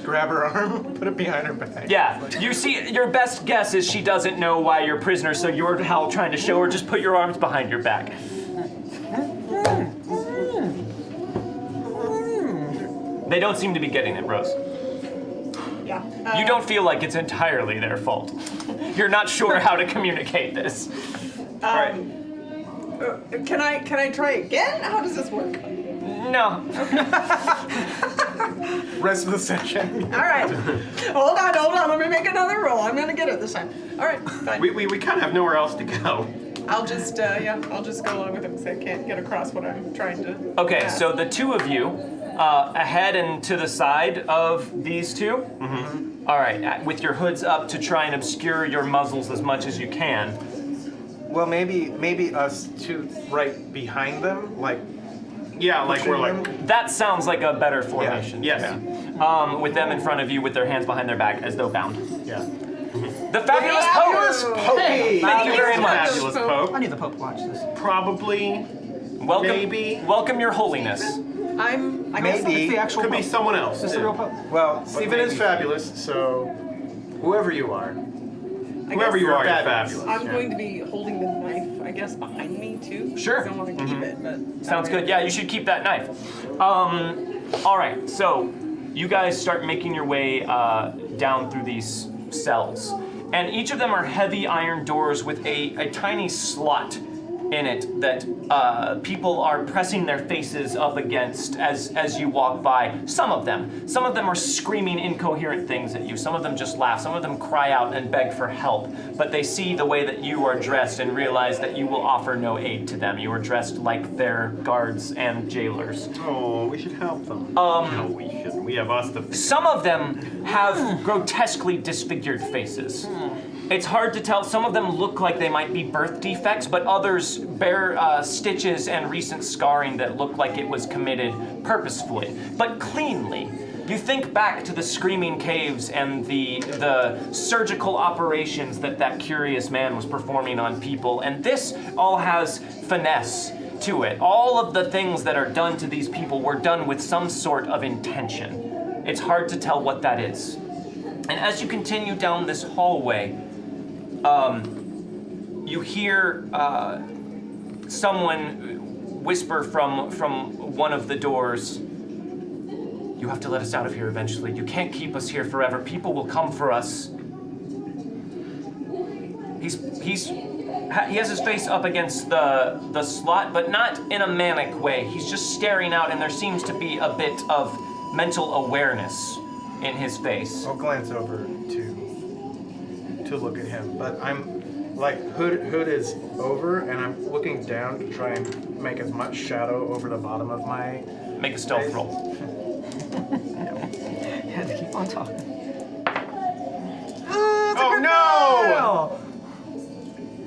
grab her arm, put it behind her back. Yeah, you see, your best guess is she doesn't know why you're prisoner, so you're trying to show her, just put your arms behind your back. They don't seem to be getting it, Rose. Yeah. You don't feel like it's entirely their fault. You're not sure how to communicate this. All right. Can I try again? How does this work? No. Rest of the session. All right. Hold on. Let me make another roll. I'm gonna get it this time. All right, fine. we kind of have nowhere else to go. I'll just go along with it because I can't get across what I'm trying to. Okay, ask. so the two of you, ahead and to the side of these two. Mm-hmm. All right, with your hoods up to try and obscure your muzzles as much as you can. Well, maybe us two right behind them, like. Yeah, like we're like, pushing them. That sounds like a better formation. yes. With them in front of you with their hands behind their back as though bound. Yeah. The fabulous Pope! Hey! Thank you very much. Fabulous Pope. I knew the Pope watched this. Probably, Welcome, Maybe. welcome your holiness. I guess Maybe. It's the actual could be Pope. someone else. It's the real Pope. Well, Stephen is fabulous, so whoever you are. Whoever you are, you're fabulous. fabulous. I'm going to be holding the knife, I guess, behind me too. Sure. I don't want to keep it, but Sounds good. Yeah, you should keep that knife. All right, so you guys start making your way down through these cells. And each of them are heavy iron doors with a tiny slot in it that people are pressing their faces up against as you walk by. Some of them are screaming incoherent things at you. Some of them just laugh. Some of them cry out and beg for help. But they see the way that you are dressed and realize that you will offer no aid to them. You are dressed like their guards and jailers. Oh, we should help them. No, we shouldn't. We have us to fix. Some of them have grotesquely disfigured faces. It's hard to tell. Some of them look like they might be birth defects, but others bear stitches and recent scarring that look like it was committed purposefully, but cleanly. You think back to the Screaming Caves and the surgical operations that curious man was performing on people, and this all has finesse to it. All of the things that are done to these people were done with some sort of intention. It's hard to tell what that is. And as you continue down this hallway, you hear someone whisper from one of the doors, "You have to let us out of here eventually. You can't keep us here forever. People will come for us." He has his face up against the slot, but not in a manic way. He's just staring out, and there seems to be a bit of mental awareness in his face. I'll glance over to look at him, but I'm like hood is over, and I'm looking down to try and make as much shadow over the bottom of my. Make a stealth roll. You had to keep on talking. Oh no!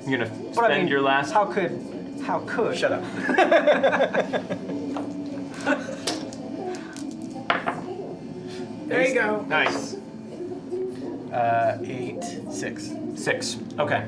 You're gonna But I spend mean, your last. How could? Shut up. there you go. Nice. 8, 6. 6. Okay.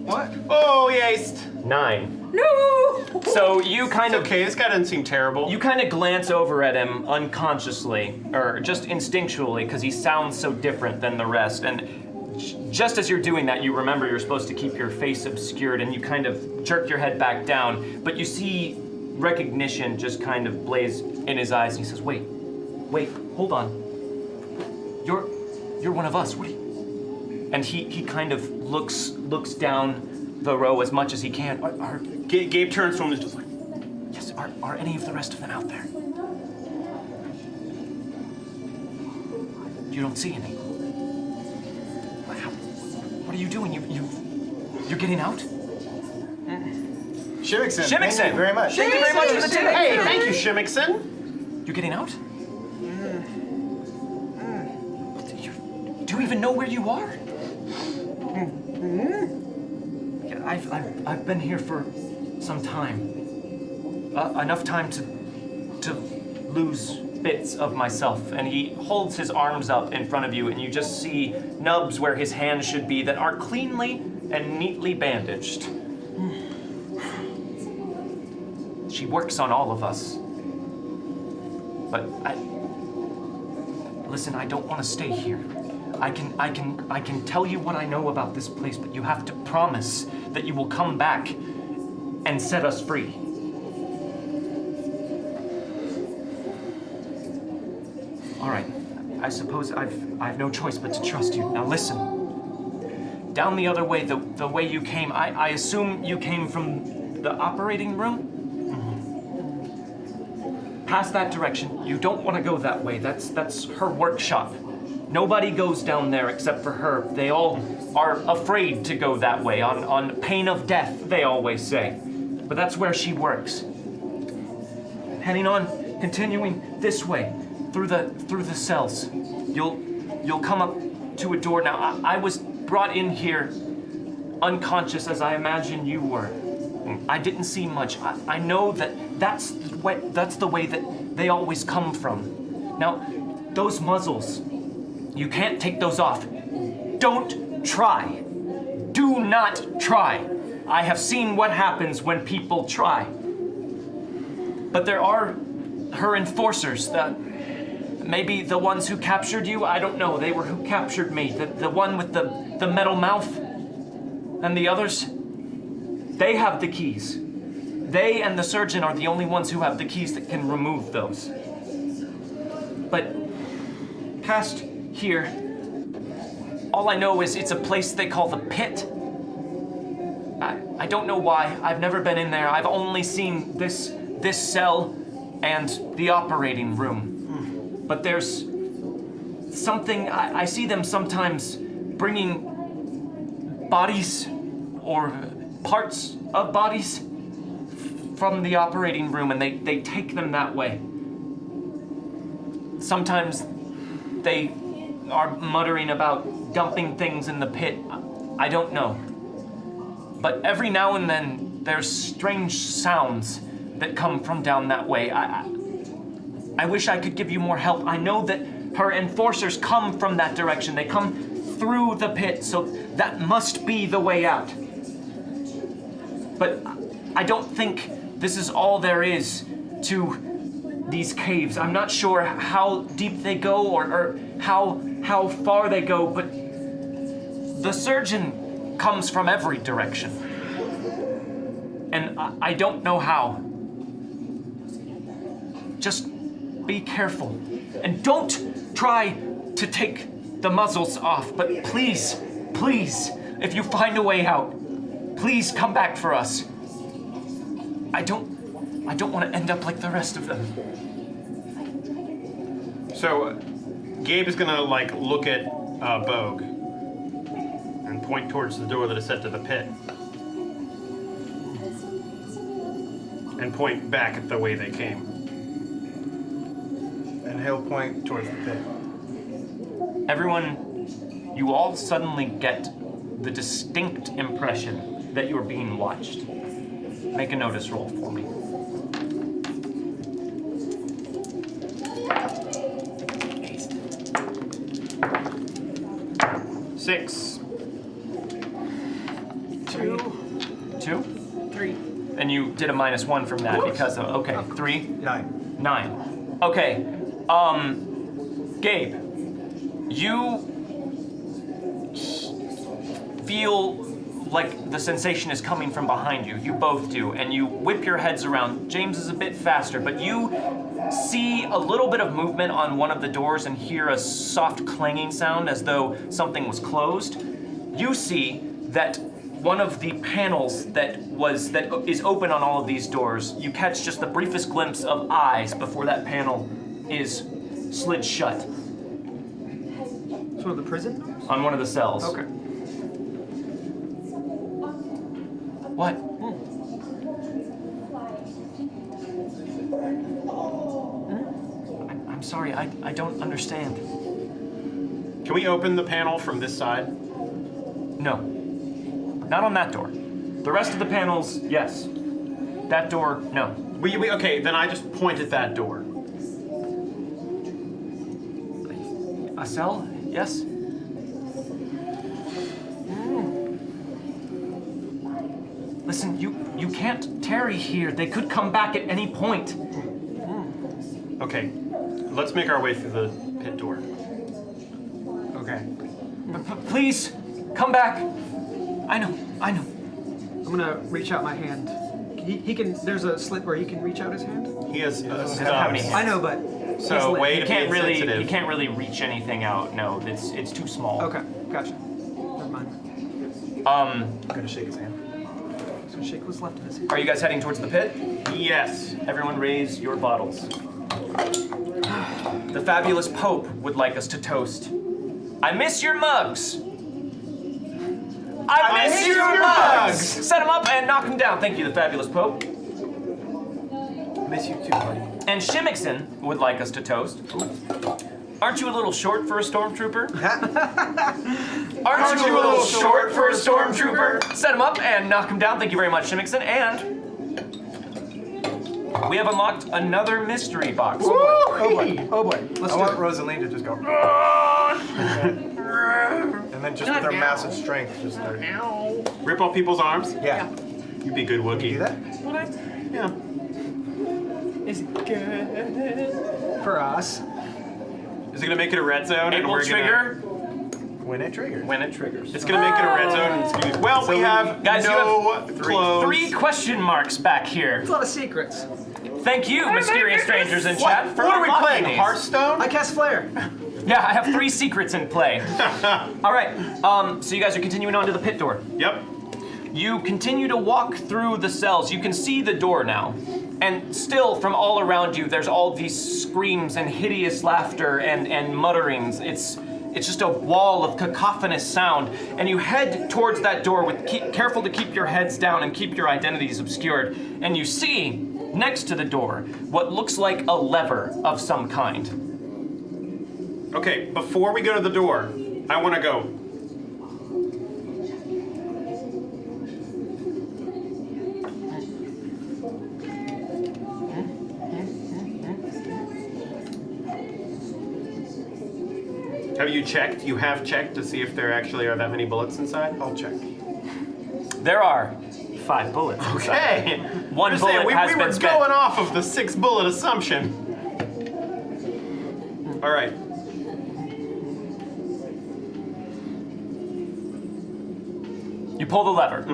What? Oh, he aced. 9. No! So you kind of Okay, this guy doesn't seem terrible. You kind of glance over at him unconsciously, or just instinctually, because he sounds so different than the rest. And just as you're doing that, you remember you're supposed to keep your face obscured, and you kind of jerk your head back down. But you see recognition just kind of blaze in his eyes, and he says, "Wait, hold on. You're one of us. What are you?" And he kind of looks down the row as much as he can. Gabe turns to him and is just like, Yes, are any of the rest of them out there? You don't see any. What are you doing? You're getting out? Shimmickson, thank Shimmickson! you very much. Thank you very much for the tip. hey, thank you, Shimmickson. You're getting out? Do you even know where you are? Yeah, I've been here for some time. Enough time to lose bits of myself. And he holds his arms up in front of you, and you just see nubs where his hands should be that are cleanly and neatly bandaged. She works on all of us. But listen, I don't want to stay here. I can tell you what I know about this place, but you have to promise that you will come back and set us free. All right, I suppose I've no choice but to trust you. Now listen, down the other way, the way you came, I assume you came from the operating room? Past that direction. You don't want to go that way. That's her workshop. Nobody goes down there except for her. They all are afraid to go that way, on pain of death, they always say. But that's where she works. Heading on, continuing this way, through the cells. You'll come up to a door. Now, I was brought in here unconscious, as I imagine you were. I didn't see much. I know that's the way that they always come from. Now, those muzzles, you can't take those off. Don't try. Do not try. I have seen what happens when people try. But there are her enforcers, maybe the ones who captured you, I don't know. They were who captured me. The one with the metal mouth and the others. They have the keys. They and the surgeon are the only ones who have the keys that can remove those. But past here, all I know is it's a place they call the pit. I don't know why. I've never been in there. I've only seen this cell and the operating room. But there's something, I see them sometimes bringing bodies or parts of bodies from the operating room, and they take them that way. Sometimes they are muttering about dumping things in the pit. I don't know. But every now and then there's strange sounds that come from down that way. I wish I could give you more help. I know that her enforcers come from that direction. They come through the pit, so that must be the way out. But I don't think this is all there is to these caves. I'm not sure how deep they go or how far they go, but the surgeon comes from every direction. And I don't know how. Just be careful. And don't try to take the muzzles off, but please, if you find a way out, please come back for us. I don't want to end up like the rest of them. So, Gabe is gonna look at Bogue and point towards the door that is set to the pit, and point back at the way they came. And he'll point towards the pit. Everyone, you all suddenly get the distinct impression that you're being watched. Make a notice roll for me. Six. 2. you did a -1 from that because of, okay, 3? 9. 9. Okay, Gabe, you feel like the sensation is coming from behind you. You both do, and you whip your heads around. James is a bit faster, but you see a little bit of movement on one of the doors and hear a soft clanging sound as though something was closed. You see that one of the panels that is open on all of these doors, you catch just the briefest glimpse of eyes before that panel is slid shut It's one of the prison doors? on one of the cells. Okay. What? I'm sorry, I don't understand. Can we open the panel from this side? No. Not on that door. The rest of the panels, yes. That door, no. Okay, then I just point at that door. A cell? Yes. Listen, you can't tarry here. They could come back at any point. Okay, let's make our way through the pit door. Okay. Please, come back. I know. I'm gonna reach out my hand. He can. There's a slit where he can reach out his hand. He has have any stubs. hands. I know, but So he's lit. way He to can't be really insensitive. he can't really reach anything out. No, it's too small. Okay, gotcha. Never mind. I'm gonna shake his hand. So shake what's left of his hand. Are you guys heading towards the pit? Yes. Everyone raise your bottles. The fabulous Pope would like us to toast. I miss your mugs. I miss your mugs. Set them up and knock them down. Thank you, the fabulous Pope. Miss you too, buddy. And Shimmickson would like us to toast. Aren't you a little short for a stormtrooper? Aren't you a little short for a stormtrooper? Set him up and knock him down. Thank you very much, Shimmickson. And we have unlocked another mystery box. Oh boy. Oh boy. Let's I do want it. Rosaleen to just go. And then just with her massive strength, just start. Rip off people's arms? Yeah. You'd be a good Can you Wookiee. do that? Yeah. Is it good? For us. Is it gonna make it a red zone? It and will we're trigger When it triggers. when it triggers. It's gonna make it a red zone. And it's gonna be, well, we have Guys, you no have clothes. 3 question marks back here. It's a lot of secrets. Thank you, mysterious strangers in chat, for What are we unlocking playing? these. Hearthstone? I cast flare. Yeah, I have 3 secrets in play. All right, so you guys are continuing on to the pit door. Yep. You continue to walk through the cells. You can see the door now. And still, from all around you, there's all these screams and hideous laughter and mutterings. It's just a wall of cacophonous sound. And you head towards that door with careful to keep your heads down and keep your identities obscured. And you see, next to the door, what looks like a lever of some kind. Okay, before we go to the door, I want to go. Have you checked? You have checked to see if there actually are that many bullets inside? I'll check. There are 5 bullets. Okay. One Just bullet saying, we has were been spent. going off of the 6 bullet assumption. All right. You pull the lever.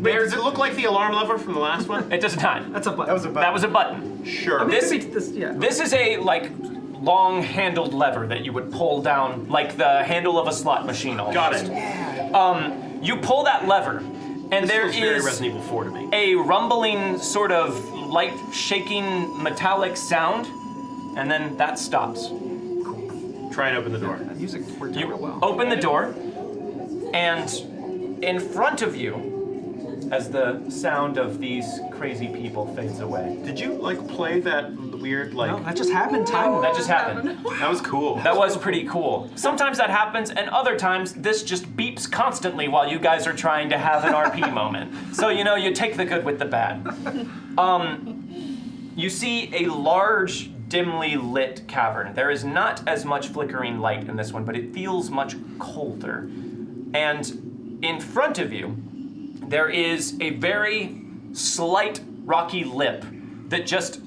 Wait, does it look like the alarm lever from the last one? It does not. That's a button. That was a button. That was a button. Sure. This- yeah. This is a long-handled lever that you would pull down, like the handle of a slot machine. Almost. Got it. You pull that lever, and This there feels very is Resident Evil 4 to me. a rumbling, sort of light shaking metallic sound, and then that stops. Try and open the door. That music worked out You real well. open the door, and in front of you, as the sound of these crazy people fades away. Did you play that weird No, that just happened. Time. That just happened. That was cool. That was pretty cool. Sometimes that happens, and other times this just beeps constantly while you guys are trying to have an RP moment. So you take the good with the bad. You see a large, dimly lit cavern. There is not as much flickering light in this one, but it feels much colder. And in front of you, there is a very slight rocky lip that just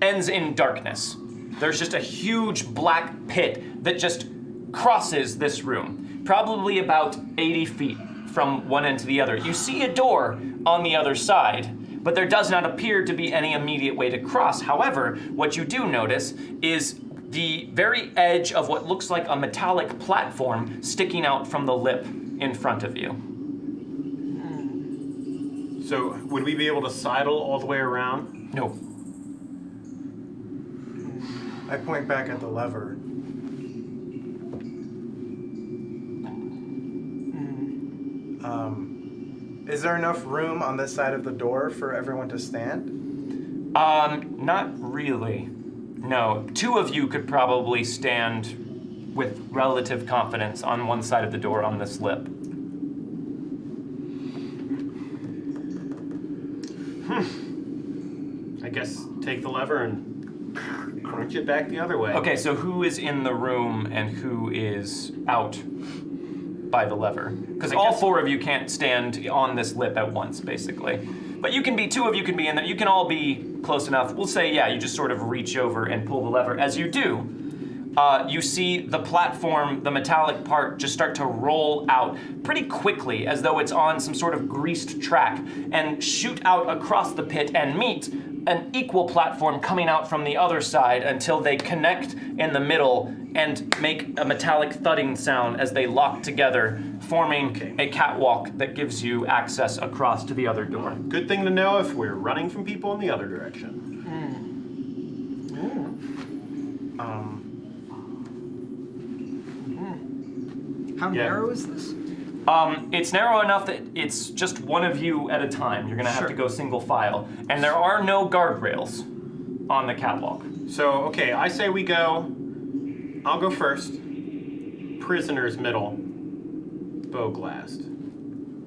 ends in darkness. There's just a huge black pit that just crosses this room, probably about 80 feet from one end to the other. You see a door on the other side, but there does not appear to be any immediate way to cross. However, what you do notice is the very edge of what looks like a metallic platform sticking out from the lip in front of you. So, would we be able to sidle all the way around? No. I point back at the lever. Is there enough room on this side of the door for everyone to stand? Not really. No. 2 of you could probably stand with relative confidence on one side of the door on this lip. I guess take the lever and crunch it back the other way. Okay, so who is in the room and who is out by the lever? Because all 4 of you can't stand on this lip at once, basically. But you can be, 2 of you can be in there. You can all be close enough. We'll say, yeah, you just sort of reach over and pull the lever. As you do, you see the platform, the metallic part, just start to roll out pretty quickly, as though it's on some sort of greased track, and shoot out across the pit and meet an equal platform coming out from the other side until they connect in the middle and make a metallic thudding sound as they lock together, forming a catwalk that gives you access across to the other door. Good thing to know if we're running from people in the other direction. How narrow is this? It's narrow enough that it's just one of you at a time. You're gonna have to go single file. And there are no guardrails on the catwalk. So, okay, I say we go. I'll go first. Prisoners middle. Bogue last.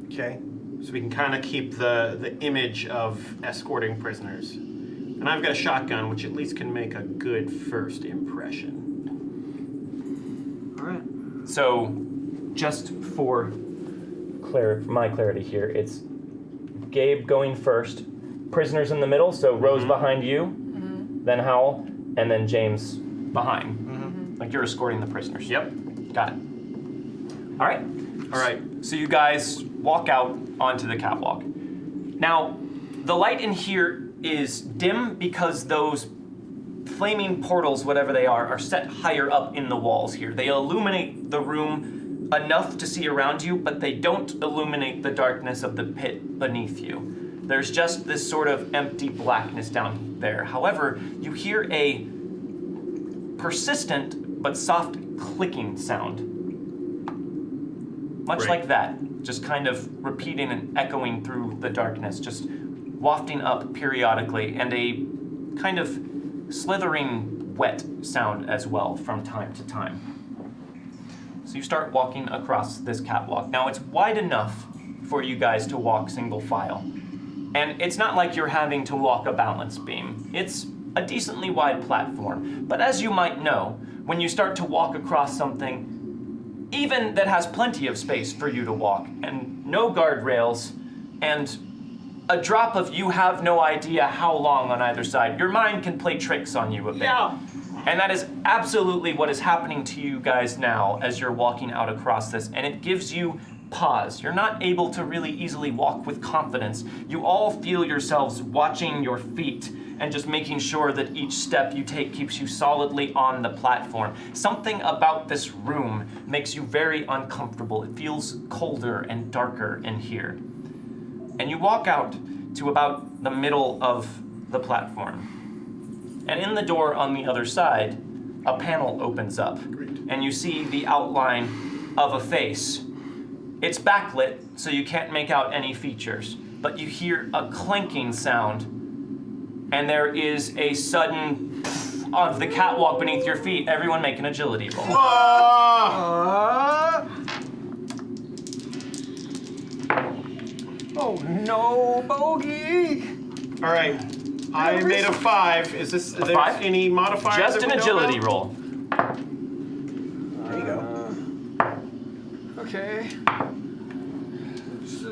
Okay. So we can kind of keep the image of escorting prisoners. And I've got a shotgun, which at least can make a good first impression. All right. So, just for my clarity here, it's Gabe going first, prisoners in the middle, so Rose behind you, then Howell, and then James behind. Like you're escorting the prisoners. Yep. Got it. All right. All right. So you guys walk out onto the catwalk. Now, the light in here is dim because those flaming portals, whatever they are set higher up in the walls here. They illuminate the room enough to see around you, but they don't illuminate the darkness of the pit beneath you. There's just this sort of empty blackness down there. However, you hear a persistent but soft clicking sound. Much like that, just kind of repeating and echoing through the darkness, just wafting up periodically, and a kind of slithering wet sound as well from time to time. So you start walking across this catwalk. Now it's wide enough for you guys to walk single file. And it's not like you're having to walk a balance beam. It's a decently wide platform. But as you might know, when you start to walk across something, even that has plenty of space for you to walk, and no guardrails, and a drop of you have no idea how long on either side, your mind can play tricks on you a bit. Yeah. And that is absolutely what is happening to you guys now as you're walking out across this, and it gives you pause. You're not able to really easily walk with confidence. You all feel yourselves watching your feet and just making sure that each step you take keeps you solidly on the platform. Something about this room makes you very uncomfortable. It feels colder and darker in here. And you walk out to about the middle of the platform. And in the door on the other side, a panel opens up. And you see the outline of a face. It's backlit, so you can't make out any features, but you hear a clanking sound, and there is a sudden of the catwalk beneath your feet. Everyone make an agility roll. Oh no, bogey! All right. I made a 5. Is this A 5? any modifiers? Just that an we know agility about? roll. There you go. Okay.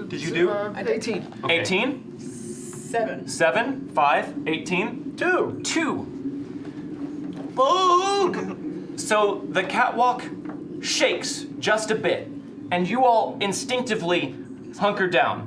did you do? 18. Okay. 18? 7. 7, 5, 18, 2. 2. Boog! So the catwalk shakes just a bit, and you all instinctively hunker down.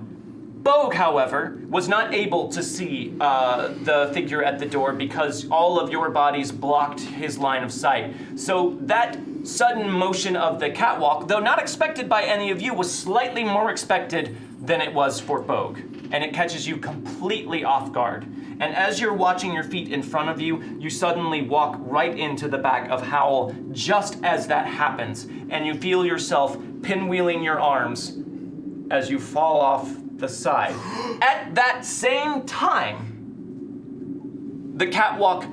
Bogue, however, was not able to see the figure at the door because all of your bodies blocked his line of sight. So that sudden motion of the catwalk, though not expected by any of you, was slightly more expected than it was for Bogue. And it catches you completely off guard. And as you're watching your feet in front of you, you suddenly walk right into the back of Howl just as that happens. And you feel yourself pinwheeling your arms as you fall off the side. At that same time, the catwalk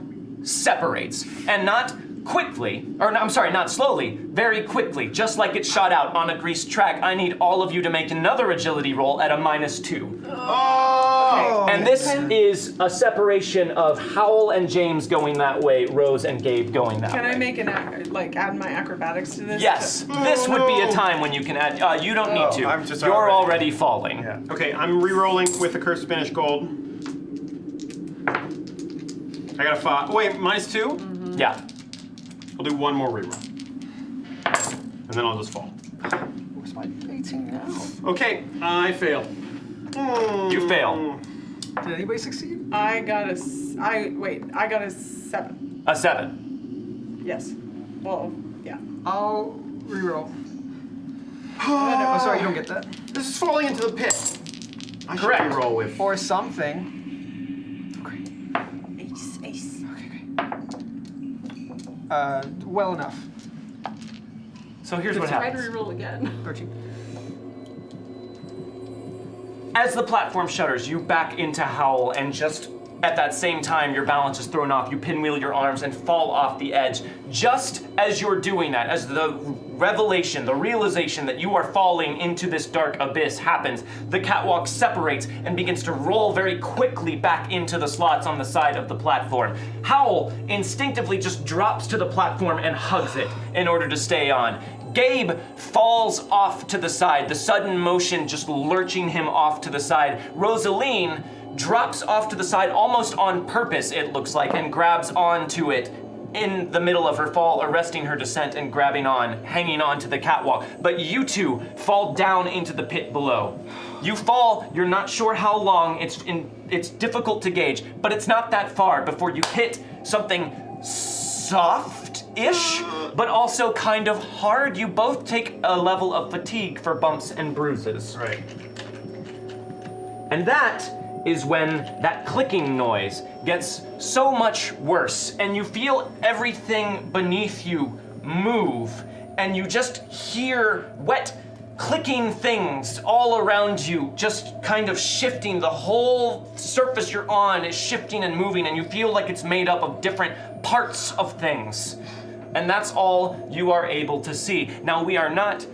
separates, and not quickly, or I'm sorry, not slowly, very quickly, just like it shot out on a greased track. I need all of you to make another agility roll at a -2. Oh! And this is a separation of Howl and James going that way, Rose and Gabe going that way. Can I make add my acrobatics to this? Yes, this would be a time when you can add. You don't need to. I'm just You're already- already falling. Yeah. Okay, I'm re-rolling with the cursed Spanish gold. I got a 5. Wait, -2? Yeah. I'll do one more reroll. And then I'll just fall. Where's my 18 now? Okay, I fail. You fail. Did anybody succeed? I got a 7. A 7. Yes. Well, yeah. I'll reroll. Oh, sorry, you don't get that. This is falling into the pit. I should Correct. re-roll with. Or something. Ace. Well enough. So here's what Try to happens. reroll again. 13. As the platform shutters, you back into Howl, and just at that same time, your balance is thrown off. You pinwheel your arms and fall off the edge. Just as you're doing that, as the revelation, the realization that you are falling into this dark abyss happens, the catwalk separates and begins to roll very quickly back into the slots on the side of the platform. Howl instinctively just drops to the platform and hugs it in order to stay on. Gabe falls off to the side, the sudden motion just lurching him off to the side. Rosaleen drops off to the side almost on purpose, it looks like, and grabs onto it in the middle of her fall, arresting her descent and hanging on to the catwalk. But you two fall down into the pit below. You fall, you're not sure how long, it's difficult to gauge, but it's not that far before you hit something soft-ish, but also kind of hard. You both take a level of fatigue for bumps and bruises. Right. And that is when that clicking noise gets so much worse, and you feel everything beneath you move, and you just hear wet clicking things all around you, just kind of shifting. The whole surface you're on is shifting and moving, and you feel like it's made up of different parts of things. And that's all you are able to see. Now, we are not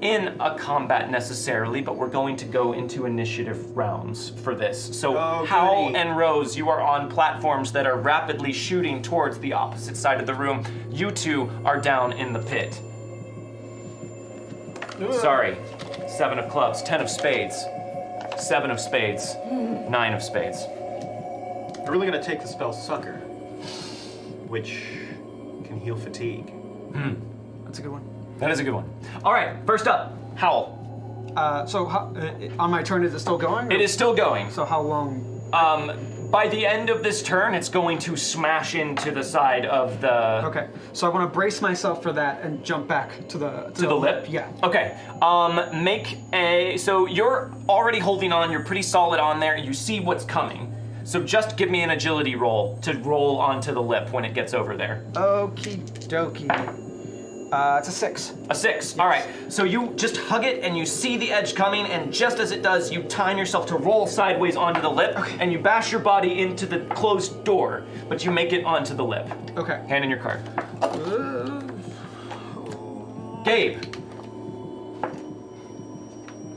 in a combat necessarily, but we're going to go into initiative rounds for this. So Howl and Rose, you are on platforms that are rapidly shooting towards the opposite side of the room. You two are down in the pit. Sorry, 7 of clubs, 10 of spades, 7 of spades, 9 of spades. I'm really gonna take the spell Sucker, which can heal fatigue. That's a good one. That is a good one. All right, first up, Howl. On my turn, is it still going? It is still going. So how long? By the end of this turn, it's going to smash into the side of the Okay, so I want to brace myself for that and jump back to the lip. Yeah. Okay. Make a. So you're already holding on. You're pretty solid on there. You see what's coming. So just give me an agility roll to roll onto the lip when it gets over there. Okie dokie. It's a 6. A 6. All right. So you just hug it and you see the edge coming, and just as it does, you time yourself to roll sideways onto the lip, and you bash your body into the closed door, but you make it onto the lip. Okay. Hand in your card. Gabe,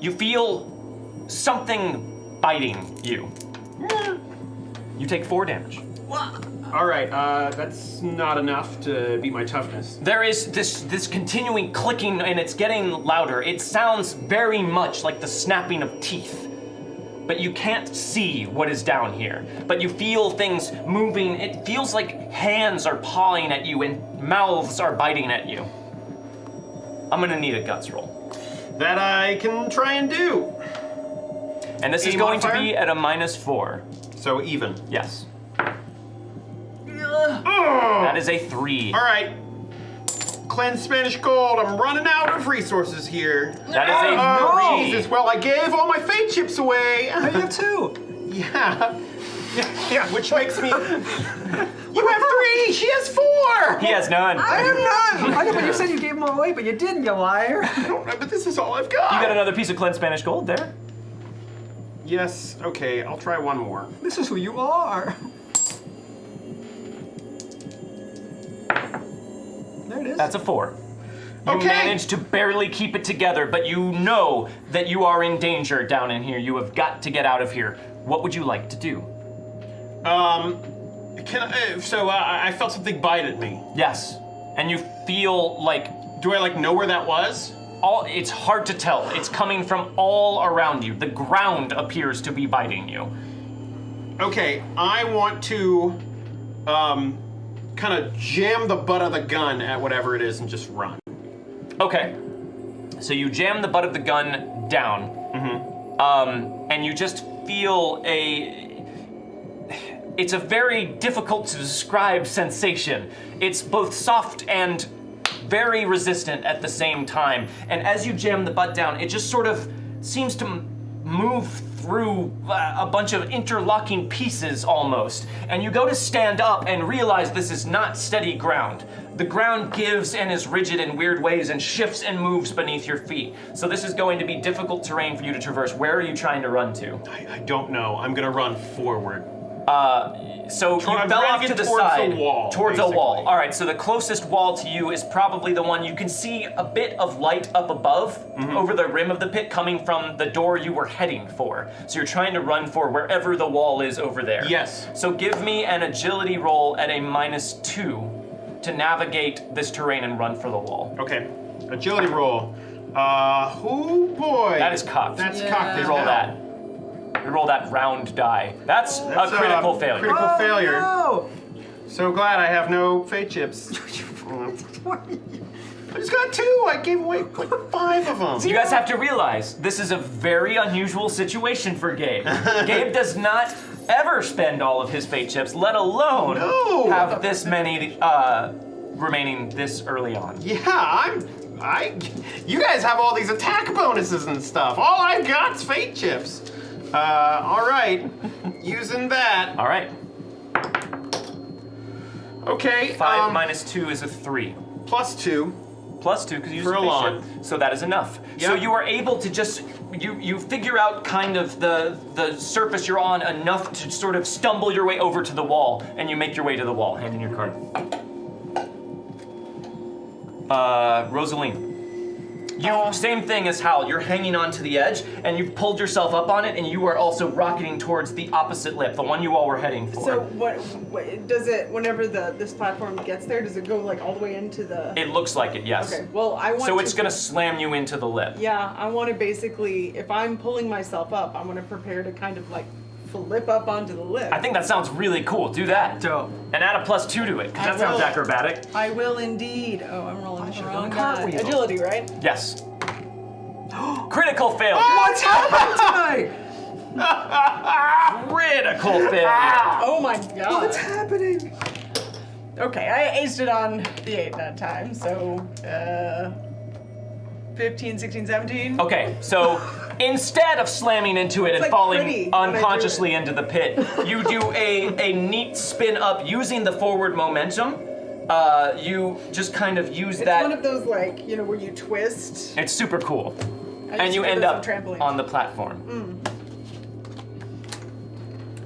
you feel something biting you. You take 4 damage. All right, that's not enough to beat my toughness. There is this continuing clicking, and it's getting louder. It sounds very much like the snapping of teeth, but you can't see what is down here. But you feel things moving. It feels like hands are pawing at you and mouths are biting at you. I'm gonna need a guts roll. That I can try and do. And this is Any going to modifier? be at a -4. So even. Yes. Oh! That is a 3. All right. Cleanse Spanish gold. I'm running out of resources here. That is a Oh, 3. Jesus. Well, I gave all my fate chips away. I have 2. Yeah. Yeah, which makes me. You have 3. She has 4. He has none. I have none. I know, but you said you gave them all away, but you didn't, you liar. I don't know, but this is all I've got. You got another piece of cleansed Spanish gold there. Yes. Okay. I'll try one more. This is who you are. There it is. That's a 4. You Okay. managed to barely keep it together, but you know that you are in danger down in here. You have got to get out of here. What would you like to do? I felt something bite at me. Yes. And you feel like Do I know where that was? it's hard to tell. It's coming from all around you. The ground appears to be biting you. Okay, I want to kind of jam the butt of the gun at whatever it is and just run. Okay. So you jam the butt of the gun down. And you just feel it's a very difficult to describe sensation. It's both soft and very resistant at the same time. And as you jam the butt down, it just sort of seems to move through a bunch of interlocking pieces almost. And you go to stand up and realize this is not steady ground. The ground gives and is rigid in weird ways and shifts and moves beneath your feet. So this is going to be difficult terrain for you to traverse. Where are you trying to run to? I don't know. I'm gonna run forward. So you I'm fell off dragging to the towards the side. wall, Towards a wall. basically. All right, so the closest wall to you is probably the one you can see a bit of light up above over the rim of the pit coming from the door you were heading for. So you're trying to run for wherever the wall is over there. Yes. So give me an agility roll at a -2 to navigate this terrain and run for the wall. Okay, agility roll. Oh boy. That is cocked. That's Yeah. cocked. You as roll hell. that. You roll that round die. That's That's a critical failure. Critical failure. No. So glad I have no fate chips. I just got 2. I gave away 5 of them. You guys have to realize this is a very unusual situation for Gabe. Gabe does not ever spend all of his fate chips, let alone No. have this many remaining this early on. Yeah, you guys have all these attack bonuses and stuff. All I got's fate chips. All right, using that. All right, Okay, 5 -2 is a 3. +2. +2 because you use For a a fate lawn. chip, so that is enough. So Yep. you are able to just you figure out kind of the surface you're on enough to sort of stumble your way over to the wall, and you make your way to the wall. Hand in your card. Rosaleen. Same thing as Hal. You're hanging onto the edge, and you've pulled yourself up on it, and you are also rocketing towards the opposite lip, the one you all were heading for. So what does it? Whenever this platform gets there, does it go all the way into the? It looks like it, yes. Okay. Well, I want. So it's gonna slam you into the lip. Yeah, I want to basically, if I'm pulling myself up, I want to prepare to kind of flip up onto the lip. I think that sounds really cool. Do that. Dope. And add a +2 to it, because I that sounds will. acrobatic. I will indeed. Oh, I'm rolling the should've wrong done a die. cartwheel. Agility, right? Yes. Critical failure. What's happening tonight? Critical failure. Oh my god. What's happening? Okay, I aced it on the 8 that time, so 15, 16, 17. Okay, so instead of slamming into it and like falling pretty when I do unconsciously into the pit, you do a neat spin up using the forward momentum. You just kind of use It's that. one of those where you twist. It's super cool. I And used you to do end those up on trampolines. on the platform.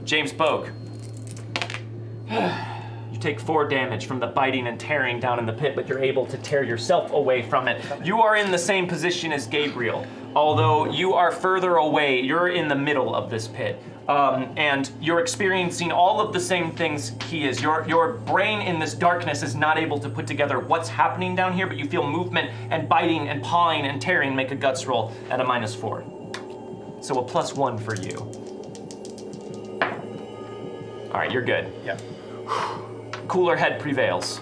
James Bogue. You take 4 damage from the biting and tearing down in the pit, but you're able to tear yourself away from it. You are in the same position as Gabriel, although you are further away. You're in the middle of this pit. and you're experiencing all of the same things he is. Your brain in this darkness is not able to put together what's happening down here, but you feel movement and biting and pawing and tearing. Make a guts roll at a -4. So a +1 for you. All right, you're good. Yeah. Cooler head prevails,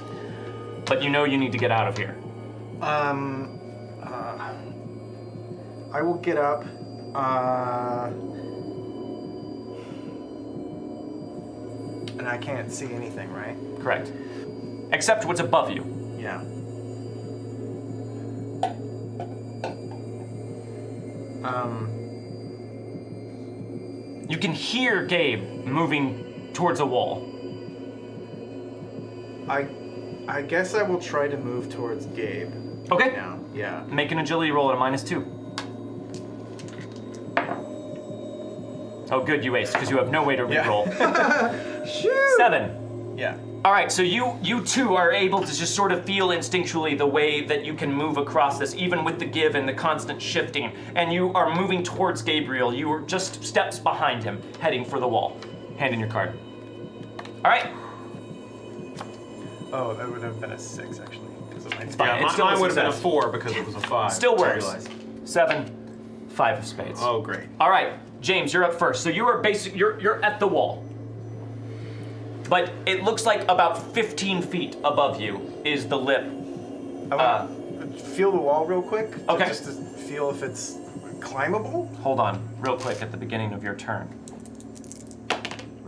but you know you need to get out of here. I will get up. And I can't see anything, right? Correct. Except what's above you. Yeah. You can hear Gabe moving towards a wall. I guess I will try to move towards Gabe. Okay. Now. Yeah. Make an agility roll at a -2. Oh, good, you ace, because you have no way to reroll. Shoot! 7. Yeah. All right, so you two are able to just sort of feel instinctually the way that you can move across this, even with the give and the constant shifting. And you are moving towards Gabriel. You are just steps behind him, heading for the wall. Hand in your card. All right. Oh, that would have been a 6 actually. Because of my fine. Yeah, It's still mine a would have been a success. 4 because it was a 5. Still I works. realize. 7, 5 of spades. Oh, great. All right, James, you're up first. So you are you're at the wall. But it looks like about 15 feet above you is the lip. I want to feel the wall real quick. Okay. Just to feel if it's climbable. Hold on, real quick at the beginning of your turn.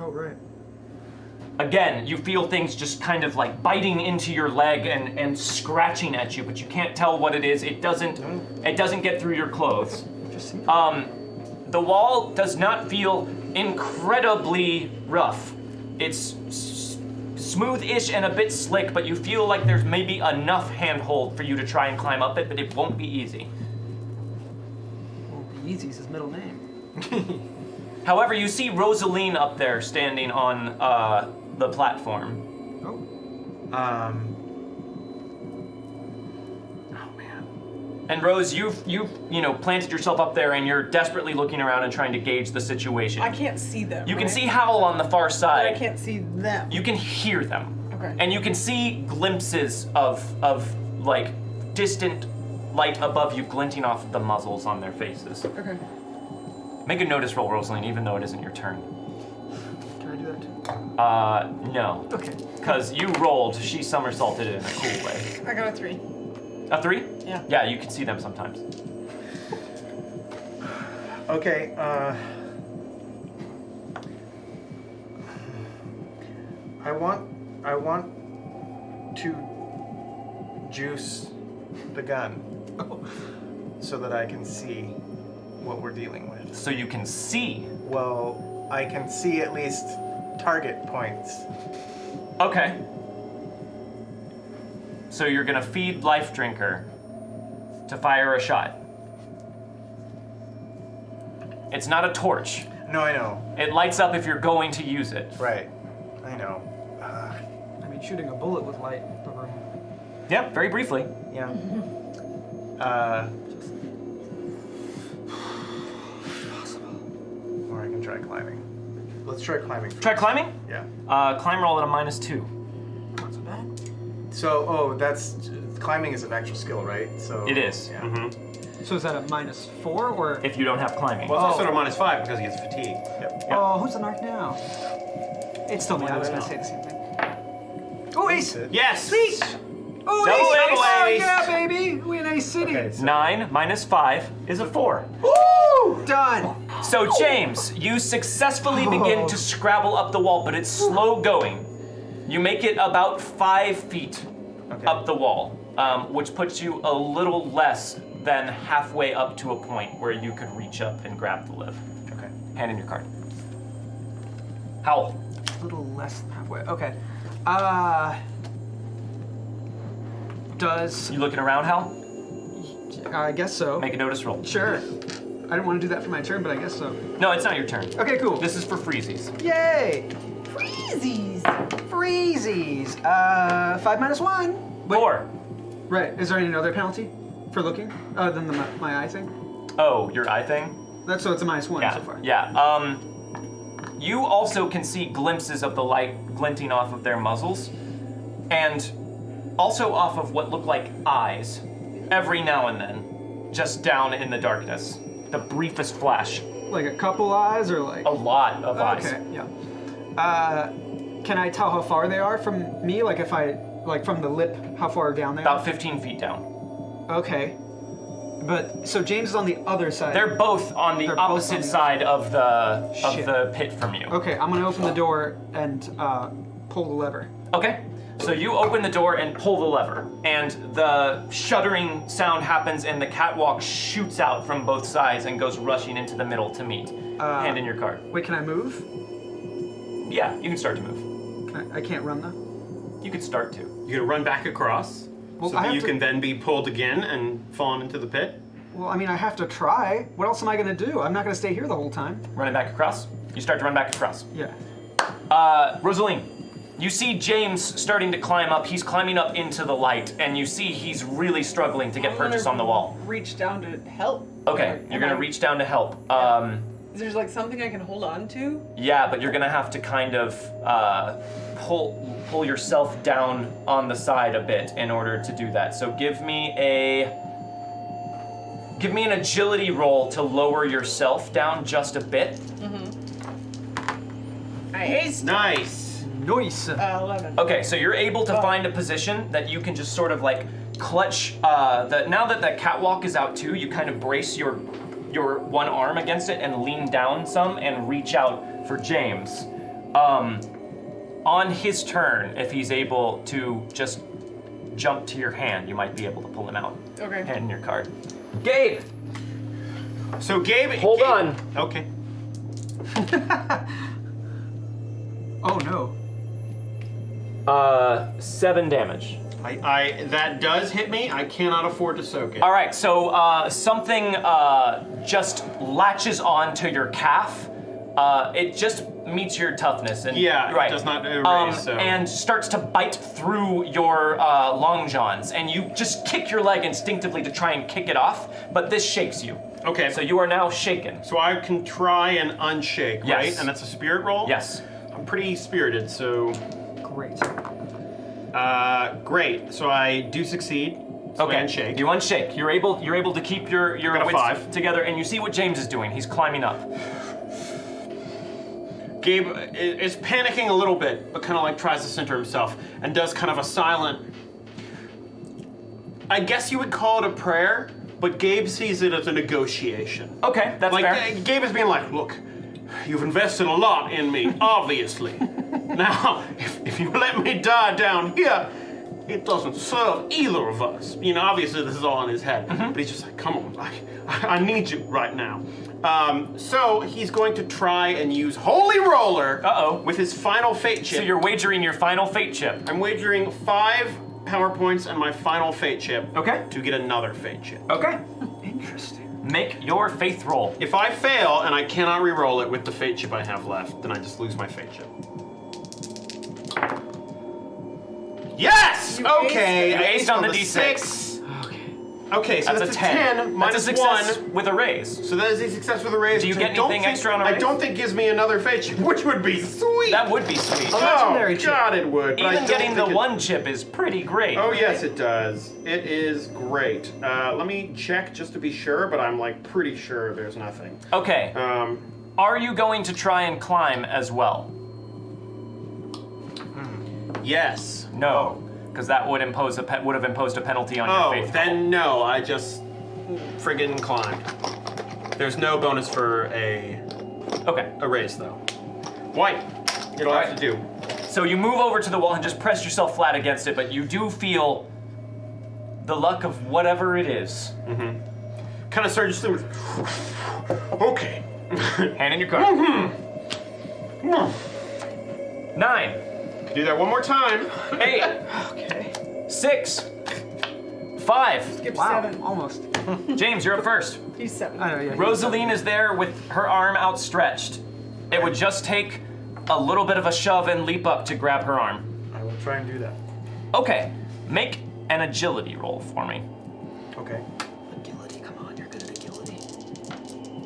Oh, right. Again, you feel things just kind of like biting into your leg and scratching at you, but you can't tell what it is. It doesn't get through your clothes. Interesting. The wall does not feel incredibly rough. It's smooth-ish and a bit slick, but you feel like there's maybe enough handhold for you to try and climb up it, but it won't be easy. Won't be easy is his middle name. However, you see Rosaleen up there standing on the platform. Oh. Oh man. And Rose, you've planted yourself up there and you're desperately looking around and trying to gauge the situation. I can't see them. You can right? see Howl on the far But side. I can't see them. You can hear them. Okay. And you can see glimpses of like distant light above you glinting off the muzzles on their faces. Okay. Make a notice roll, Rosaleen, even though it isn't your turn. Can I do that too? No. Okay. Because you rolled, she somersaulted it in a cool way. I got a 3. A 3? Yeah. Yeah, you can see them sometimes. Okay. I want to juice the gun so that I can see what we're dealing with. So you can see. Well, I can see at least target points. Okay. So you're gonna feed Life Drinker to fire a shot. It's not a torch. No, I know. It lights up if you're going to use it. Right. I know. I mean, shooting a bullet with light the room. Yeah, very briefly. Yeah. Or I can try climbing. Let's try climbing. Try climbing? Yeah. Climb roll at a -2. Not so bad. So, that's climbing is an actual skill, right? So It is. Yeah. Mm-hmm. So is that a -4 or? If you don't have climbing. Well, it's also a -5 because he gets fatigue. Yep. Oh, who's the narc now? It's still me. I was gonna say the same thing. Oh, ace! Yes! Sweet! Oh, Double ace! ace! Oh, yeah, baby! We in Ace City. Okay, so 9 -5 is a 4. Woo! Done. So James, you successfully begin to scrabble up the wall, but it's slow going. You make it about 5 feet Okay. up the wall, which puts you a little less than halfway up to a point where you could reach up and grab the lip. Okay. Hand in your card. Howl. A little less than halfway. Okay. Does You looking around, Hal? I guess so. Make a notice roll. Sure. I didn't want to do that for my turn, but I guess so. No, it's not your turn. Okay, cool. This is for freezies. Yay! Freezies! Freezies. 5 -1. Wait, 4. Right. Is there any other penalty for looking other than my eye thing? Oh, your eye thing? That's so it's a -1 Yeah. so far. Yeah. you also can see glimpses of the light glinting off of their muzzles, and also off of what look like eyes, every now and then, just down in the darkness. The briefest flash. Like a couple eyes or like? A lot of eyes. Okay, yeah. Can I tell how far they are from me? Like if I, like from the lip, how far down they are? About 15 feet down. Okay. But, so James is on the other side. They're both on the They're both opposite on the- side of the Shit. pit from you. Okay, I'm gonna open the door and pull the lever. Okay. So you open the door and pull the lever, and the shuddering sound happens, and the catwalk shoots out from both sides and goes rushing into the middle to meet. Hand in your card. Wait, can I move? Yeah, you can start to move. I can't run though? You could start to. You're gonna run back across, Well, so I that have you to- can then be pulled again and fallen into the pit. Well, I mean, I have to try. What else am I gonna do? I'm not gonna stay here the whole time. Running back across. You start to run back across. Yeah. Rosaleen, you see James starting to climb up. He's climbing up into the light, and you see he's really struggling to get purchase on the wall. Reach down to help. Okay, you're gonna reach down to help. Is there like something I can hold on to? Yeah, but you're gonna have to kind of pull yourself down on the side a bit in order to do that. So give me an agility roll to lower yourself down just a bit. Nice. Nice. Nice. 11. Okay, so you're able to find a position that you can just sort of like clutch. Now that the catwalk is out too, you kind of brace your one arm against it and lean down some and reach out for James. On his turn, if he's able to just jump to your hand, you might be able to pull him out. Okay. Hand in your card. Gabe, So Gabe, hold on. Okay. Oh no. 7 damage. I that does hit me. I cannot afford to soak it. All right, so something just latches on to your calf. It just meets your toughness, and Yeah, right. it does not erase. So. And starts to bite through your long johns, and you just kick your leg instinctively to try and kick it off, but this shakes you. Okay. So you are now shaken. So I can try and unshake, Yes. right? And that's a spirit roll? Yes. I'm pretty spirited, so Great. great. So I do succeed. So I unshake. You unshake. You're able to keep your Got a wits 5. together, and you see what James is doing. He's climbing up. Gabe is panicking a little bit, but kind of like tries to center himself and does kind of a silent, I guess you would call it a prayer, but Gabe sees it as a negotiation. Okay, that's Like fair. Gabe is being like, look, you've invested a lot in me, obviously. Now, if you let me die down here, it doesn't serve either of us. You know, obviously this is all in his head, but he's just like, come on, I need you right now. So he's going to try and use Holy Roller with his final fate chip. So you're wagering your final fate chip. I'm wagering 5 power points and my final fate chip Okay. to get another fate chip. Okay. Interesting. Make your faith roll. If I fail and I cannot re-roll it with the fate chip I have left, then I just lose my fate chip. Yes! You Okay, aced it. I You aced aced on on the the D6. 6. Okay, so That's that's a 10. minus That's a success 1. with a raise. So that is a success with a raise. Do you which I get don't anything think- extra on a I raise? don't think gives me another fate chip, which would be sweet. That would be sweet. Oh, legendary chip. God, it would. But I Even don't getting the think it- one chip is pretty great. Oh, yes, it does. It is great. Let me check just to be sure, but I'm like pretty sure there's nothing. Okay. Are you going to try and climb as well? Yes. No, because that would have imposed a penalty on your Oh, faith roll. then no, I just friggin' climbed. There's no bonus for a Okay. raise, though. White. It'll have to do. So you move over to the wall and just press yourself flat against it, but you do feel the luck of whatever it is. Kind of started just doing. Okay. Hand in your card. 9, Do that one more time. 8, Okay. 6, 5. Skip Wow. 7. Almost. James, you're up first. He's 7. I know. Yeah. Rosaleen is there with her arm outstretched. It would just take a little bit of a shove and leap up to grab her arm. I will try and do that. Okay, make an agility roll for me. Okay. Agility. Come on. You're good at agility.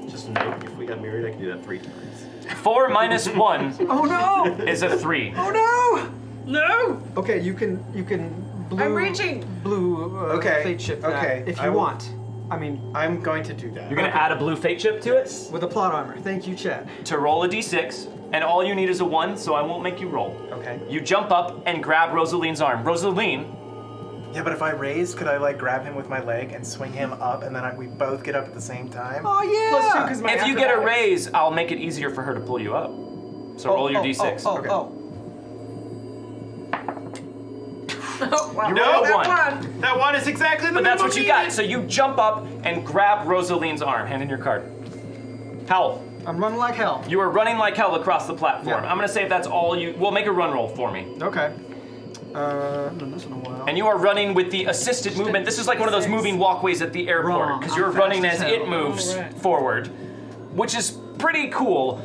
Just note, if we got married, I could do that 3 times. 4 minus 1 Oh no! is a 3. Oh no! No! Okay, you can blue. I'm reaching. Blue. Okay, Fate chip that okay, if I you will- want. I mean, I'm going to do that. You're gonna add a blue fate chip to it with a plot armor. Thank you, Chad. to roll a d6, and all you need is a 1, so I won't make you roll. Okay. You jump up and grab Rosaleen's arm. Rosaleen, Yeah, but if I raise, could I like grab him with my leg and swing him up, and then we both get up at the same time? Oh yeah. Plus 2 because my if you get a acrobatics. raise, I'll make it easier for her to pull you up. So roll your d6. Okay. Oh, well, You rolled a that 1. That 1 is exactly the But that's minimum what you got. needed. So you jump up and grab Rosaleen's arm. Hand in your card. Howl. I'm running like hell. You are running like hell across the platform. Yeah. I'm gonna say if that's all you. Well, make a run roll for me. Okay. I've done this in a while. And you are running with the assisted movement. This is like one of those 6. moving walkways at the airport Wrong. because I'm you're fast running as as hell. it moves Oh, right. forward, which is pretty cool.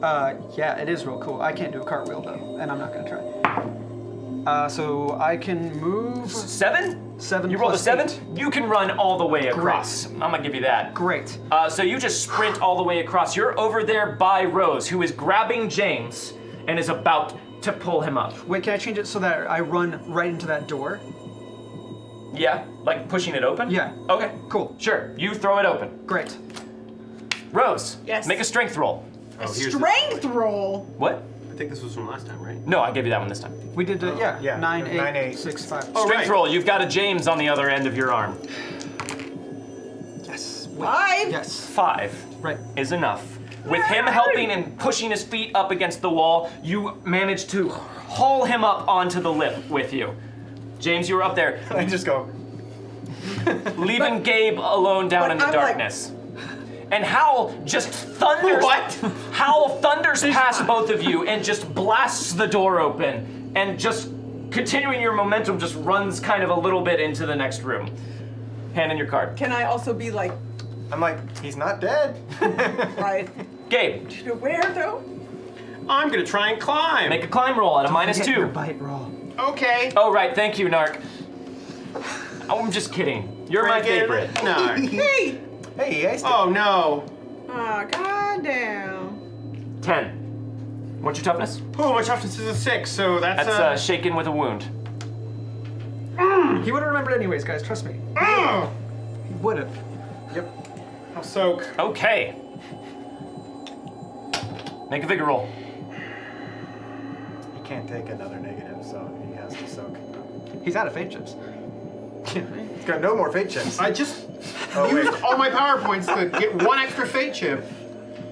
Yeah, it is real cool. I can't do a cartwheel though, and I'm not gonna try. So I can move 7? 7. You rolled a plus 7? 8. You can run all the way across. I'm gonna give you that. Great. So you just sprint all the way across. You're over there by Rose, who is grabbing James and is about to pull him up. Wait, can I change it so that I run right into that door? Yeah, like pushing it open? Yeah. Okay, Cool. sure. You throw it open. Great. Rose, Yes. make a strength roll. Oh, here's the- Strength roll. What? I think this was from last time, right? No, I gave you that one this time. We did yeah, 9, 8, 9, 8. 6, 5. Oh, Strength right. roll. You've got a James on the other end of your arm. Yes. 5. Yes. 5 Right. is enough. With him helping and pushing his feet up against the wall, you manage to haul him up onto the lip with you. James, you were up there, I just go. leaving Gabe alone down but in the I'm like- darkness. And Howl just thunders. What? Howl thunders past both of you and just blasts the door open, and just continuing your momentum, just runs kind of a little bit into the next room. Hand in your card. Can I also be like, I'm like, he's not dead. right? Gabe, Where though? I'm gonna try and climb. make a climb roll at a Forget your -2. bite roll. Okay. Oh, right, thank you, Narc. Oh, I'm just kidding. You're my Friggin' favorite. No. Hey! Hey, I still. Oh no. Oh, goddamn. 10. What's your toughness? Oh, my toughness is a 6, so that's That's shaken with a wound. He would have remembered anyways, guys. Trust me. Oh, He would have. Yep. I'll soak. Okay. Make a vigor roll. He can't take another negative, so he has to soak. He's out of fate chips. He's got no more fate chips. I just Oh, wait. used all my power points to get 1 extra fate chip.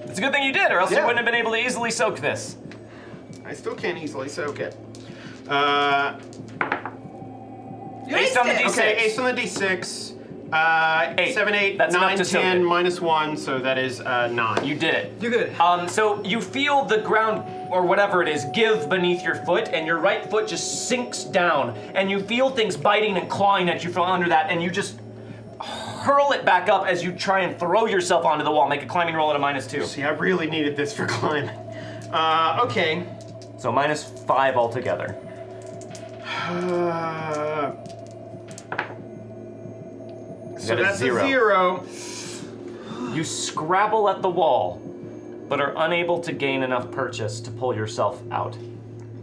It's a good thing you did, or else you Yeah. wouldn't have been able to easily soak this. I still can't easily soak it. You Based on the aced it. D6. Okay, ace on the d6. 8. 7, 8, That's enough 9, to soak 10, it. minus 1, so that is 9. You did it. You good? So you feel the ground, or whatever it is, give beneath your foot, and your right foot just sinks down, and you feel things biting and clawing at you from under that, and you just hurl it back up as you try and throw yourself onto the wall. Make a climbing roll at a -2. See, I really needed this for climbing. Okay. So -5 altogether. So got a that's 0. a 0. You scrabble at the wall, but are unable to gain enough purchase to pull yourself out.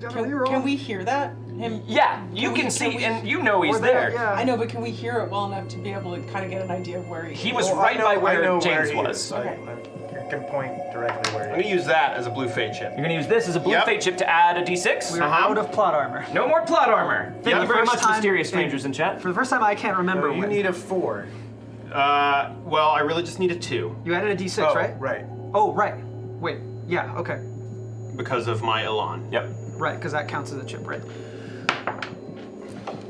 Can we hear that? Him? Yeah, you Can can we- see, can we- and you know he's Or there. Yeah. I know, but can we hear it well enough to be able to kind of get an idea of where he is? He was Well, right by I where know James he was. is. I can point directly where I'm he gonna is. use that as a blue fate chip. You're gonna use this as a blue Yep. fate chip to add a d6? We're out of plot armor. No more plot armor. Thank Yeah, you very first much, time mysterious in- strangers in chat. For the first time, I can't remember No, you when. need a 4. Well, I really just need a 2 You added a d6, Oh, right? right. Oh, right. Wait. Yeah. Okay. because of my Elan. Yep. Right, because that counts as a chip, right?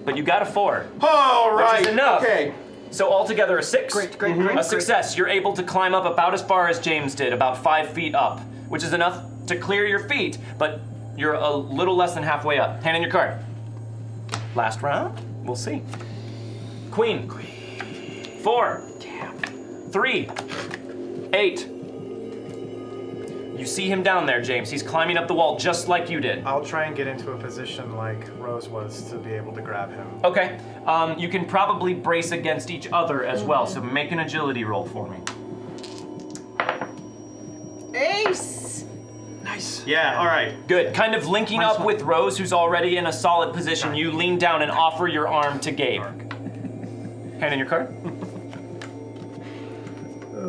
But you got a 4. Oh, Which right. is enough. Okay. So altogether a 6. Great, great, great. A success. You're able to climb up about as far as James did, about 5 feet up, which is enough to clear your feet, but you're a little less than halfway up. Hand in your card. Last round? We'll see. Queen. 4. Damn. 3. 8. You see him down there, James. He's climbing up the wall just like you did. I'll try and get into a position like Rose was to be able to grab him. Okay. You can probably brace against each other as well, so make an agility roll for me. Yeah, all right. Good. Kind of linking up with Rose, who's already in a solid position, you lean down and offer your arm to Gabe. Hand in your card.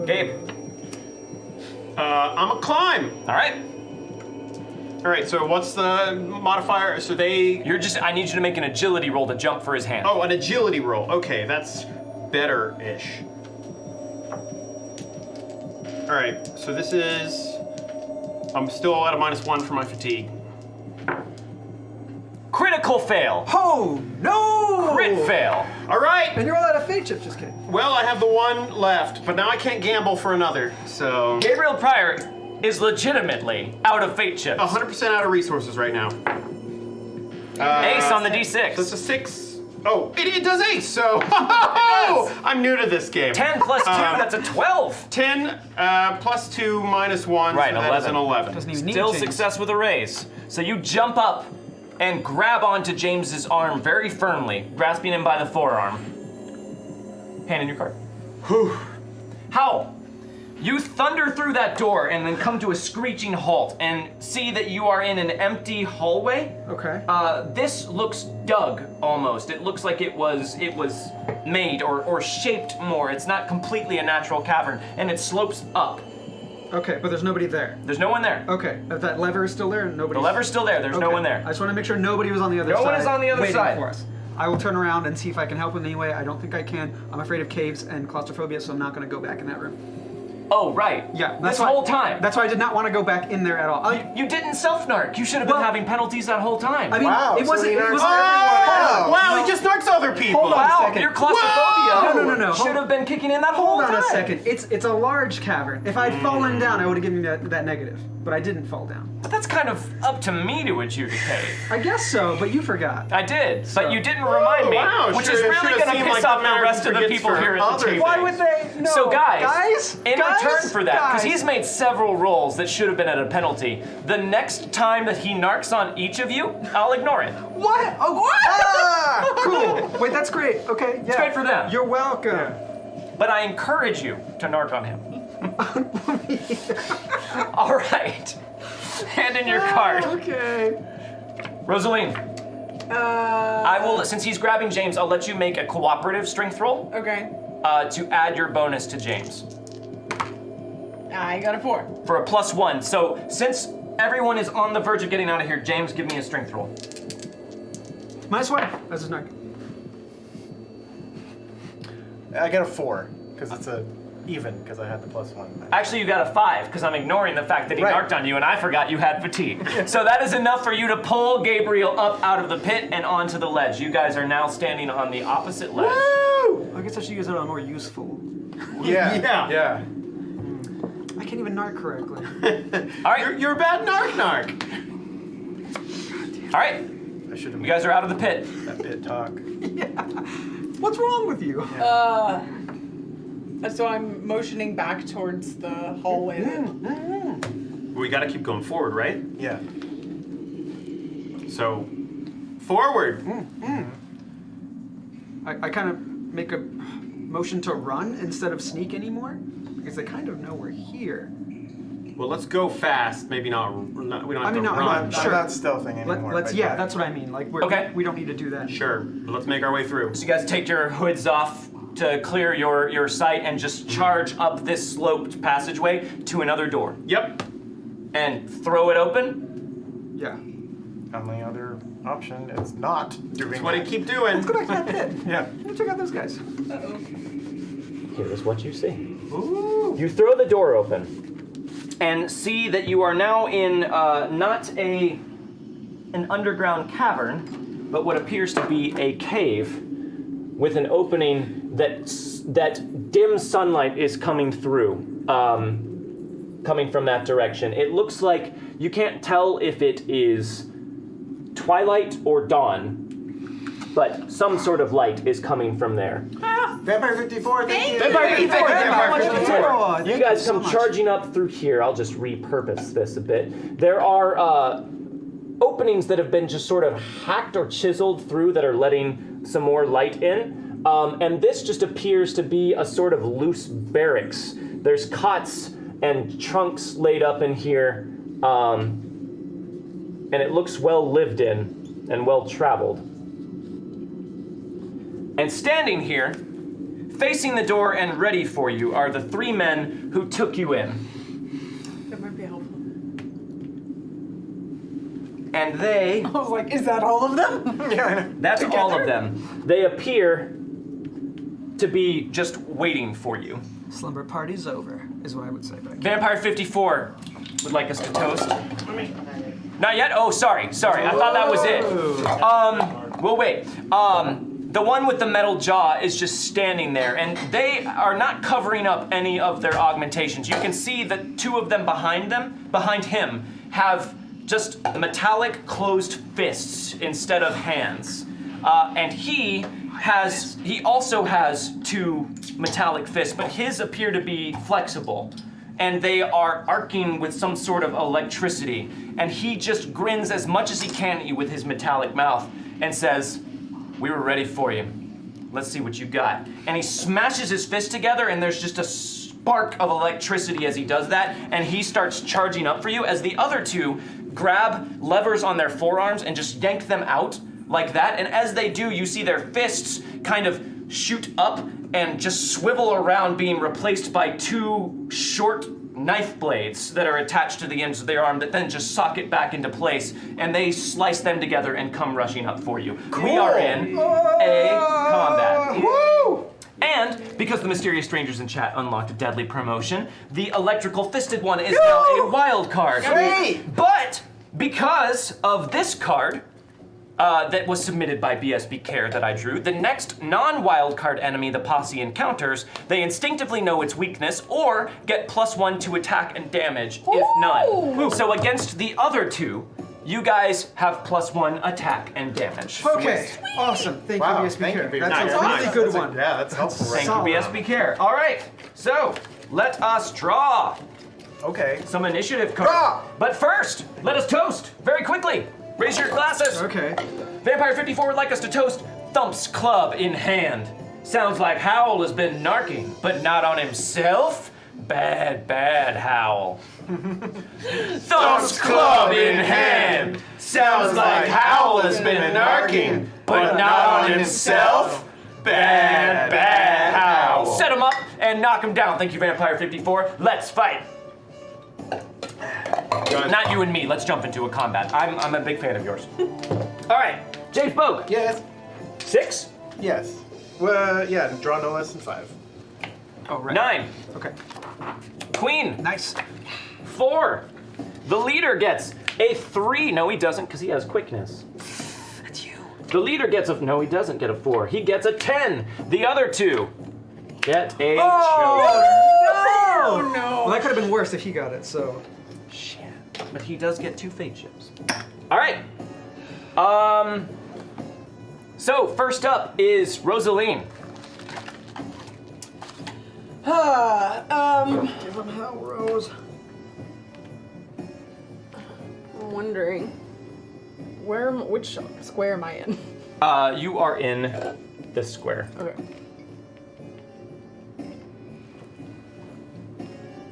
Gabe. I'm a climb. All right. All right, so what's the modifier? So they... I need you to make an agility roll to jump for his hand. Oh, an agility roll. Okay, that's better-ish. All right, so this is... I'm still at a -1 for my fatigue. Critical fail. Oh no! Crit fail. All right. And you're all out of fate chip. Just kidding. Well, I have the one left, but now I can't gamble for another, so... Gabriel Pryor is legitimately out of fate chips. 100% out of resources right now. Ace on the D6. So it's a 6. Oh, it does ace, so... I'm new to this game. 10 plus 2, that's a 12. 10 plus 2 minus 1, Right, so that is 11. an 11. Doesn't even need Still change. success with a raise. So you jump up and grab onto James's arm very firmly, grasping him by the forearm. Hand in your card. How? You thunder through that door and then come to a screeching halt and see that you are in an empty hallway. Okay. This looks dug almost. It looks like it was made or shaped more. It's not completely a natural cavern, and it slopes up. Okay, but there's nobody there. There's no one there. Okay, if that lever is still there, nobody. The lever's still there. There's no one there. I just want to make sure nobody was on the other side. No one is on the other waiting side. for us. I will turn around and see if I can help in any way. I don't think I can. I'm afraid of caves and claustrophobia, so I'm not going to go back in that room. Oh, right. Yeah, This whole time. That's why I did not want to go back in there at all. You didn't self-narc. You should have been Well, having penalties that whole time. I mean, Wow, it so wasn't. he It narcs wasn't everyone else. Wow, he just narcs other people. Hold on. Wow, second. your claustrophobia No. should have been kicking in that whole Hold on time. a second. It's a large cavern. If I'd fallen down, I would have given you that negative. But I didn't fall down. But that's kind of up to me to adjudicate. I guess so, but you forgot. I did, but you didn't remind me, wow, which sure, is it really should've going to seemed piss like off the the man rest of the forgets people for here at the other table. Why would they? No. So guys, in Guys? return for that, because Guys? he's made several rolls that should have been at a penalty, the next time that he narcs on each of you, I'll ignore it. What? Oh, what? Ah, cool. Wait, that's great. Okay, yeah. It's great for them. You're welcome. But I encourage you to narc on him. All right. Hand in your card. Okay. Rosaleen, I will, since he's grabbing James, I'll let you make a cooperative strength roll Okay. to add your bonus to James I got a 4. for a +1. So since everyone is on the verge of getting out of here, James, give me a strength roll. -1. That's his knock. I got a 4 because it's a even because I had the +1. Actually, you got a 5 because I'm ignoring the fact that he Right. narked on you and I forgot you had fatigue. So that is enough for you to pull Gabriel up out of the pit and onto the ledge. You guys are now standing on the opposite ledge. I guess I should use it on more useful. Yeah. Yeah. Yeah. I can't even narc correctly. All right, You're a bad narc. all right. I should have You guys are out of the pit. that bit talk. What's wrong with you? So I'm motioning back towards the hallway. We gotta keep going forward, right? Yeah. So, forward. I kind of make a motion to run instead of sneak anymore because they kind of know we're here. Well, let's go fast. Maybe not. We don't have I mean, to no, run. I'm Sure. I'm not stealthing anymore. Let's by yeah, that. that's what I mean. Like we don't need to do that. Sure, but let's make our way through. So you guys take your hoods off to clear your sight and just charge up this sloped passageway to another door Yep. and throw it open. Yeah. Only other option is not doing That's what I that. keep doing. Let's go back to that pit. Yeah. Let's check out those guys. Here is what you see. You throw the door open and see that you are now in not an underground cavern, but what appears to be a cave with an opening that dim sunlight is coming through, coming from that direction. It looks like you can't tell if it is twilight or dawn, but some sort of light is coming from there. Vampire 54, thank you. Vampire 54, Vampire 54. You Thank guys you so come much. charging up through here. I'll just repurpose this a bit. There are openings that have been just sort of hacked or chiseled through that are letting some more light in. And this just appears to be a sort of loose barracks. There's cots and trunks laid up in here. and it looks well lived in and well traveled. And standing here, facing the door and ready for you, are the 3 men who took you in. That might be helpful. And they... I was like, is that all of them? Yeah, I know. That's Together? all of them. They appear to be just waiting for you. Slumber party's over, is what I would say. But I can't. Vampire 54 would like us to toast. Not yet? Oh, sorry. I thought that was it. We'll wait. The one with the metal jaw is just standing there, and they are not covering up any of their augmentations. You can see that 2 of them behind him, have just metallic closed fists instead of hands. And he also has 2 metallic fists, but his appear to be flexible. And they are arcing with some sort of electricity. And he just grins as much as he can at you with his metallic mouth and says, "We were ready for you. Let's see what you got." And he smashes his fist together, and there's just a spark of electricity as he does that, and he starts charging up for you as the other 2 grab levers on their forearms and just yank them out like that. And as they do, you see their fists kind of shoot up and just swivel around, being replaced by 2 short knife blades that are attached to the ends of their arm that then just socket back into place, and they slice them together and come rushing up for you. Cool. We are in a combat. Woo! And because the mysterious strangers in chat unlocked a deadly promotion, the electrical fisted one is now a wild card. Sweet! But because of this card, that was submitted by BSB Care that I drew, the next non-wild card enemy the posse encounters, they instinctively know its weakness or get +1 to attack and damage, if none. So against the other 2, you guys have +1 attack and damage. Okay, awesome. Thank Wow, you, BSB thank Care. you, That's BSB. a really Nice. good That's one. Yeah, that's helpful. Thank Solid. you, BSB Care. All right, so let us draw Okay. some initiative cards. Draw! But first, let us toast very quickly. Raise your glasses. Okay. Vampire 54 would like us to toast Thumps club in hand. Sounds like Howl has been narking, but not on himself. Bad Howl. Thumps club in hand. Sounds like Howl has been narking, but not on himself. Bad Howl. Set him up and knock him down. Thank you, Vampire 54. Let's fight. Not you and me. Let's jump into a combat. I'm a big fan of yours. All right, James Bogue. Yes. 6, Yes. Well, yeah, draw no less than 5. Oh, right. 9, Okay. Queen. Nice. 4. The leader gets a 3. No, he doesn't, because he has quickness. That's you. The leader gets a. No, he doesn't get a 4. He gets a 10. The other 2 get a Oh no! Well, that could have been worse if he got it, so. Shit. But he does get 2 fate chips. All right. So first up is Rosaleen. Give him hell, Rose. I'm wondering, which square am I in? You are in this square. Okay.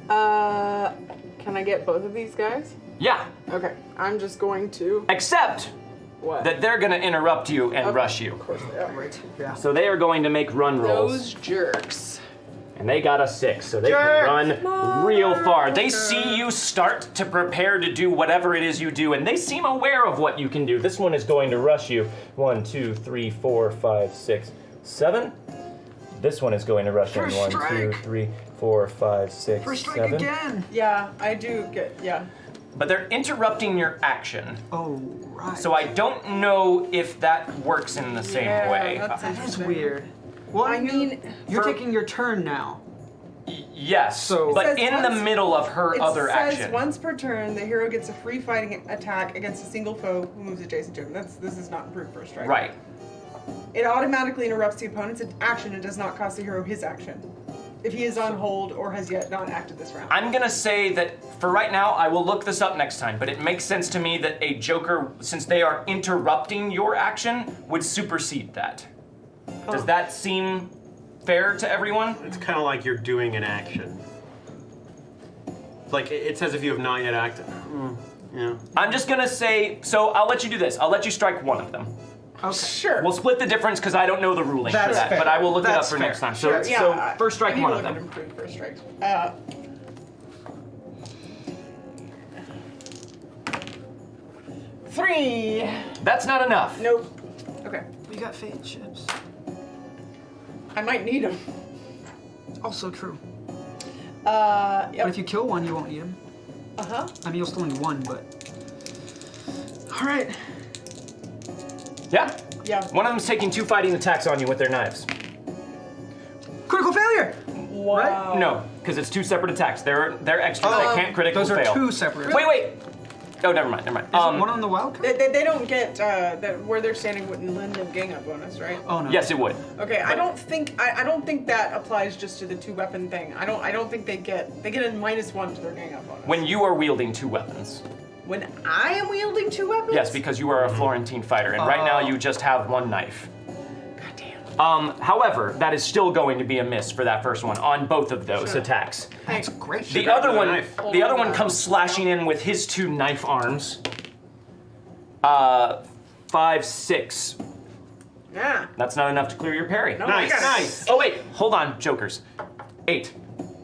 Can I get both of these guys? Yeah. Okay, I'm just going to. Except What? that they're gonna interrupt you and rush you. Of course they are. Right. Yeah. So they are going to make run rolls. Those jerks. And they got a 6, so they can run real far. They see you start to prepare to do whatever it is you do, and they seem aware of what you can do. This one is going to rush you. 1, 2, 3, 4, 5, 6, 7. This one is going to rush in. First 1, 2, strike. 3, 4, 5, 6, First strike 7. again. Yeah, I do get. Yeah. But they're interrupting your action. Oh, right. So I don't know if that works in the same Yeah, way. that's That is interesting. weird. Well, I mean, you're for- taking your turn now. Yes, So- but It says in the once- middle of her It other says action. once per turn, the hero gets a free fighting attack against a single foe who moves adjacent to him. This is not improved first strike. Right. It automatically interrupts the opponent's action and does not cost the hero his action, if he is on hold or has yet not acted this round. I'm gonna say that for right now, I will look this up next time, but it makes sense to me that a Joker, since they are interrupting your action, would supersede that. Does that seem fair to everyone? It's kind of like you're doing an action. Like it says if you have not yet acted. Yeah. I'm just gonna say, so I'll let you do this. I'll let you strike one of them. Okay. Sure. We'll split the difference because I don't know the ruling for That's that, fair. but I will look it up That's for fair. next time. Sure, So, yeah, so first I strike need one to of look them. at him first strike. 3. That's not enough. Nope. Okay. We got fate chips. I might need him. Also true. Yep. But if you kill one, you won't need him. Uh-huh. I mean, you'll still need one, but. All right. Yeah. Yeah. One of them's taking 2 fighting attacks on you with their knives. Critical failure. Wow. No, because it's 2 separate attacks. They're extra. They can't critically Those are fail. 2 separate. Wait. Oh, never mind. Is one on the wild card? They don't get where they're standing wouldn't lend them gang up bonus, right? Oh no. Yes, it would. Okay, I don't think that applies just to the 2 weapon thing. I don't think they get a -1 to their gang up bonus. When you are wielding 2 weapons. When I am wielding 2 weapons? Yes, because you are a Florentine fighter, and right now you just have 1 knife. Goddamn. However, that is still going to be a miss for that first one on both of those Sure. attacks. That's great. The grabbed other another one, knife. the other one comes slashing in with his 2 knife arms. 5, 6. Yeah. That's not enough to clear your parry. No, Nice, I got it. nice. Oh wait, hold on, jokers. 8.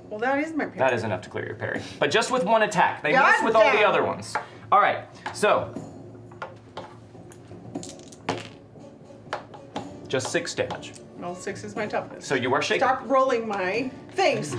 Well, that is my parry. That is enough to clear your parry, but just with 1 attack. They God miss with all the damn. other ones. All right, so just 6 damage. Well, 6 is my toughness. So you are shaken. Stop rolling my things.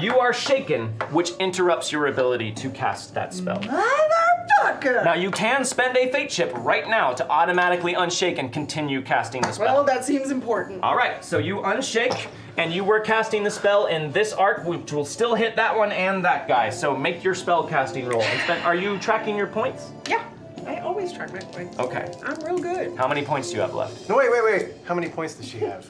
You are shaken, which interrupts your ability to cast that spell. Motherfucker! Now you can spend a fate chip right now to automatically unshake and continue casting the spell. Well, that seems important. All right, so you unshake, and you were casting the spell in this arc, which will still hit that one and that guy. So make your spell casting roll. Are you tracking your points? Yeah, I always track my points. Okay. I'm real good. How many points do you have left? No, wait. How many points does she have?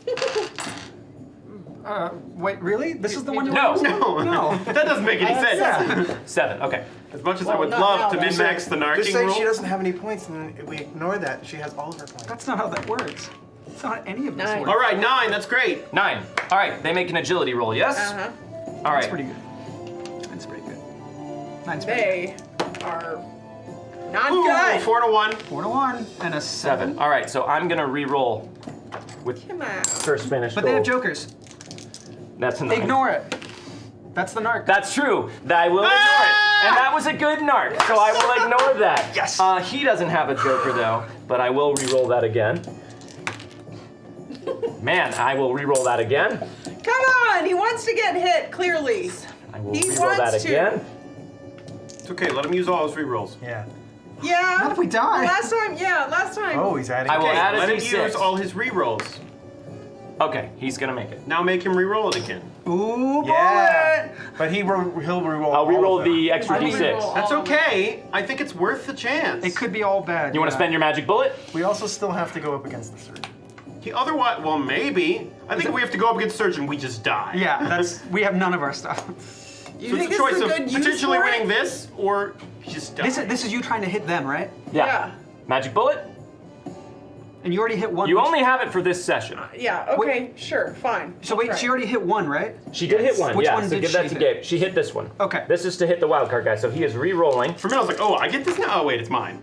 Wait, really? This is the one you No. want? No, that doesn't make any sense. Yeah. 7. Okay. As much as I Well, would not love now, to but- min-max the narking Just say rule. she doesn't have any points, and then we ignore that. She has all of her points. That's not how that works. That's not how any of this 9. works. All right, 9. That's great. 9. All right, they make an agility roll, yes? Uh-huh. All That's right. pretty good. That's pretty good. 9's pretty They are not Ooh, good. 4 to 1. good. 4 to 1 and a 7. All right, so I'm gonna re-roll with Come on. first finished But they have roll. jokers. That's a 9. Ignore it. That's the narc. That's true. I will ignore it. And that was a good narc, so I will ignore that. Yes. He doesn't have a joker though, but I will re-roll that again. Man, I will re-roll that again. Come on, he wants to get hit, clearly. I will He re-roll that wants to. again. It's okay. Let him use all his rerolls. Yeah. Yeah. Not if we die. Last time. Oh, he's adding. I will Okay, add a let him D6. use all his rerolls. Okay, he's gonna make it. Now make him reroll it again. Ooh, Yeah. But he'll reroll. I'll all re-roll of them. the extra I will D6. re-roll. That's okay. I think it's worth the chance. It could be all bad. You want to spend your magic bullet? We also still have to go up against the surgeon. He otherwise, well, maybe. I think if we have to go up against Surgeon, we just die. Yeah, that's. We have none of our stuff. You So think it's a this choice is a of good use potentially for winning it? this or just die. This is you trying to hit them, right? Yeah. Magic bullet? And you already hit one. You which- only have it for this session. Yeah, okay, sure, fine. So wait, Right. she already hit one, right? She did hit one, Which yeah, one so did give that she to hit? Gabe. She hit this one. Okay. This is to hit the wildcard guy, so he is re-rolling. For me, I was like, oh, I get this now? Oh, wait, it's mine.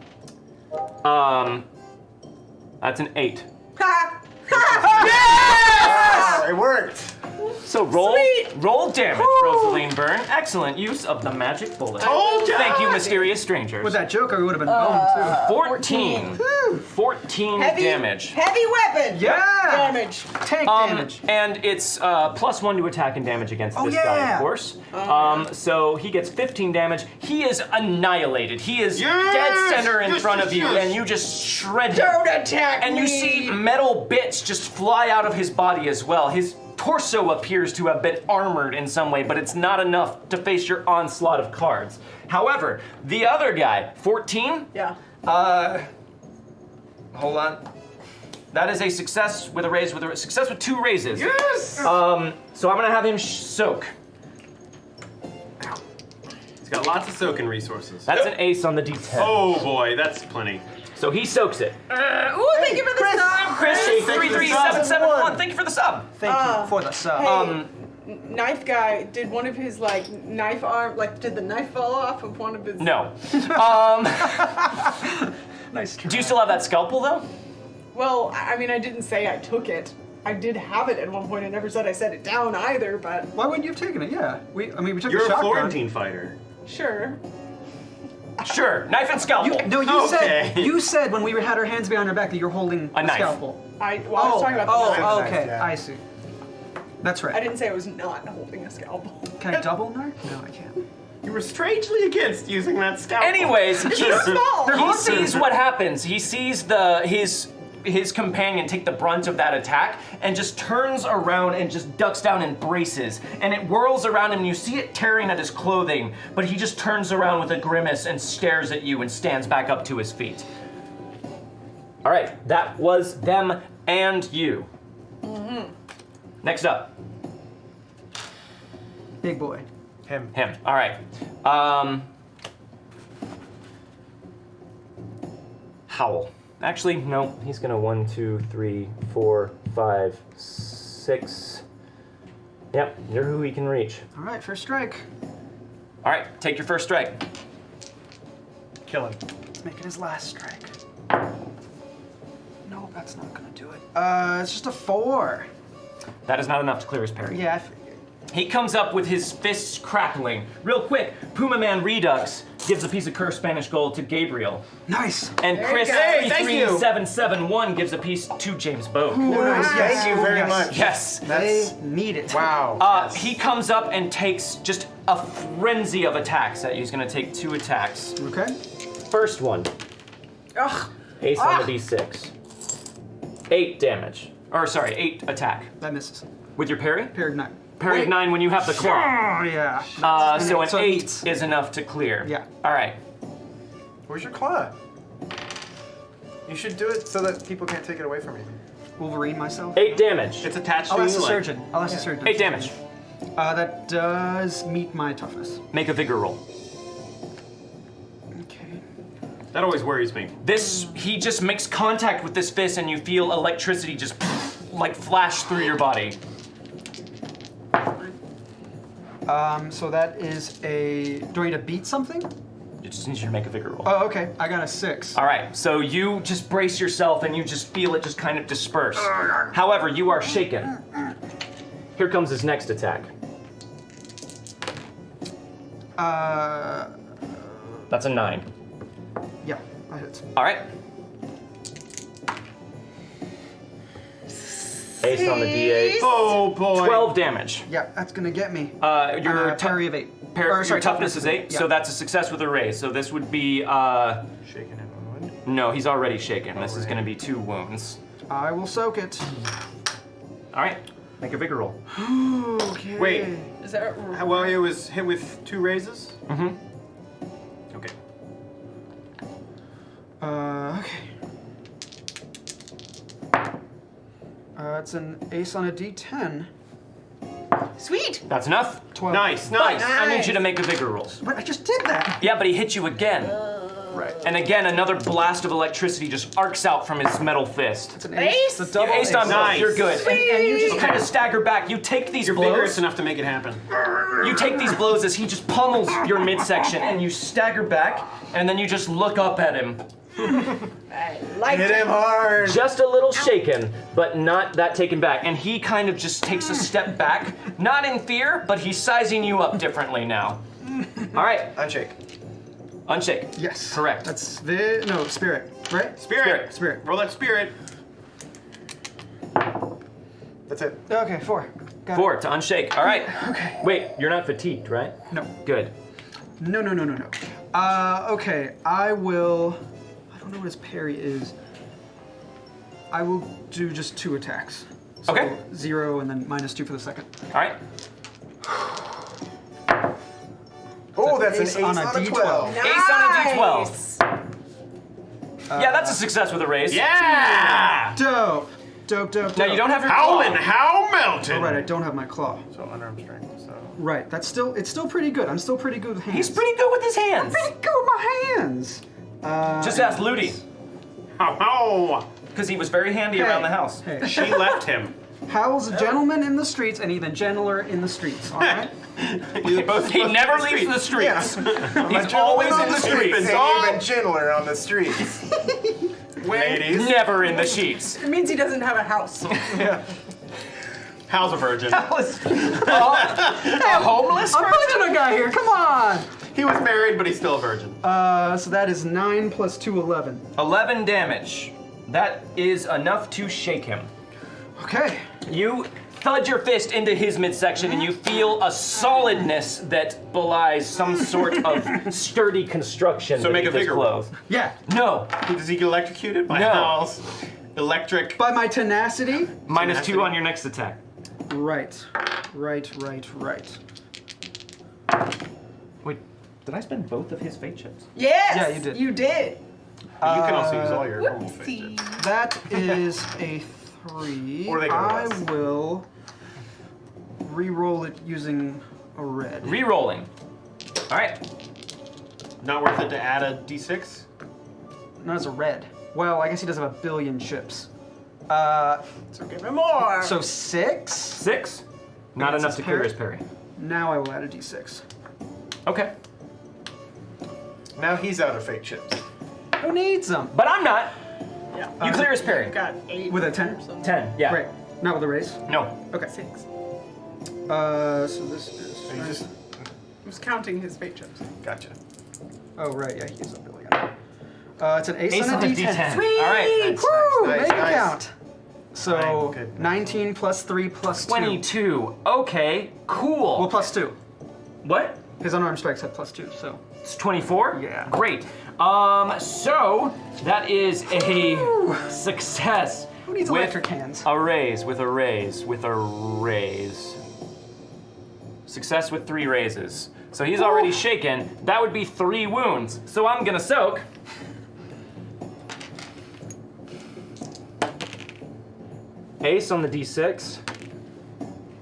That's an 8. Ha! Ah, it worked. So roll Sweet. roll damage, Rosaleen Byrne. Excellent use of the magic bullet. Told ya! Thank you, mysterious strangers. With that joker, we would have been boned 14. 14 Heavy damage. Heavy weapon! too. Yeah. Damage. Tank damage. And it's +1 to attack and damage against this guy, yeah. of course. So he gets 15 damage. He is annihilated. He is Yes! dead center in Yes, front yes, of you, yes. and you just shred him. Don't attack And me! you see metal bits just fly out of his body as well. His torso appears to have been armored in some way, but it's not enough to face your onslaught of cards. However, the other guy, 14, Yeah. hold on. That is a success with a raise, with a success with 2 raises. Yes! So I'm gonna have him soak. He's got lots of soaking resources. That's an ace on the D10. Oh boy, that's plenty. So he soaks it. Ooh, thank you for the sub. Chris, Hey, thank you for the 33771, thank you for the sub. Thank you for the sub. Hey, knife guy, did one of his knife arm, did the knife fall off of one of his? No. Nice try. Do you still have that scalpel though? Well, I mean, I didn't say I took it. I did have it at one point. I never said I set it down either, but Why wouldn't you have taken it? Yeah. We took You're the a shotgun. Florentine fighter. sure. Sure, knife and scalpel. Okay. You said when we had our hands behind our back that you're holding A knife. scalpel. I was talking about the knife. Oh, knife, okay. yeah. I see. That's right. I didn't say I was not holding a scalpel. Can I double knife? No, I can't. You were strangely against using that scalpel. Anyways, small. he sees what happens. He sees his companion take the brunt of that attack and just turns around and just ducks down and braces. And it whirls around him and you see it tearing at his clothing, but he just turns around with a grimace and stares at you and stands back up to his feet. All right, that was them and you. Next up, Big boy. Him. him. All right. Howl. Actually, no. He's gonna 1, 2, 3, 4, 5, 6. Yep, you're who he can reach. All right, first strike. All right, take your first strike. Kill him. Let's make it his last strike. No, that's not gonna do it. It's just a 4. That is not enough to clear his parry. Yeah, I figured. He comes up with his fists crackling. Real quick, Puma Man Redux gives a piece of cursed Spanish gold to Gabriel. Nice. And There Chris you go. Hey, thank you. 3771 gives a piece to James Bogue. Thank you very yes. much. Yes. That's They need it. wow. He comes up and takes just a frenzy of attacks at you. He's gonna take 2 attacks. Okay. First one, Ugh. ace on the d6. 8 damage. Or sorry, 8 attack. That misses. With your parry? Parried 9. Parry of 9 when you have the claw. Oh, yeah. So an So it 8 meets. is enough to clear. Yeah. All right. Where's your claw? You should do it so that people can't take it away from you. Wolverine myself. 8 damage. It's attached I'll to ask you. the like- surgeon. I'll ask the surgeon. 8 damage. That does meet my toughness. Make a vigor roll. Okay. That always worries me. He just makes contact with this fist and you feel electricity just flash through your body. So that is a. Do I need to beat something? It just needs you to make a vigor roll. Oh, okay. I got a 6. All right, so you just brace yourself and you just feel it just kind of disperse. However, you are shaken. Here comes his next attack. That's a 9. Yeah, that hits. All right. Ace on the d8. Oh boy. 12 damage. Yeah, that's gonna get me. Your parry of 8. your toughness is 8, Yeah. so that's a success with a raise. So this would be, Shaking him on wound. no, he's already shaken. This is Alright. going to be 2 wounds. I will soak it. All right, make a vigor roll. Okay. Wait. Is that Well, it was hit with 2 raises? Mm-hmm. Okay. Okay. It's an ace on a d10. sweet? That's enough. 12. Nice, But nice. I need you to make a vigor roll. But I just did that. Yeah, but he hit you again. Right. And again, another blast of electricity just arcs out from his metal fist. It's an Ace? ace. It's a double You aced on both. Nice. You're good. And you just Sweet. kind of stagger back. You take these You're blows. vigorous enough to make it happen. You take these blows as he just pummels your midsection, and you stagger back, and then you just look up at him. I like Hit it. him hard. Just a little shaken, but not that taken back. And he kind of just takes a step back, not in fear, but he's sizing you up differently now. All right, Unshake. unshake. Yes. Correct. That's spirit, right? Spirit. Spirit. Roll that spirit. That's it. Okay, 4. Got 4 to unshake. All right. Okay. Wait, you're not fatigued, right? it. No. Good. No. Okay, I will. I don't know what his parry is. I will do just 2 attacks. So Okay. 0 and then -2 for the second. All right. Oh, that's an ace ace on on a a D12. 12. Ace on a d12. Nice. Yeah, that's a success with a raise. Yeah! Dope. Now you don't have your Howlin' claw. How Mountain! Oh, right, I don't have my claw. So unarmed strength. So Right, it's still pretty good. I'm still pretty good with hands. He's pretty good with his hands. pretty good with my hands. Just ask Ludi. How? Because he was very handy around the house. Hey. She left him. Hal's a gentleman in the streets and even gentler in the streets, all right? He both He never leaves the streets. He's always in the streets. And even gentler on the streets. Ladies. Never in the sheets. It means he doesn't have a house. Hal's a virgin. A homeless I'm person? punching a guy here, come on! He was married, but he's still a virgin. So that is 9 plus 2, 11. 11 damage. That is enough to shake him. Okay. You thud your fist into his midsection and you feel a solidness that belies some sort of sturdy construction. So make a vigor roll. Yeah. No. Does he get electrocuted by No. Hal's electric? By my tenacity? -2 on your next attack. Right. Wait, did I spend both of his fate chips? Yes. Yeah, you did. You did. You can also use all your normal Whoopsie. fate. That is a 3. Or they go to I us. will re-roll it using a red. Rerolling. All right. Not worth it to add a d6? No, it's a red. Well, I guess he does have a billion chips. So give him more. So 6? 6. Not Against enough his to clear parry? his parry. Now I will add a d6. Okay. Now he's out of fate chips. Who needs them? But I'm not. Yeah. You clear his parry. Got 8. With a 10? or something. 10. Yeah. Great. Not with a raise? No. Okay. 6. So this is... So you just I was counting his fate chips. gotcha. Oh, right, yeah, he is a billion. It's an ace, Ace on on a a d10. D10. Sweet. All right. Nice, Woo! nice, Make it nice. count. So, My goodness. 19 plus 3 plus 2. 22. Okay. Cool. Well, plus 2. What? His unarmed strikes had plus 2, so... It's 24? Yeah. Great. So that is a success. Who needs with electric hands? A raise, with a raise, with a raise. Success with 3 raises. So he's already shaken. That would be 3 wounds. So I'm gonna soak. Ace on the d6.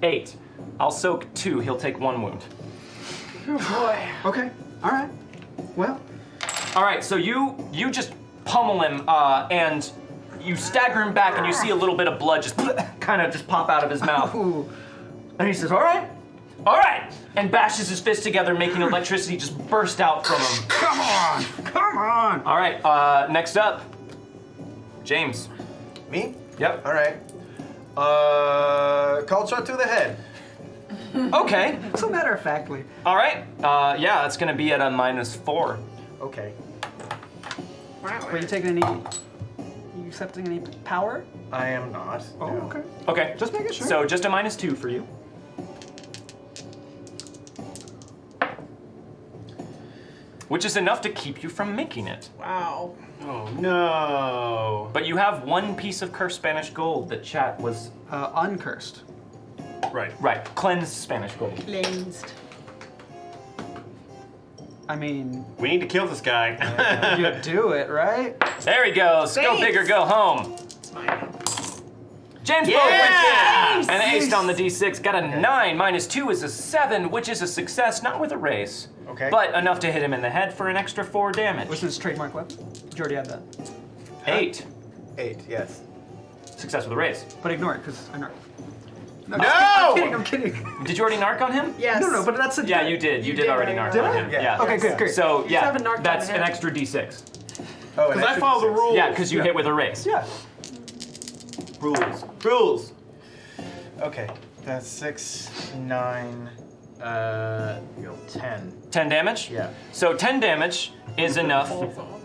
8. I'll soak 2. He'll take 1 wound. Oh boy. Okay, alright. Well, All right, so you just pummel him and you stagger him back and you see a little bit of blood just kind of just pop out of his mouth. ooh. And he says, all right, and bashes his fist together, making electricity just burst out from him. Come on! All right, next up, James. Me? Yep. All right. Called shot to the head. Okay. So matter-of-factly. All right. Yeah, that's gonna be at a -4. Okay. Wow. Are you taking any... you accepting any power? I am not. Oh, no. okay. Okay. Just making sure. So just a -2 for you. Which is enough to keep you from making it. Wow. Oh no. But you have 1 piece of cursed Spanish gold that chat was Uncursed. Right. cleansed Spanish gold. Cleansed. I mean, We need to kill this guy. you do it, right? There he goes. Go Thanks. big or go home. It's mine. James Yeah! Bowe wins it. And aced on the d6. Got a 9. -2 is a 7, which is a success, not with a raise. Okay. But enough to hit him in the head for an extra 4 damage. What's his trademark weapon? You already had that. 8. 8, yes. Success with a raise. But ignore it, because I know. No! I'm kidding. Did you already narc on him? Yes. No, but that's a... Yeah, you did. You did already narc Did on I? him. Yeah. Okay, good, great. So, just yeah, haven't narked on that's the an head. extra d6. Oh, Because I follow the rules. Yeah, because you hit with a raise. Yeah. Rules. Okay. That's 6, 9, 10. 10 damage? Yeah. So 10 damage is enough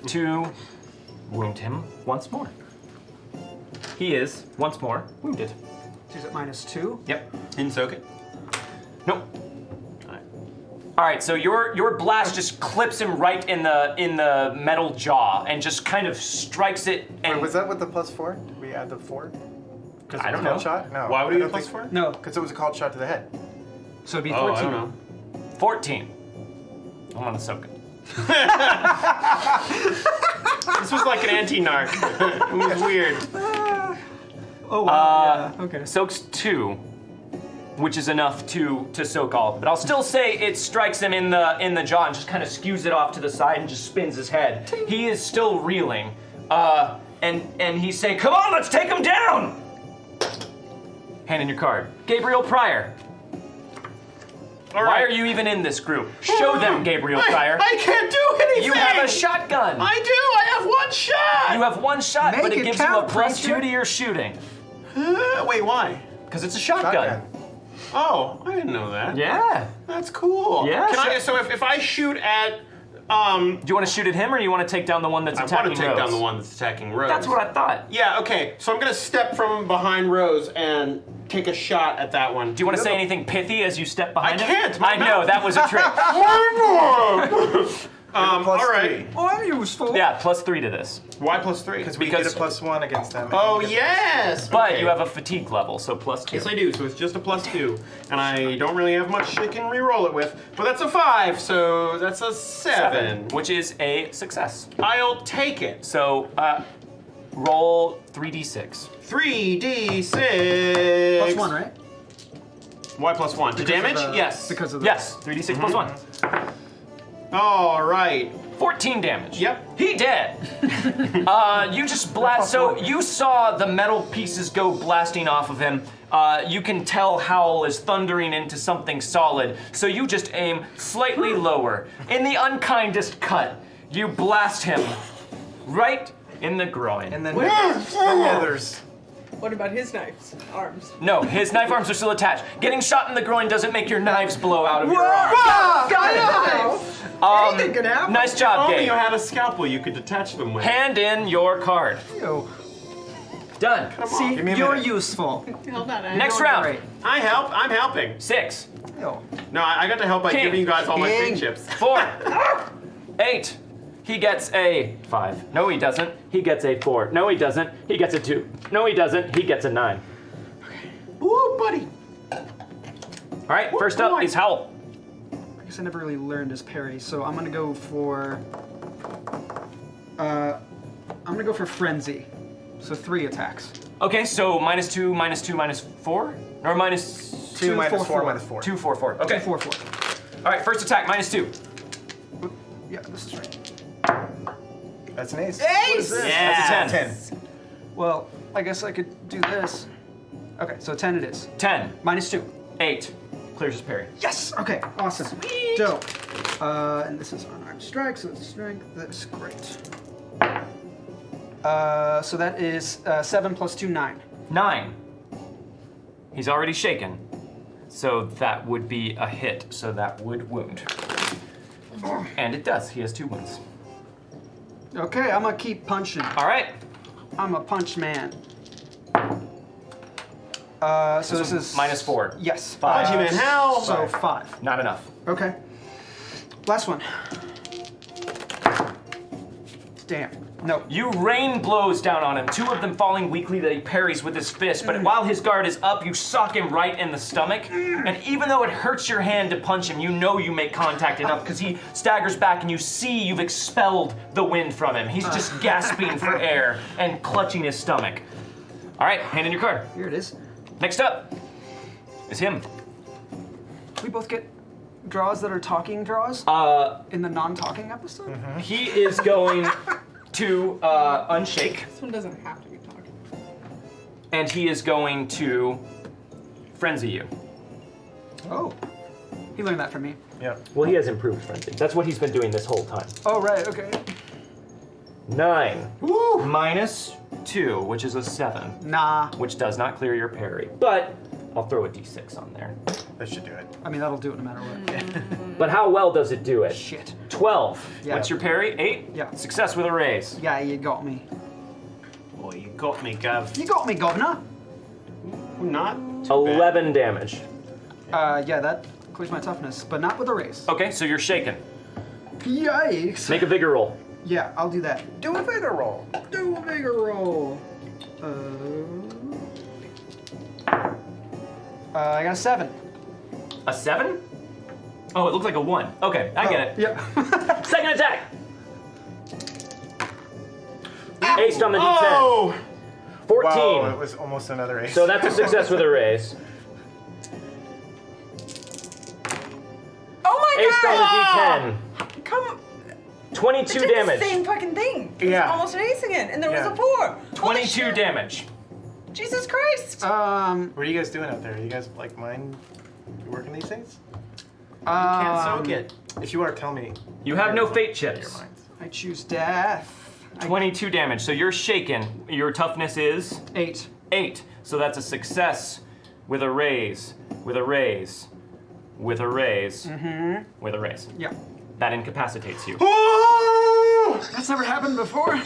to wound him once more. He is, once more, wounded. She's at -2. Yep. Didn't soak it. Nope. All right, so your blast just clips him right in the metal jaw and just kind of strikes it. And Wait, was that with the +4? Did we add the 4? Because I don't called know. shot? No. Why would I he don't get think- +4? No, Because it was a called shot to the head. so it'd be Oh, 14. I don't know. 14. I'm gonna soak it. This was like an anti-narc. It was weird. Oh, wow. Yeah, okay. Soaks 2, which is enough to soak all of it. But I'll still say it strikes him in the jaw and just kind of skews it off to the side and just spins his head. He is still reeling. and he's saying, "Come on, let's take him down." Hand in your card. Gabriel Pryor. All Why right. are you even in this group? Show them, Gabriel Pryor. I can't do anything. You have a shotgun. I do. I have one shot. You have one shot, Make but it it gives you a count, +2 preacher. to your shooting. Wait, why? Because it's a shotgun. Shotgun. Oh, I didn't know that. Yeah. That's cool. Yeah, Can I? sure. So if I shoot at Do you want to shoot at him, or do you want to take down the one that's I attacking want to take Rose? down the one that's attacking Rose. That's what I thought. Yeah, okay. So I'm going to step from behind Rose and take a shot at that one. Do you want to say anything pithy as you step behind I him? can't, my I know, mouth. that was a trick. Plus all right. 3. Oh, I'm useful. Yeah, +3 to this. Why +3? Because we Because- get a +1 against them. Oh, yes! But Okay. you have a fatigue level, so +2. Yes, I do. So it's just a +2, and I don't really have much I can re-roll it with. But that's a 5, so that's a 7. Which is a success. I'll take it. So, roll 3d6. 3d6. +1, right? Why +1? To damage? Of the- Yes. Because of the... Yes, 3d6 +1. All right. 14 damage. Yep. He dead. You just blast. So you saw the metal pieces go blasting off of him. You can tell Howl is thundering into something solid. So you just aim slightly lower. In the unkindest cut, you blast him right in the groin. And then the others. What about his knives, arms? No, his knife arms are still attached. Getting shot in the groin doesn't make your knives blow out of your arm. Anything can happen. Nice job, Only you Gabe. had a scalpel you could detach them with. Hand in your card. Ew. Done. See, Give me a you're minute. useful. Hold on. Next You're round. great. I'm helping. 6, Ew. No, I got to help by King. giving you guys all my King. free chips. 4, 8. He gets a 5. No, he doesn't. He gets a 4. No, he doesn't. He gets a 2. No, he doesn't. He gets a 9. Ooh, buddy. All right, first up boy. is Howl. I guess I never really learned his parry, so I'm gonna go for... I'm gonna go for Frenzy. So 3 attacks. Okay, so -2, -2, -4? Or minus 2 minus 4 4. minus 4. 2, 4, 4. Okay. 4, 4. All right, first attack, -2. Yeah, this is right. That's an ace. Ace! That's a 10. 10. Well, I guess I could do this. Okay, so 10 it is. 10, -2. 8. Clears his parry. Yes! Okay, awesome. Dope. And this is unarmed strike, so it's strength. That's great. So that is 7 plus 2, 9. 9. He's already shaken. So that would be a hit, so that would wound. And it does. He has 2 wounds. Okay, I'm gonna keep punching. All right. I'm a punch man. So this is -4. Yes. Punchy man, how? So 5. Not enough. Okay. Last one. Damn. No. You rain blows down on him, 2 of them falling weakly that he parries with his fist, but while his guard is up, you sock him right in the stomach, and even though it hurts your hand to punch him, you know you make contact enough because he staggers back and you see you've expelled the wind from him. He's just gasping for air and clutching his stomach. All right, hand in your card. Here it is. Next up is him. We both get draws that are talking draws in the non-talking episode. He is going to unshake, This one doesn't have to be talking. and he is going to frenzy you. Oh. He learned that from me. Yep. Well, he has improved frenzy. That's what he's been doing this whole time. Oh, right, okay. 9 -2, which is a 7, Nah. which does not clear your parry. But I'll throw a d6 on there. That should do it. I mean, that'll do it no matter what. But how well does it do it? Shit. 12. Yeah. What's your parry? 8? Yeah. Success with a raise. Yeah, you got me. Boy, you got me, Gav. You got me, governor. Not too bad. 11 damage. Yeah, that clears my toughness, but not with a raise. Okay, so you're shaken. Yikes. Make a vigor roll. Yeah, I'll do that. Do a vigor roll. Do a bigger roll. I got a 7. A 7? Oh, it looks like a 1. Okay, I get it. Yep. Second attack! Aced on the d10. Oh! 14. Wow, it was almost another ace. So that's a success with a raise. Oh my Aced god! on the d10. Come 22 It did damage. the same fucking thing. Yeah. Almost an ace again, and there was Yeah. a 4. Holy 22 shit. damage. Jesus Christ! What are you guys doing out there? You guys like mind working these things? Can't soak it. If you are, tell me. You have no fate Your chips. minds. I choose death. 22 damage. So you're shaken. Your toughness is 8. 8. So that's a success with a raise, with a raise, with a raise, with a raise. Yeah. That incapacitates you. That's never happened before.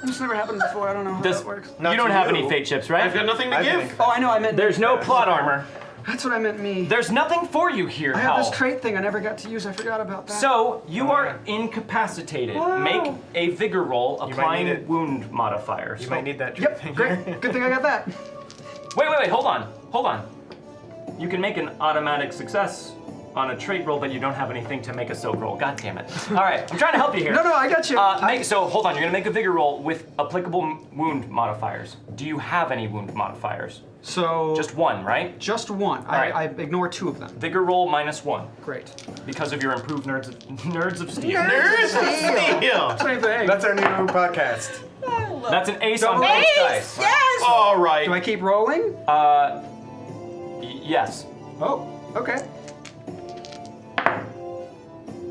That's never happened before. I don't know how Does, that works. Not you don't to have you. any fate chips, right? I've got nothing to I've been give. Oh, I know. I meant There's no plot armor. That's what I meant. Me. There's nothing for you here, I have Hal. this trait thing I never got to use. I forgot about that. So you are incapacitated. Wow. Make a vigor roll, might need applying it. wound modifiers. You might need that. Yep. thing Great. here. Good thing I got that. Wait, hold on. You can make an automatic success on a trait roll, but you don't have anything to make a soak roll. God damn it. All right, I'm trying to help you here. No, I got you. So hold on, you're gonna make a vigor roll with applicable wound modifiers. Do you have any wound modifiers? So Just one, right? just one. right. I ignore 2 of them. Vigor roll -1 Great. because of your improved nerds of steel. Steel. Same thing. That's our new podcast. I love That's an ace on both Ace! dice. Yes! All right. Do I keep rolling? Yes. Oh, okay.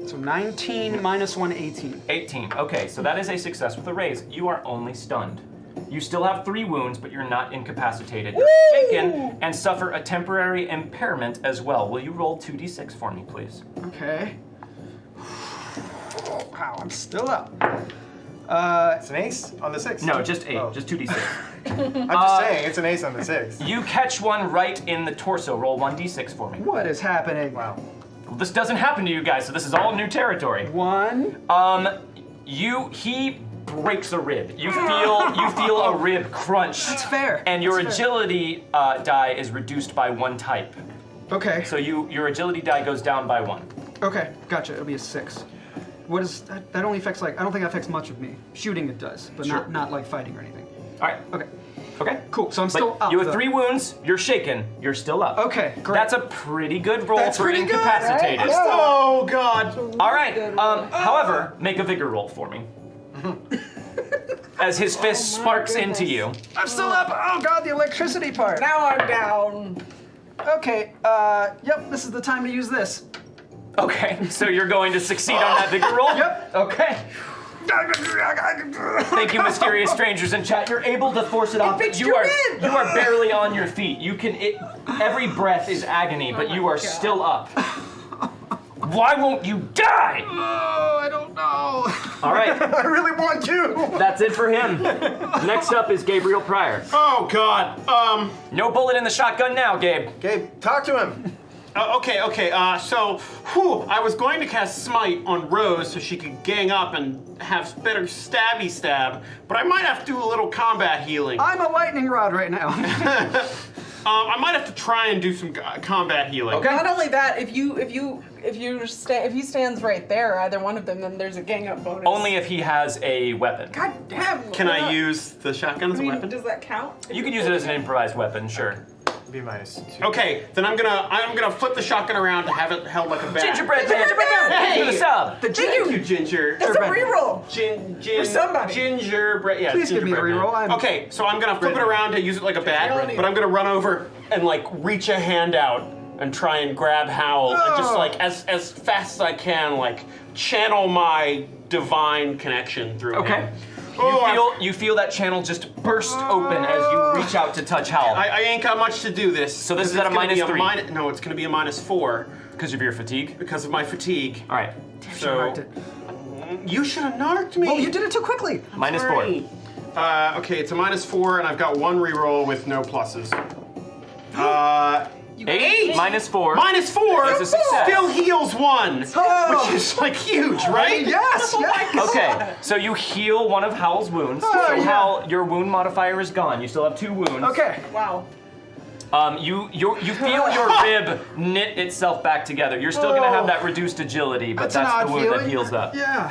So 19 minus 1, 18. 18. Okay, so that is a success with a raise. You are only stunned. You still have 3 wounds, but you're not incapacitated. You're shaken and suffer a temporary impairment as well. Will you roll 2d6 for me, please? Okay. Wow, I'm still up. It's an ace on the 6. No, just 8. Oh. Just 2d6. I'm just saying, it's an ace on the 6. You catch one right in the torso. Roll 1d6 for me. What is happening? Wow. Well, this doesn't happen to you guys, so this is all new territory. 1. He breaks a rib. You feel a rib crunch. That's fair. And your That's fair. agility die is reduced by 1 type. Okay. So your agility die goes down by 1. Okay, gotcha. It'll be a 6. What is that? That only affects I don't think that affects much of me. Shooting it does, but Sure. not like fighting or anything. All right. Okay. Okay. Cool. So I'm But still up. you have though. 3 wounds. You're shaken. You're still up. Okay, great. That's a pretty good roll That's for pretty good, incapacitated. right? Oh God. All right. However, make a vigor roll for me. As his fist sparks into you. I'm still up. Oh god, the electricity part. Now I'm down. Okay. Yep. This is the time to use this. Okay. So you're going to succeed on that vigor roll. Yep. Okay. Thank you, mysterious strangers in chat. You're able to force it off. fixed You your are rib. you are barely on your feet. You can. Every breath is agony, but you are still up. Why won't you die? Oh, I don't know. All right, I really want to! that's it for him. Next up is Gabriel Pryor. Oh God. No bullet in the shotgun now, Gabe. Gabe, talk to him! Okay. So, I was going to cast Smite on Rose so she could gang up and have better stabby stab, but I might have to do a little combat healing. I'm a lightning rod right now. I might have to try and do some combat healing. Okay. Not only that, if he stands right there, either one of them, then there's a gang up bonus. Only if he has a weapon. God damn. Can I use the shotgun as I a mean, weapon? does that count? You could use it as an improvised weapon, sure. B minus 2. Okay, then I'm gonna flip the shotgun around to have it held like a bat. Gingerbread man, Hey! for the sub. Thank you, Ginger. That's a reroll. For somebody. Gingerbread. Yeah, Please give me a gingerbread man. reroll, I'm- Okay, so I'm gonna flip it around to use it like a bat, but I'm gonna run over and like reach a hand out and try and grab Howl and just like as fast as I can, like channel my divine connection through Okay. him. Oh, You feel that channel just burst open as you reach out to touch Howl. I ain't got much to do this. So this is It's at a gonna be -3. No, it's gonna be a -4 Because of your fatigue? because of my fatigue. All right. So Marked it. you should have narked me. Oh, you did it too quickly. -4. Okay, it's a -4, and I've got 1 reroll with no pluses. 8 -4. -4 That's a success. still heals 1, which is like huge, right? Yes. Yes. Okay, so you heal one of Howl's wounds. Oh, so yeah. Howl, your wound modifier is gone. You still have 2 wounds. Okay. Wow. You feel your rib knit itself back together. You're still gonna have that reduced agility, but an that's odd the wound that feeling. heals up. Yeah.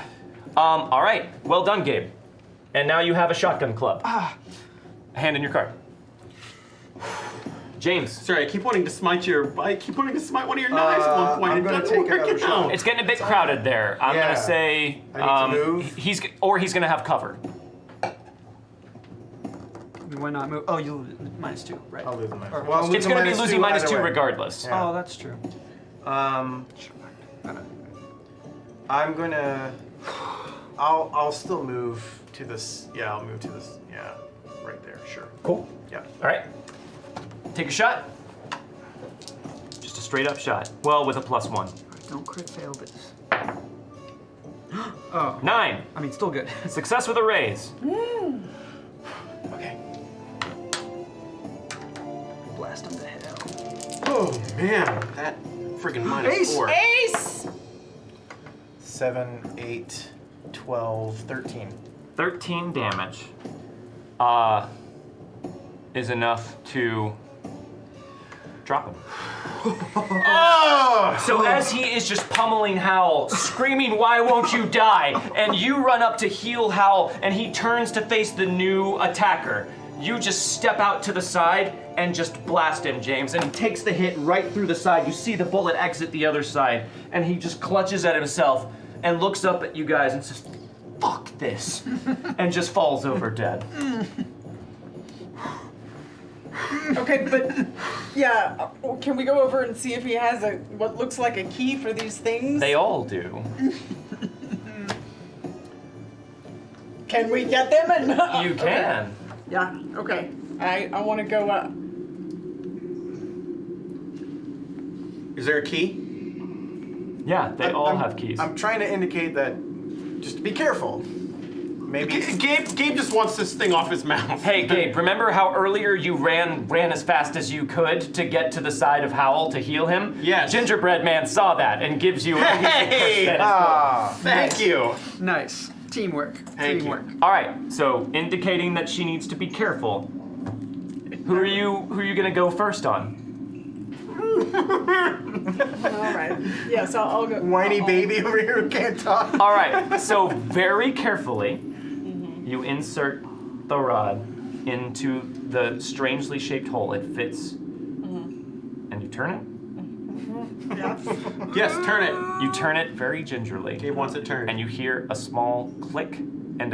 All right. Well done, Gabe. And now you have a shotgun club. Hand in your card. James. Sorry, I keep wanting to smite one of your knives at one point. I'm It gonna doesn't take work another shot. out. It's getting a bit crowded there. I'm Yeah. gonna say I need to move. he's gonna have cover. Why not move? Oh, you -2, right? I'll lose a minus. Or- Well, I'll lose It's a gonna be minus losing two minus either 2 way. regardless. Yeah. Oh, that's true. I'm gonna. I'll still move to this. Yeah, I'll move to this. Yeah, right there. Sure. Cool. Yeah. All right. Take a shot. Just a straight up shot. Well, with a +1. Don't crit fail this. 9. I mean, still good. Success with a raise. Okay. Blast him to hell. Oh man, that friggin' -4. Ace! 7, 8, 12, 13. 13 damage. Is enough to drop him. So as he is just pummeling Howl, screaming, "Why won't you die?" and you run up to heal Howl, and he turns to face the new attacker. You just step out to the side and just blast him, James, and he takes the hit right through the side. You see the bullet exit the other side, and he just clutches at himself and looks up at you guys and says, "Fuck this," and just falls over dead. Okay, but yeah, can we go over and see if he has what looks like a key for these things? They all do. Can we get them? And You can. Yeah. Okay. I want to go up. Is there a key? Yeah, they all I'm- have keys. I'm trying to indicate that. Just be careful. Maybe. Gabe just wants this thing off his mouth. Hey, Gabe, remember how earlier you ran as fast as you could to get to the side of Howl to heal him? Yes. Gingerbread Man saw that and gives you a Hey! Thank you. Nice. Teamwork. Thank you. Teamwork. All right, so indicating that she needs to be careful. Who are you gonna go first on? All right. Yes, I'll go. Whiny I'll- baby over here who can't talk. All right, so very carefully, you insert the rod into the strangely shaped hole. It fits, and you turn it. Yeah. Yes, turn it. You turn it very gingerly. Gabe wants it turned. And you hear a small click and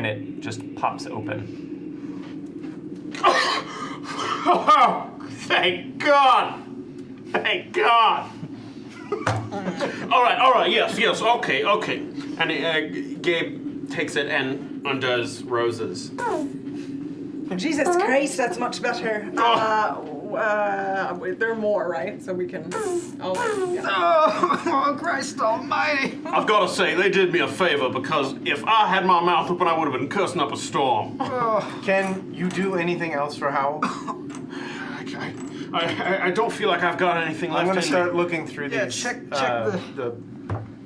it just pops open. Oh, thank God! Thank God! all right, yes, okay. And Gabe takes it and undoes Rose's. Jesus Christ, that's much better. There are more, right? So we can. Yeah. Oh, Christ almighty. I've got to say, they did me a favor because if I had my mouth open, I would have been cursing up a storm. Can you do anything else for Howl? I don't feel like I've got anything left I'm going to in start me. looking through Yeah, these. check the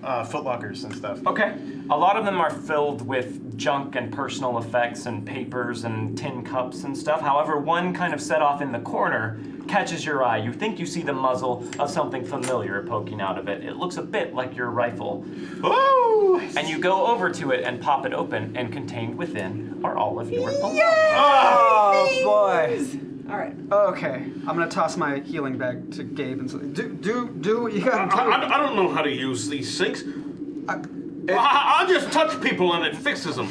footlockers and stuff. Okay. A lot of them are filled with junk and personal effects and papers and tin cups and stuff. However, one kind of set off in the corner catches your eye. You think you see the muzzle of something familiar poking out of it. It looks a bit like your rifle. Oh! And you go over to it and pop it open, and contained within are all of your belongings. Oh, boy. All right. Okay, I'm gonna toss my healing bag to Gabe and say, do what you gotta do. I don't know how to use these things. I just touch people and it fixes them.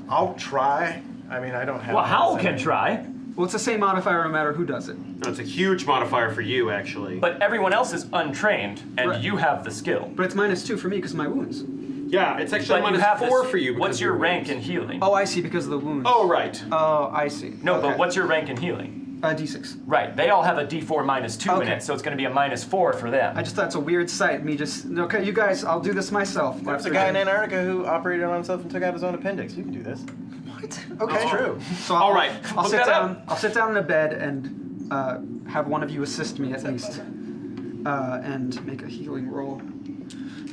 I'll try. I mean, I don't have. Well, Howl medicine. can try, Well, it's the same modifier no matter who does it. That's a huge modifier for you, actually. but everyone else is untrained, and Right. you have the skill. But it's -2 for me because of my wounds. Yeah, it's actually But you minus have 4 this- for you. because What's your of rank wounds. in healing? Oh, I see, because of the wounds. Oh, right. Oh, I see. No, Okay. but what's your rank in healing? D6. Right, they all have a D4 -2 in Okay. it, so it's going to be a -4 for them. I just thought it's a weird sight. Me just, okay, you guys, I'll do this myself. There was a guy in Antarctica who operated on himself and took out his own appendix. You can do this. What? Okay, Okay. true. So All right, I'll look sit that down. up. I'll sit down in a bed and have one of you assist me at least, and make a healing roll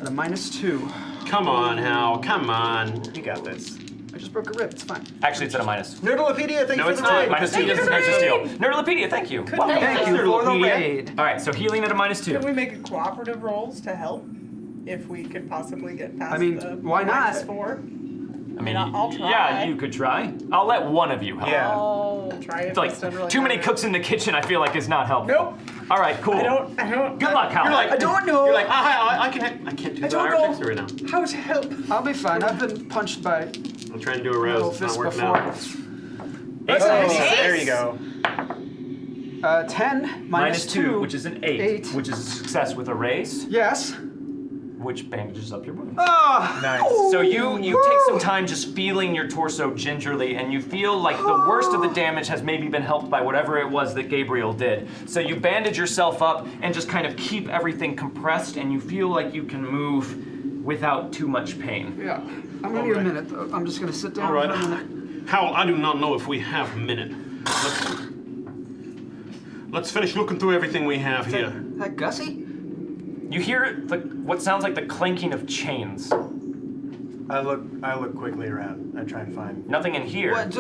at a -2. Come on, Hal. Come on. You got this. I just broke a rib. It's fine. Actually, it's at a minus. Nerdalopedia, thank No, you it's for the not. raid. -2 doesn't there's a steal. Nerdalopedia, thank you. Welcome. Thank you for the Nerdalopedia. raid. All right, so healing at a -2. Can we make it cooperative rolls to help if we could possibly get past I mean, the why not? -4? I mean, I'll try. yeah, you could try. I'll let one of you help. Yeah. I'll try it. It's like too many cooks in the kitchen. I feel like is not helpful. Nope. All right, cool. I don't. Good luck, Hal. You're like, I don't know. You're like, I can't do I the don't Irish know accent right now. how to help. I'll be fine. I've been punched by I'm trying to do a little rose. It's fists not working before. out. That's a Oh, hit. there you go. 10 Minus 2, 2, which is an 8, 8. which is a success with a raise, Yes. which bandages up your wound. Ah. Nice. So you take some time just feeling your torso gingerly, and you feel like the worst of the damage has maybe been helped by whatever it was that Gabriel did. So you bandage yourself up and just kind of keep everything compressed, and you feel like you can move without too much pain. Yeah. I'm gonna need a minute. Though. I'm just gonna sit down All right. for a minute. Hal, I do not know if we have a minute. Let's finish looking through everything we have here. Is that Gussie? You hear what sounds like the clanking of chains. I look quickly around. I try and find. Nothing in here. What?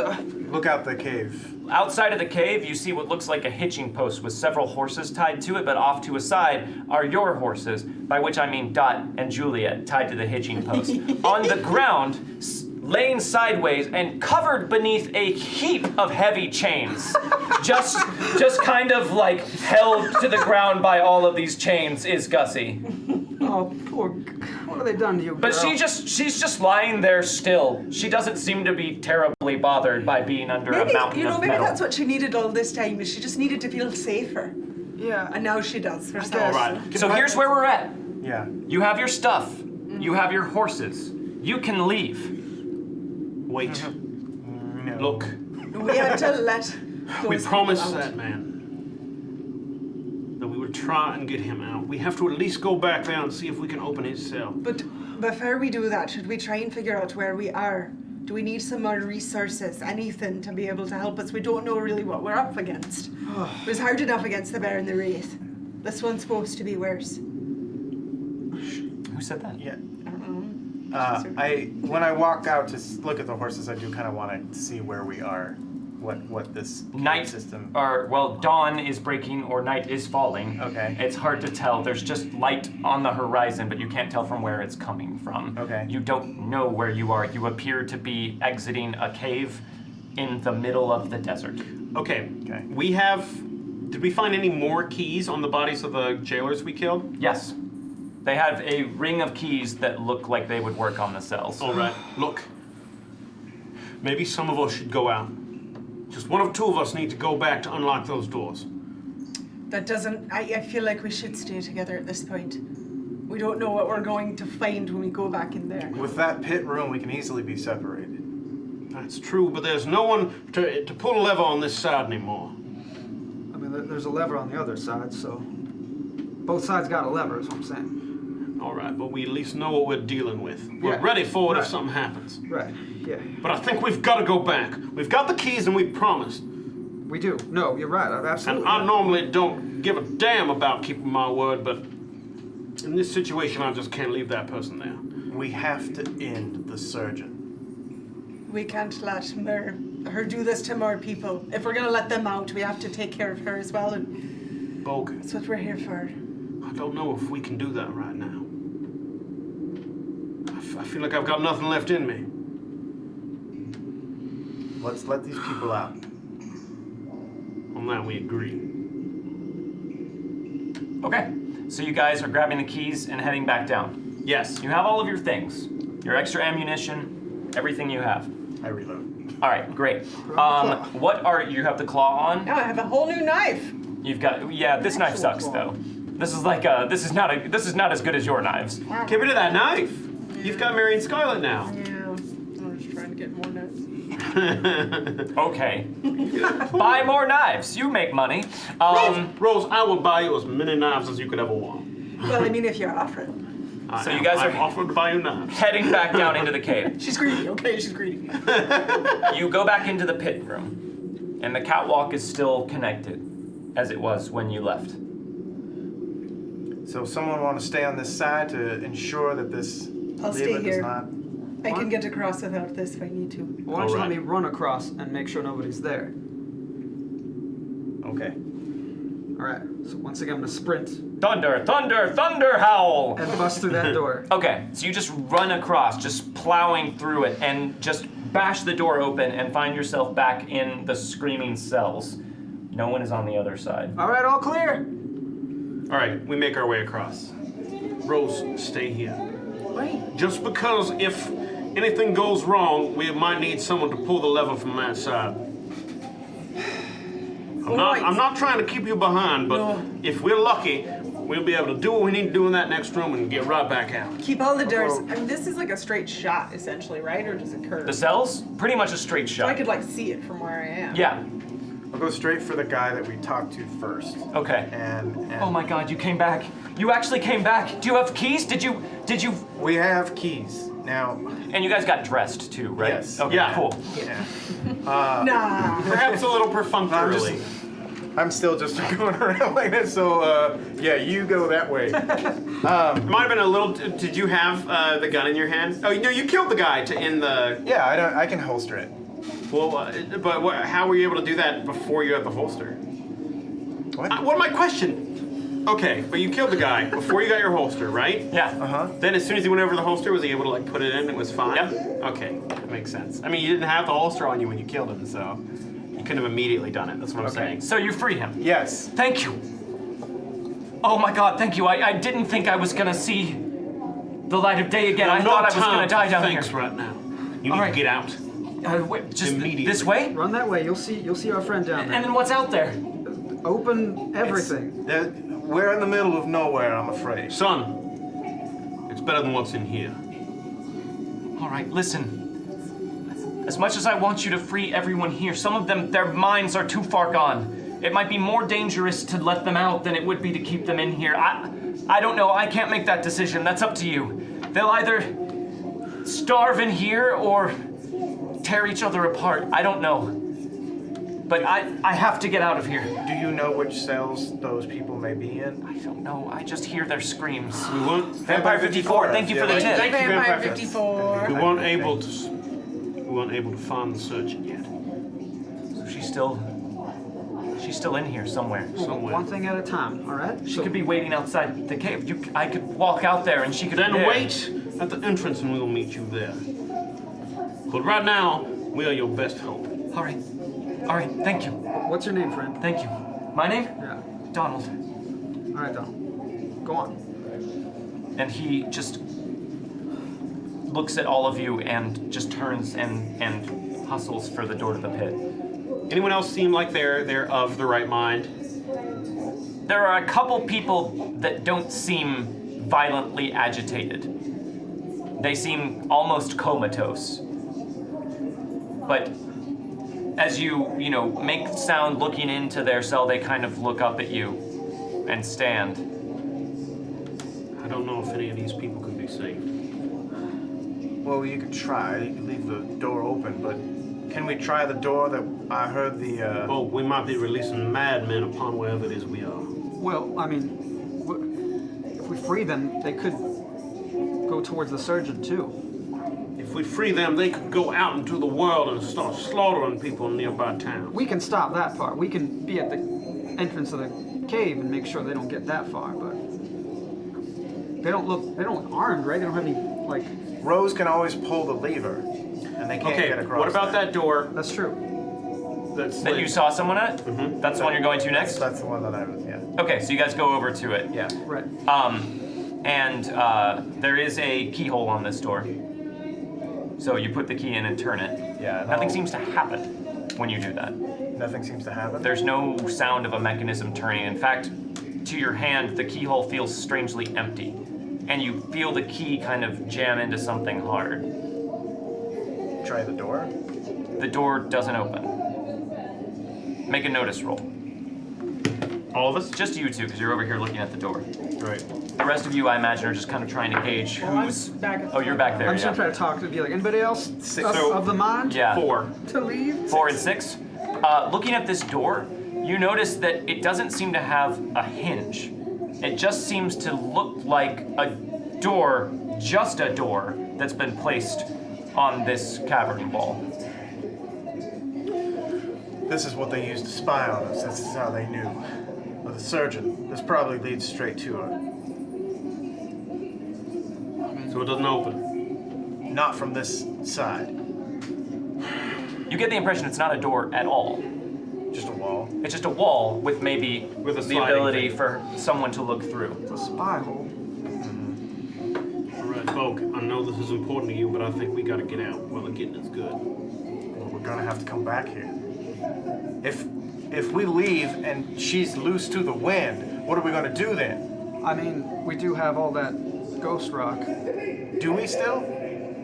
Look out the cave. Outside of the cave, you see what looks like a hitching post with several horses tied to it, but off to a side are your horses, by which I mean Dot and Juliet, tied to the hitching post. On the ground, laying sideways and covered beneath a heap of heavy chains. just kind of like held to the ground by all of these chains is Gussie. Oh, poor. What have they done to you, But girl? she's just lying there still. She doesn't seem to be terribly bothered by being under a mountain of Maybe metal. that's what she needed all this time. Is she just needed to feel safer, Yeah. and now she does herself. guess. All right. So here's where we're at. Yeah. You have your stuff. You have your horses. You can leave. Wait. No. Look. We have to let. We those promised people out. that man that we would try and get him out. We have to at least go back there and see if we can open his cell. But before we do that, should we try and figure out where we are? Do we need some more resources, anything to be able to help us? We don't know really what we're up against. It was hard enough against the bear and the wraith. This one's supposed to be worse. Who said that? Yeah. I don't know. When I walk out to look at the horses, I do kind of want to see where we are, what this Night system. dawn is breaking or night is falling. Okay. It's hard to tell. There's just light on the horizon, but you can't tell from where it's coming from. Okay. You don't know where you are. You appear to be exiting a cave in the middle of the desert. Okay. Okay. We have. Did we find any more keys on the bodies of the jailers we killed? Yes. They have a ring of keys that look like they would work on the cells. All right. Look. Maybe some of us should go out. Just one or two of us need to go back to unlock those doors. That doesn't. I feel like we should stay together at this point. We don't know what we're going to find when we go back in there. With that pit room, we can easily be separated. That's true, but there's no one to pull a lever on this side anymore. I mean, there's a lever on the other side, so both sides got a lever. Is what I'm saying. All right, but we at least know what we're dealing with. We're Yeah. ready for it if Right. something happens. Right. Yeah. But I think we've got to go back. We've got the keys and we promised. We do. No, you're right. And Absolutely. I normally don't give a damn about keeping my word, but in this situation, I just can't leave that person there. We have to end the surgeon. We can't let her do this to more people. If we're gonna let them out, we have to take care of her as well, and Bog, that's what we're here for. I don't know if we can do that right now. I feel like I've got nothing left in me. Let's let these people out. On that, we agree. Okay. So you guys are grabbing the keys and heading back down. Yes. You have all of your things. Your extra ammunition, everything you have. I reload. All right, great. What are you have the claw on? Now I have a whole new knife. You've got this knife sucks though. This is like this is not as good as your knives. Get rid of that knife. You've got Marion Scarlet now. Yeah, I'm just trying to get more knives. Okay. Buy more knives. You make money. Rose, I will buy you as many knives as you could ever want. Well, I mean, if you're offering. So you guys I've are- offered to buy you knives. Heading back down into the cave. She's greedy, okay? She's greedy. You go back into the pit room, and the catwalk is still connected, as it was when you left. So someone want to stay on this side to ensure that this I'll stay lever here. does not. I can get across without this if I need to. Why don't you let Alright. me run across and make sure nobody's there? Okay. All right. So once again, I'm gonna sprint Thunder, thunder, thunder howl! and bust through that door. Okay, so you just run across, just plowing through it, and just bash the door open and find yourself back in the screaming cells. No one is on the other side. All right, all clear. All right, we make our way across. Rose, stay here. Just because if anything goes wrong, we might need someone to pull the lever from that side. I'm not trying to keep you behind, but if we're lucky, we'll be able to do what we need to do in that next room and get right back out. Keep all the doors. I mean, this is like a straight shot, essentially, right? Or does it curve? The cells? Pretty much a straight So shot. I could like see it from where I am. Yeah, I'll go straight for the guy that we talked to first. okay. And Oh my god, you came back. You actually came back. Do you have keys? Did you? we have keys now. And you guys got dressed too, right? Yes. Okay, Yeah. cool. Yeah. Nah. Perhaps a little perfunctorily. I'm still just going around like this. So yeah, you go that way. It might have been a little. Did you have the gun in your hand? Oh, no, you killed the guy to end the. Yeah, I can holster it. Well, but how were you able to do that before you had the holster? What? What am I question? Okay, but you killed the guy before you got your holster, right? Yeah. Then as soon as he went over the holster, was he able to like put it in and it was fine? Yep. Okay, that makes sense. I mean, you didn't have the holster on you when you killed him, so you couldn't have immediately done it. That's what I'm saying. So you free him. Yes. Thank you. Oh my god, thank you. I didn't think I was gonna see the light of day again. I thought I was gonna die down Thanks here. right now. You All need right. to get out. Wait, just Immediately. this way? Run that way. You'll see our friend down there. And then what's out there? Open everything. We're in the middle of nowhere, I'm afraid. Son, it's better than what's in here. All right, listen. As much as I want you to free everyone here, some of them, their minds are too far gone. It might be more dangerous to let them out than it would be to keep them in here. I don't know. I can't make that decision. That's up to you. They'll either starve in here or tear each other apart. I don't know. But I have to get out of here. Do you know which cells those people may be in? I don't know. I just hear their screams. We weren't. Vampire 54, thank you for the tip. Thank you, Vampire Vampire 54. We weren't able to. We weren't able to find the surgeon yet. So she's still in here somewhere. Somewhere. One thing at a time. All right. She could be waiting outside the cave. I could walk out there and she could Then be there. wait at the entrance and we'll meet you there. But right now, we are your best hope. All right. All right. Thank you. What's your name, friend? Thank you. My name? Yeah. Donald. All right, Donald. Go on. And he just looks at all of you and just turns and hustles for the door to the pit. Anyone else seem like they're of the right mind? There are a couple people that don't seem violently agitated. They seem almost comatose. But as you make sound looking into their cell, they kind of look up at you and stand. I don't know if any of these people can be saved. Well, you could try. You could leave the door open, but can we try the door that I heard the? Well, we might be releasing madmen upon wherever it is we are. Well, I mean, if we free them, they could go towards the surgeon too. If we free them, they could go out into the world and start slaughtering people in nearby towns. We can stop that part. We can be at the entrance of the cave and make sure they don't get that far. But they don't look armed, right? They don't have any like. Rose can always pull the lever, and they can't Okay, get across. what about that door That's true. that's That you saw someone at? Mhm. That's the one you're going to next? That's the one that I was. Yeah. Okay, so you guys go over to it. Yeah. Right. And there is a keyhole on this door. So you put the key in and turn it. Yeah. Nothing seems to happen when you do that. Nothing seems to happen. There's no sound of a mechanism turning. In fact, to your hand, the keyhole feels strangely empty. And you feel the key kind of jam into something hard. Try the door. The door doesn't open. Make a notice roll. all of us? Just you two, because you're over here looking at the door. Right. The rest of you, I imagine, are just kind of trying to gauge Well, I'm who's... back at the Oh, you're back there, I'm just yeah. gonna try to talk to be like, anybody else So- of the mind Yeah. 4. to leave? 4 and 6. Looking at this door, you notice that it doesn't seem to have a hinge. It just seems to look like a door, just a door, that's been placed on this cavern wall. This is what they used to spy on us. This is how they knew. with a surgeon. This probably leads straight to her. So it doesn't open. Not from this side. You get the impression it's not a door at all. Just a wall. It's just a wall with maybe With a the sliding ability thing. for someone to look through. It's a spy hole. All right, Bulk, I know this is important to you, but I think we gotta get out while the getting is good. Well, we're gonna have to come back here. If we leave and she's loose to the wind, what are we gonna do then? I mean, we do have all that ghost rock. Do we still?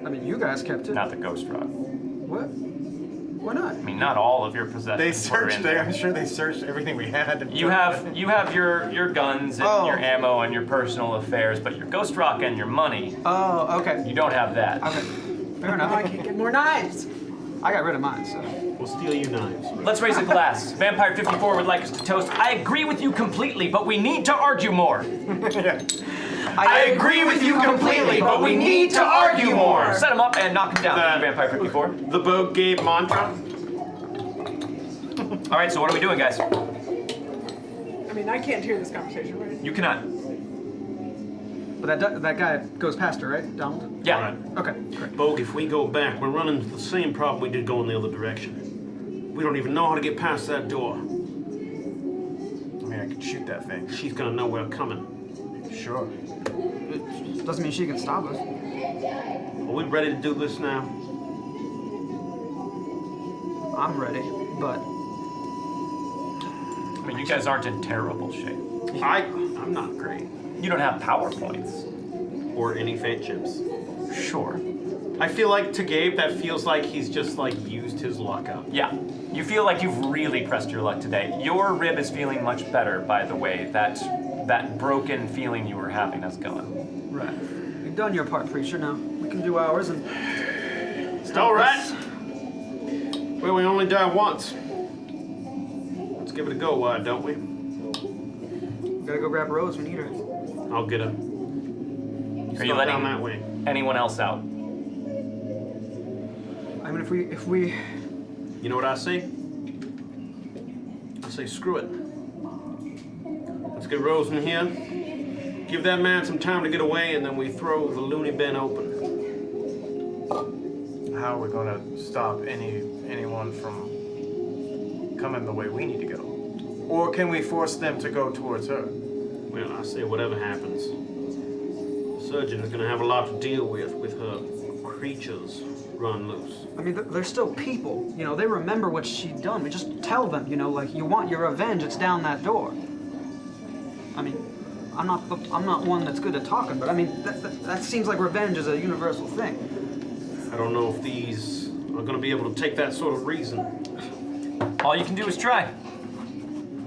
I mean, you guys kept it. Not the ghost rock. What? Why not? I mean, not all of your possessions. They were searched in there. there. I'm sure they searched everything we had. And You have your guns and Oh. your ammo and your personal affairs, but your ghost rock and your money, Oh, okay. you don't have that. Okay. Fair enough. I can't get more knives. I got rid of mine, so. We'll steal you knives. Let's raise a glass. Vampire 54 would like us to toast. I agree with you completely, but we need to argue more. Yeah. I agree with you completely, but we need to argue more. Set him up and knock him down. The- Thank you, Vampire 54. The Bogue Gabe mantra. All right, so what are we doing, guys? I mean, I can't hear this conversation, right? You cannot. But that guy goes past her, right? Donald? Yeah. All right. Okay, great. Bogue, if we go back, we're running into the same problem we did going the other direction. We don't even know how to get past that door. I mean, I could shoot that thing. She's gonna know we're coming. Sure. It doesn't mean she can stop us. Are we ready to do this now? I'm ready, but I mean, you guys aren't in terrible shape. I'm not great. You don't have power points. Or any fate chips. Sure. I feel like to Gabe, that feels like he's just like used his luck up. Yeah. You feel like you've really pressed your luck today. Your rib is feeling much better, by the way. That broken feeling you were having is gone. right. You've done your part, preacher. Now we can do ours and. All right. Well, we only die once. Let's give it a go, why don't we? Gotta go grab Rose. We need her. I'll get her. Are you Start letting down that way? anyone else out? I mean, if we. You know what I say? I say screw it. Let's get Rose in here. Give that man some time to get away, and then we throw the loony bin open. How are we gonna stop anyone from coming the way we need to go? Or can we force them to go towards her? Well, I say whatever happens, the surgeon is going to have a lot to deal with her creatures run loose. I mean, they're still people. You know, they remember what she'd done. We just tell them. You know, like you want your revenge. It's down that door. I mean, I'm not one that's good at talking, but I mean, that seems like revenge is a universal thing. I don't know if these are going to be able to take that sort of reason. All you can do is try.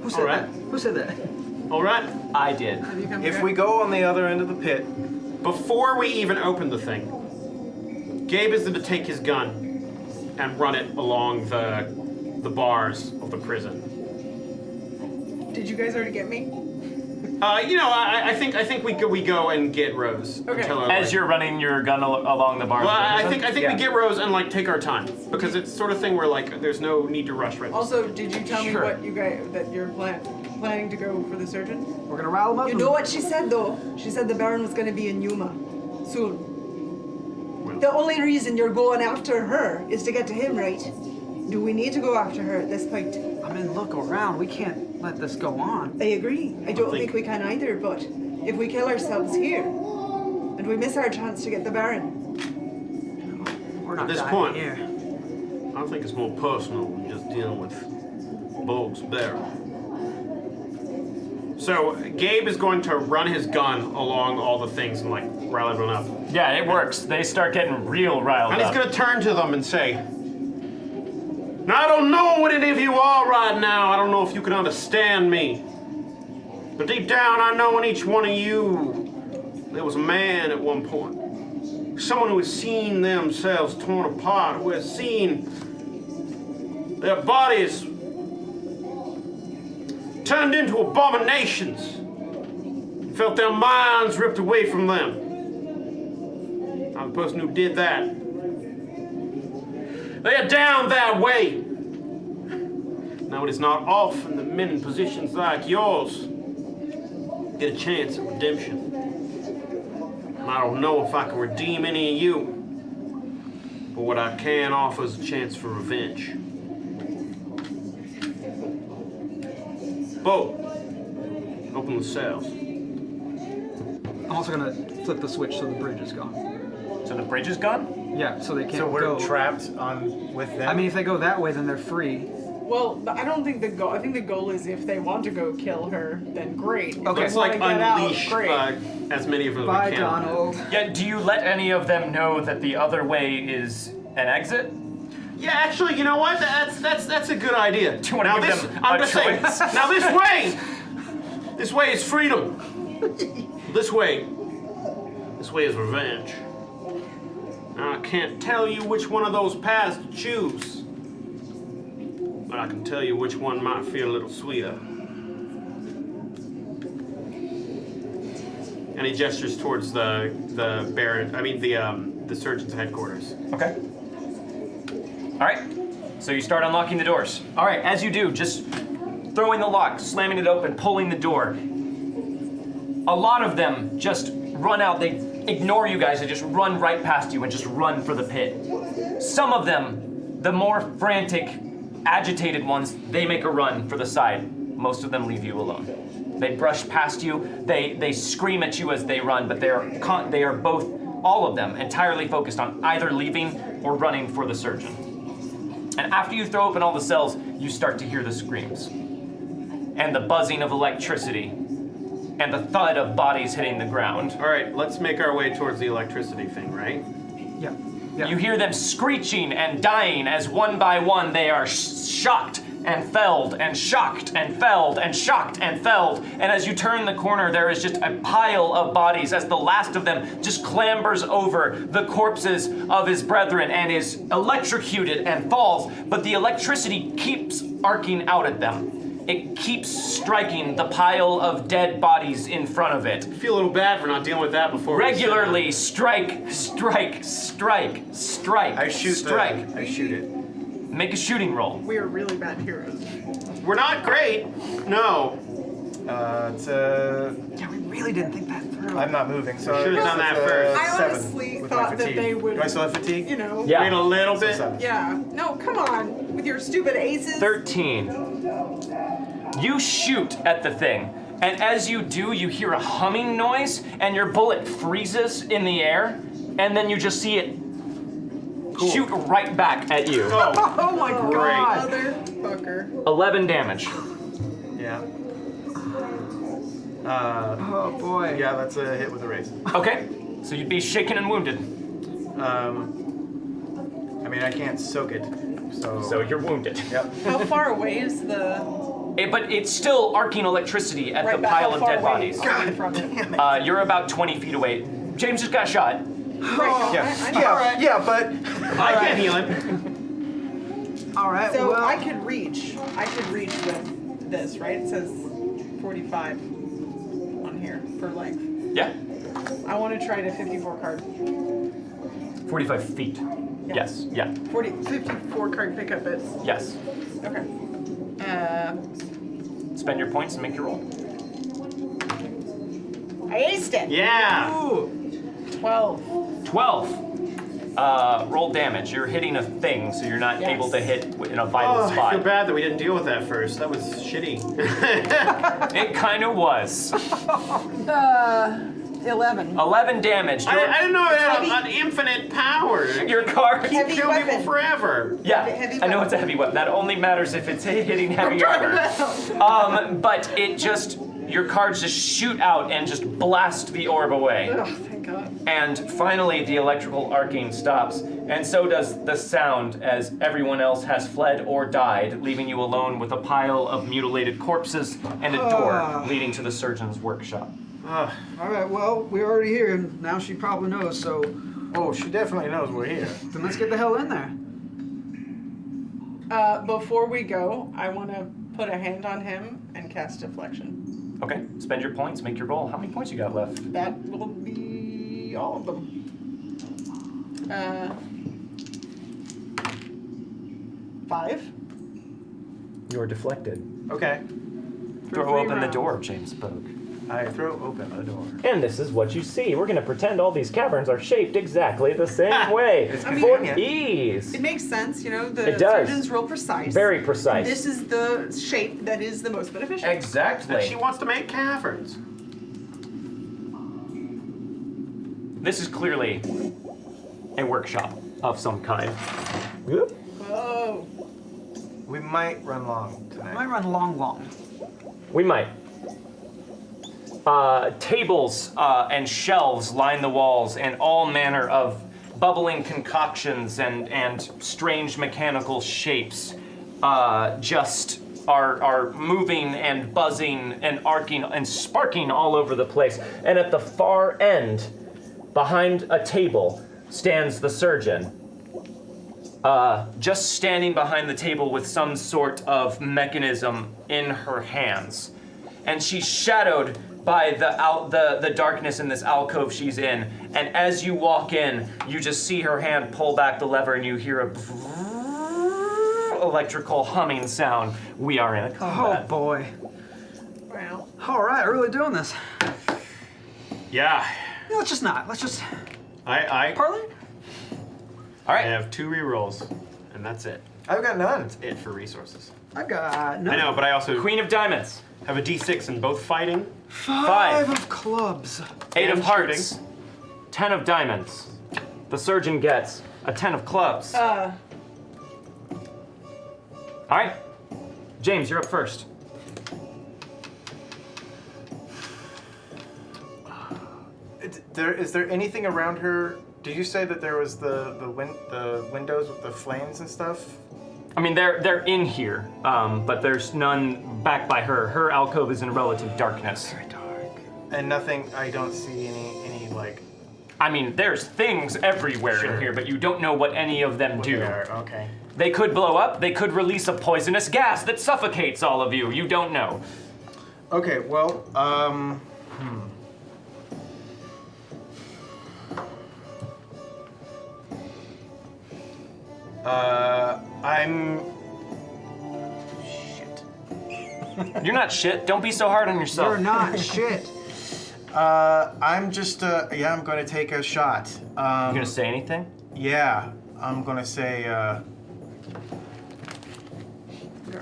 Who said All right. that? Who said that? All right? I did. Have you come If here? we go on the other end of the pit, Before we even open the thing, Gabe is going to take his gun and run it along the bars of the prison. Did you guys already get me? I think we go and get Rose. Okay. Until her, As you're running your gun along the bar. Well, I think Yeah. we get Rose and like take our time because it's sort of thing where like there's no need to rush right. Also, did you tell me Sure. what you guys that you're planning to go for the surgeon? We're gonna rile them up. You know what she said though? She said the Baron was going to be in Yuma soon. The only reason you're going after her is to get to him, right? Do we need to go after her at this point? I mean, look around. We can't let this go on. I agree. I don't think- think we can either, but if we kill ourselves here, and we miss our chance to get the Baron, We're not At this dying point. here. I think it's more personal than just dealing with Bogue's Baron. So Gabe is going to run his gun along all the things and like rile everyone up. Yeah, it works. They start getting real riled And up. he's going to turn to them and say, "Now, I don't know what any of you are right now. I don't know if you can understand me. But deep down, I know in each one of you, there was a man at one point. Someone who has seen themselves torn apart, who has seen their bodies turned into abominations, felt their minds ripped away from them. I'm the person who did that. They are down that way. Now it is not often that men in positions like yours get a chance at redemption. And I don't know if I can redeem any of you, but what I can offer is a chance for revenge. Bo, open the cells. I'm also gonna flip the switch so the bridge is gone. So the bridge is gone? Yeah, so they can't So we're go. trapped on with them. I mean, if they go that way, then they're free. Well, I don't think the goal. I think the goal is if they want to go kill her, then great. If Okay. they Let's wanna like get out, unleash great. as many of them as Bye, we can. Donald. Yeah, do you let any of them know that the other way is an exit? Yeah, actually, you know what? That's a good idea. Do you wanna now give this, them I'm a just saying. choice? Now this way is freedom. This way is revenge. Now I can't tell you which one of those paths to choose, but I can tell you which one might feel a little sweeter. And he gestures towards the Baron. I mean the surgeon's headquarters. Okay. All right. So you start unlocking the doors. All right. As you do, just throwing the lock, slamming it open, pulling the door. A lot of them just run out. They ignore you guys. They just run right past you and just run for the pit. Some of them, the more frantic, agitated ones, they make a run for the side. Most of them leave you alone. They brush past you. They scream at you as they run, but they are both, all of them, entirely focused on either leaving or running for the surgeon. And after you throw open all the cells, you start to hear the screams and the buzzing of electricity and the thud of bodies hitting the ground. All right, let's make our way towards the electricity thing, right? Yeah. Yeah. You hear them screeching and dying as one by one they are shocked and felled and shocked and felled and shocked and felled. And as you turn the corner, there is just a pile of bodies as the last of them just clambers over the corpses of his brethren and is electrocuted and falls. But the electricity keeps arcing out at them. It keeps striking the pile of dead bodies in front of it. I feel a little bad for not dealing with that before. Regularly strike, strike, strike, strike, I shoot strike. I shoot it. Make a shooting roll. We are really bad heroes. We're not great. No. It's Yeah, we really didn't think that through. I'm not moving, so Should've it's done that a first. I 7 honestly with thought my that fatigue. they would. Do I still have fatigue? You know. Yeah. Wait a little So bit. 7. Yeah. No, come on. With your stupid aces. 13. You shoot at the thing, and as you do, you hear a humming noise, and your bullet freezes in the air, and then you just see it shoot right back at you. Oh, Oh my god! Motherfucker. 11 damage. Yeah. Oh boy. Yeah, that's a hit with a raise. Okay, so you'd be shaken and wounded. I mean, I can't soak it, so. So you're wounded. Yep. How far away is the? But it's still arcing electricity at Right, the but pile how of far dead away bodies. are we from it? You're about 20 feet away. James just got shot. Right. Yeah. I know. Yeah, but. I can't heal him. All right. So well, I could reach with this, right? It says 45 on here for length. Yeah? I want to try to 54 card. 45 feet. Yeah. Yes, yeah, 54 card pickup it. yes. Okay. Spend your points and make your roll. I aced it. Yeah. ooh, 12. 12. Roll damage. You're hitting a thing, so you're not Yes. able to hit in a vital Oh, I spot. feel bad that we didn't deal with that first. That was shitty. It kind of was. 11. 11 damage. I didn't know it had Heavy. an infinite power. Your card. Keep Heavy killing people weapon. forever. Yeah, Heavy I know weapon. it's a heavy weapon. That only matters if it's hitting heavy trying armor. But it just, your cards just shoot out and just blast the orb away. Oh, thank God. And finally, the electrical arcing stops, and so does the sound as everyone else has fled or died, leaving you alone with a pile of mutilated corpses and a door leading to the surgeon's workshop. all right. Well, we're already here, and now she probably knows. So Oh, she definitely knows we're here. then let's get the hell in there. Before we go, I want to put a hand on him and cast deflection. Okay, spend your points, make your roll. How many points you got left? That will be all of them. 5. You're deflected. Okay. Throw three open the rounds. door, James spoke. I throw open the door. And this is what you see. We're gonna pretend all these caverns are shaped exactly the same way. It's I mean, for convenient. ease. It makes sense, the It does. surgeon's real precise. Very precise. This is the shape that is the most beneficial. Exactly. And she wants to make caverns. This is clearly a workshop of some kind. Whoop. Oh. We might run long I tonight. might run long. We might. Tables and shelves line the walls, and all manner of bubbling concoctions and strange mechanical shapes just are moving and buzzing and arcing and sparking all over the place. And at the far end, behind a table, stands the surgeon. Just standing behind the table with some sort of mechanism in her hands. And she's shadowed by the darkness in this alcove she's in. And as you walk in, you just see her hand pull back the lever and you hear a electrical humming sound. We are in a Oh combat. boy. Wow. All right, we're really doing this. Yeah. No, let's just not. Let's just I parlay. All I right. have 2 rerolls, and that's it. I've got none. It for resources. I got no. I know, but I also Queen of Diamonds, have a D6 in both fighting. 5 of clubs. 8 of And Hearts, 10 of Diamonds. The surgeon gets a 10 of Clubs. All right, James, you're up first. Is there anything around her? Did you say that there was the windows with the flames and stuff? I mean, they're in here, but there's none back by her. Her alcove is in relative darkness. Very dark. And nothing. I don't see any like. I mean, there's things everywhere Sure. in here, but you don't know what any of them do. Okay. They could blow up. They could release a poisonous gas that suffocates all of you. You don't know. Okay. Well. I'm. Shit. You're not shit. Don't be so hard on yourself. You're not shit. I'm just. Yeah. I'm going to take a shot. You gonna say anything? Yeah. I'm going to say. Our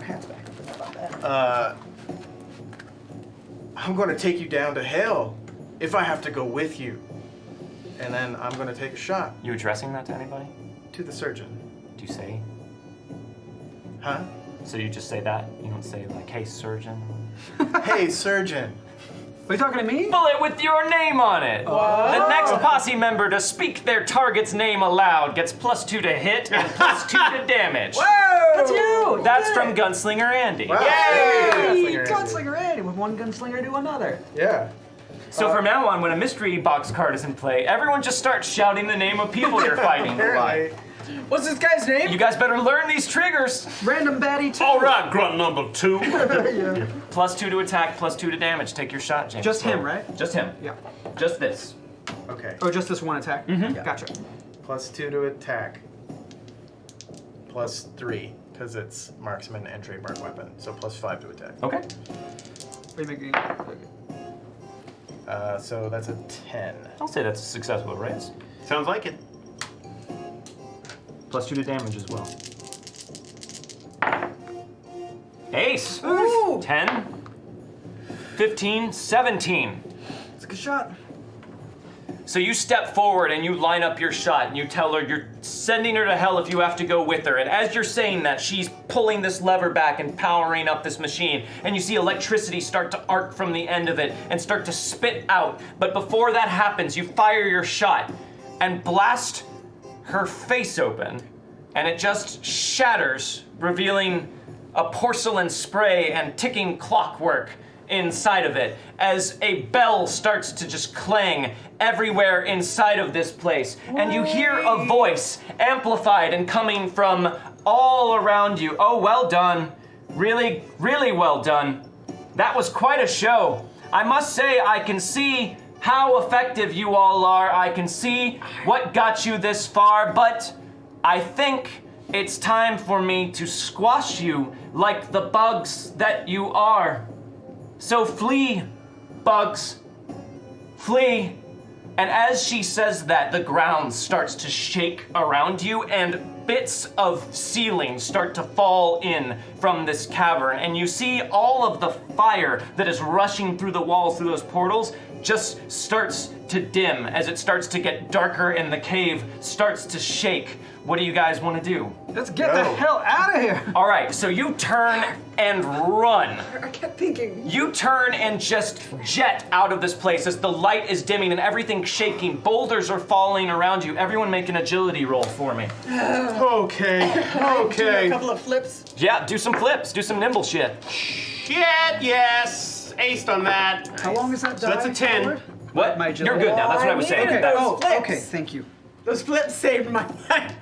hats back. I forgot about that. I'm going to take you down to hell if I have to go with you. And then I'm going to take a shot You addressing that to anybody? to the surgeon. Do you say? Huh? So you just say that? You don't say like, hey, surgeon? Hey, surgeon. Are you talking to me? Bullet with your name on it! The next posse member to speak their target's name aloud gets +2 to hit and +2 to damage. That's you. That's from Gunslinger Andy. Wow. Hey, Gunslinger Andy. gunslinger Andy with one gunslinger to another. Yeah. So from now on, when a mystery box card is in play, everyone just starts shouting the name of people you're fighting. Apparently. What's this guy's name? You guys better learn these triggers. Random baddie too. All right, grunt number 2. Yeah. +2 to attack, +2 to damage. Take your shot, James. Just him, right? Just him. Yeah. Just this. Okay. Oh, just this one attack. Mm-hmm. Gotcha. +2 to attack. +3, because it's marksman and trademark weapon. So +5 to attack. Okay. Are you making? So that's a 10. I'll say that's a successful raise. Sounds like it. +2 to damage as well. Ace! Ooh. 10, 15, 17. It's a good shot. So you step forward and you line up your shot and you tell her you're sending her to hell if you have to go with her. And as you're saying that, she's pulling this lever back and powering up this machine. And you see electricity start to arc from the end of it and start to spit out. But before that happens, you fire your shot and blast her face open. And it just shatters, revealing a porcelain spray and ticking clockwork inside of it as a bell starts to just clang everywhere inside of this place. And you hear a voice amplified and coming from all around you. Oh, well done. Really, really well done. That was quite a show. I must say, I can see how effective you all are. I can see what got you this far, but I think it's time for me to squash you like the bugs that you are. So flee bugs, flee. And as she says that, the ground starts to shake around you, and bits of ceiling start to fall in from this cavern. And you see all of the fire that is rushing through the walls, through those portals, just starts to dim as it starts to get darker and the cave starts to shake. What do you guys want to do? Let's get the hell out of here. All right, so you turn and run. I kept thinking. You turn and just jet out of this place as the light is dimming and everything's shaking. Boulders are falling around you. Everyone make an agility roll for me. Okay. Do a couple of flips. Yeah, do some flips, do some nimble shit. Shit, yes. Aced on that. How long is that So that's a 10. Howard? What? My You're agility. good now, that's what I was saying. needed Okay. those Oh, flips. okay. Thank you. Those flips saved my life.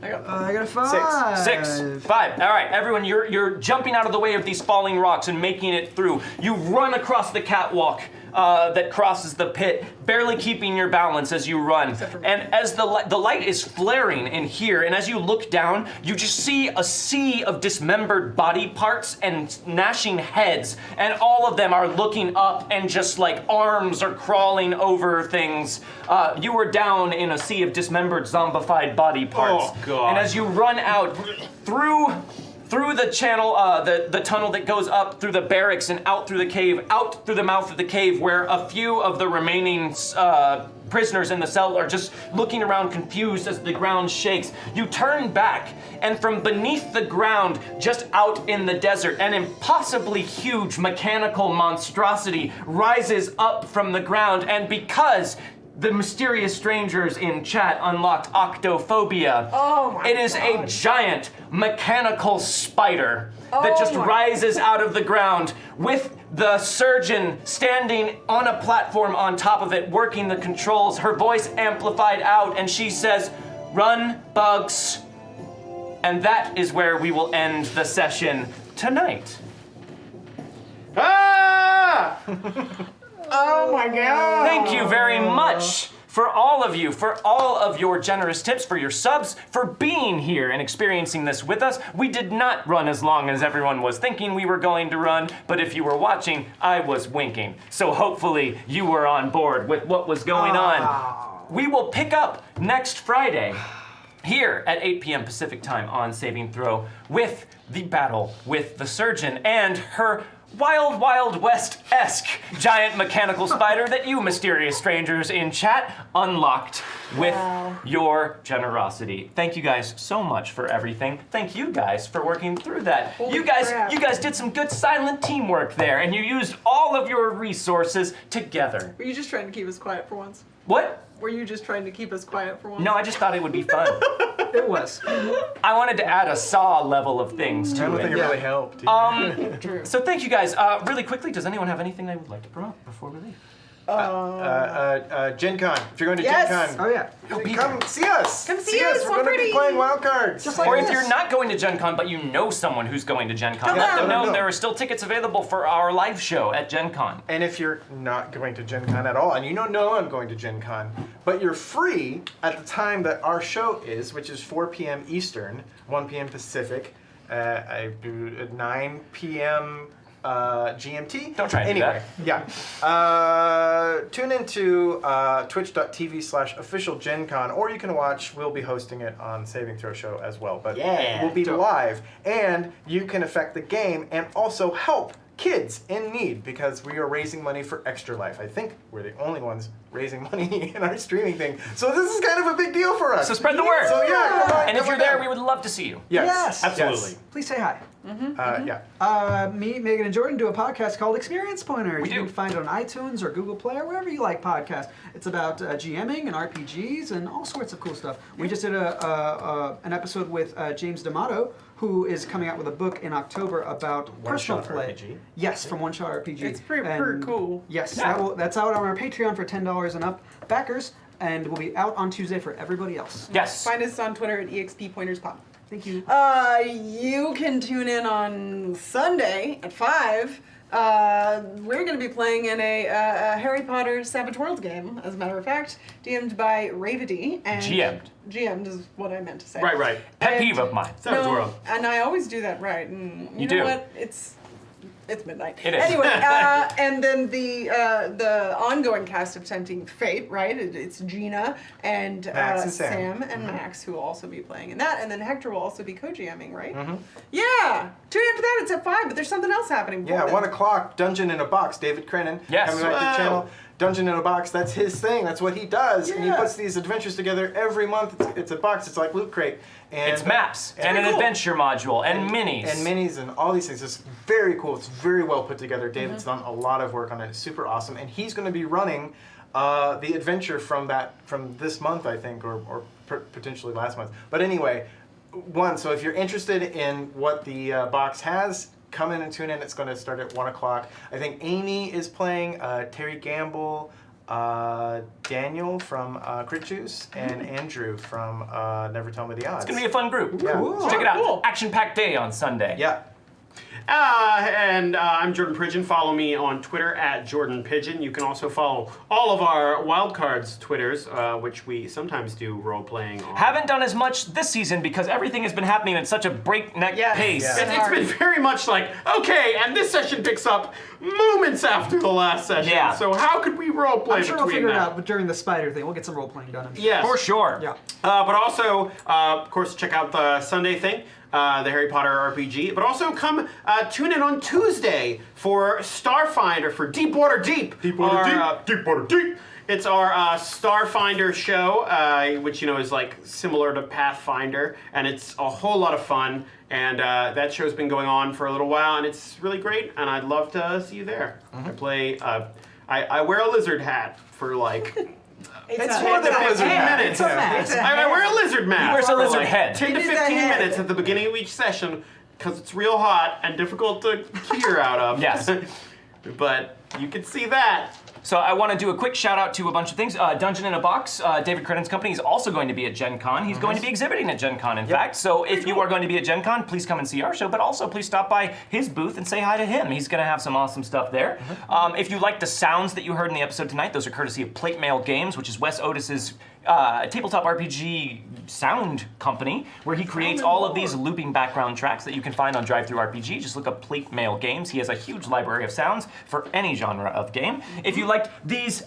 I got I got a 5. 6, 5. All right, everyone, you're jumping out of the way of these falling rocks and making it through. You run across the catwalk that crosses the pit, barely keeping your balance as you run. And as the light is flaring in here, and as you look down, you just see a sea of dismembered body parts and gnashing heads, and all of them are looking up, and just like arms are crawling over things. You were down in a sea of dismembered, zombified body parts. Oh, God. And as you run out through the channel, the tunnel that goes up through the barracks and out through the cave, out through the mouth of the cave, where a few of the remaining prisoners in the cell are just looking around confused as the ground shakes. You turn back, and from beneath the ground, just out in the desert, an impossibly huge mechanical monstrosity rises up from the ground, and because the mysterious strangers in chat unlocked octophobia. Oh my It is God. a giant mechanical spider that Oh just my rises out of the ground with the surgeon standing on a platform on top of it, working the controls, her voice amplified out, and she says, "Run, bugs." And that is where we will end the session tonight. Ah! Oh my God. Thank you very much for all of you, for all of your generous tips, for your subs, for being here and experiencing this with us. We did not run as long as everyone was thinking we were going to run, but if you were watching, I was winking. So hopefully you were on board with what was going on. We will pick up next Friday here at 8 p.m. Pacific time on Saving Throw with the battle with the surgeon and her Wild Wild West-esque giant mechanical spider that you mysterious strangers in chat unlocked with your generosity. Thank you guys so much for everything. Thank you guys for working through that. Holy You guys crap. did some good silent teamwork there, and you used all of your resources together. Were you just trying to keep us quiet for once? What? Were you just trying to keep us quiet for once? No, I just thought it would be fun. It was. I wanted to add a Saw level of things I to don't think it it. really helped. True. So thank you guys. Really quickly, does anyone have anything they would like to promote before we leave? Gen Con. If you're going to Yes. Gen Con, Oh yeah. come see us. Come see us, We're we're going to be pretty. playing Wildcards. Just like Or if this. you're not going to Gen Con, but you know someone who's going to Gen Con, Tell let them them. know there are still tickets available for our live show at Gen Con. And if you're not going to Gen Con at all, and you don't know I'm going to Gen Con, but you're free at the time that our show is, which is 4 p.m. Eastern, 1 p.m. Pacific, 9 p.m. GMT. Don't try and do anyway, yeah. Tune into twitch.tv/official Gen Con, or you can watch, we'll be hosting it on Saving Throw Show as well. But Yeah. we'll be Dope. live, and you can affect the game and also help kids in need, because we are raising money for Extra Life. I think we're the only ones raising money in our streaming thing. So this is kind of a big deal for us. So spread the word. So yeah, come on, And if come you're on there, down. we would love to see you. Yes. Absolutely. Please say hi. Yeah. Me, Megan, and Jordan do a podcast called Experience Pointers. We You do. can find it on iTunes or Google Play or wherever you like podcasts. It's about GMing and RPGs and all sorts of cool stuff. We just did an episode with James D'Amato, who is coming out with a book in October about personal One-shot play. RPG? Yes, from One Shot RPG. It's pretty cool. Yes, Yeah. that's out on our Patreon for $10 and up backers, and will be out on Tuesday for everybody else. Yes. Find us on Twitter at EXPPointersPop. Thank you. You can tune in on Sunday at 5. We're going to be playing in a Harry Potter Savage Worlds game, as a matter of fact, DM'd by Ravity. And GM'd is what I meant to say. Right. Pet And- peeve of mine. Savage World. And I always do that right. And you You know do. what? It's midnight. It is. Anyway, and then the ongoing cast of Tempting Fate, right? It's Gina and Max and Sam. and Max, who will also be playing in that, and then Hector will also be co-GMing, right? Yeah. Tune in for that. It's at 5, but there's something else happening. Yeah, before 1 then. o'clock, Dungeon in a Box. David Crennan Yes. coming back to the channel. Dungeon in a Box, that's his thing. That's what he does. And he Yeah. puts these adventures together every month. It's a box. It's like Loot Crate. And It's maps and an cool. adventure module and minis. And minis and all these things. It's very cool. It's very well put together. David's done a lot of work on it. It's super awesome. And he's going to be running the adventure from this month, I think, or potentially last month. But anyway, so if you're interested in what the box has, come in and tune in. It's going to start at 1 o'clock. I think Amy is playing, Terry Gamble, Daniel from Crit Juice, and Andrew from Never Tell Me the Odds. It's gonna be a fun group. Yeah. Check it out. Cool. Action-packed day on Sunday. Yeah. I'm Jordan Pridgeon. Follow me on Twitter at Jordan Pigeon. You can also follow all of our Wildcards Twitters, which we sometimes do role-playing on. Haven't done as much this season because everything has been happening at such a breakneck pace. Yeah. It's been very much like, okay, and this session picks up moments after the last session. Yeah. So how could we role-play I'm sure we'll between figure it that? out, but during the spider thing, we'll get some role playing done. I'm sure. Yes. For sure. Yeah. But also, of course, check out the Sunday thing, the Harry Potter RPG. But also come tune in on Tuesday for Starfinder for Deepwater Deep. Deepwater Deep. It's our Starfinder show, which is like similar to Pathfinder, and it's a whole lot of fun. And that show's been going on for a little while, and it's really great. And I'd love to see you there. I play. I wear a lizard hat for like. It's more than a lizard hat. minutes. Yeah. I wear a lizard mask. He wears a for lizard like head. 10 to It is a 15 head. minutes at the beginning of each session because it's real hot and difficult to hear out of. Yes. But you can see that. So I want to do a quick shout out to a bunch of things. Dungeon in a Box, David Crennan's company, is also going to be at Gen Con. He's going to be exhibiting at Gen Con, in fact. So if you are going to be at Gen Con, please come and see our show, but also please stop by his booth and say hi to him. He's going to have some awesome stuff there. If you like the sounds that you heard in the episode tonight, those are courtesy of Plate Mail Games, which is Wes Otis's tabletop RPG sound company, where he creates all of these looping background tracks that you can find on Drive-Thru RPG. Just look up Plate Mail Games. He has a huge library of sounds for any genre of game. If you liked these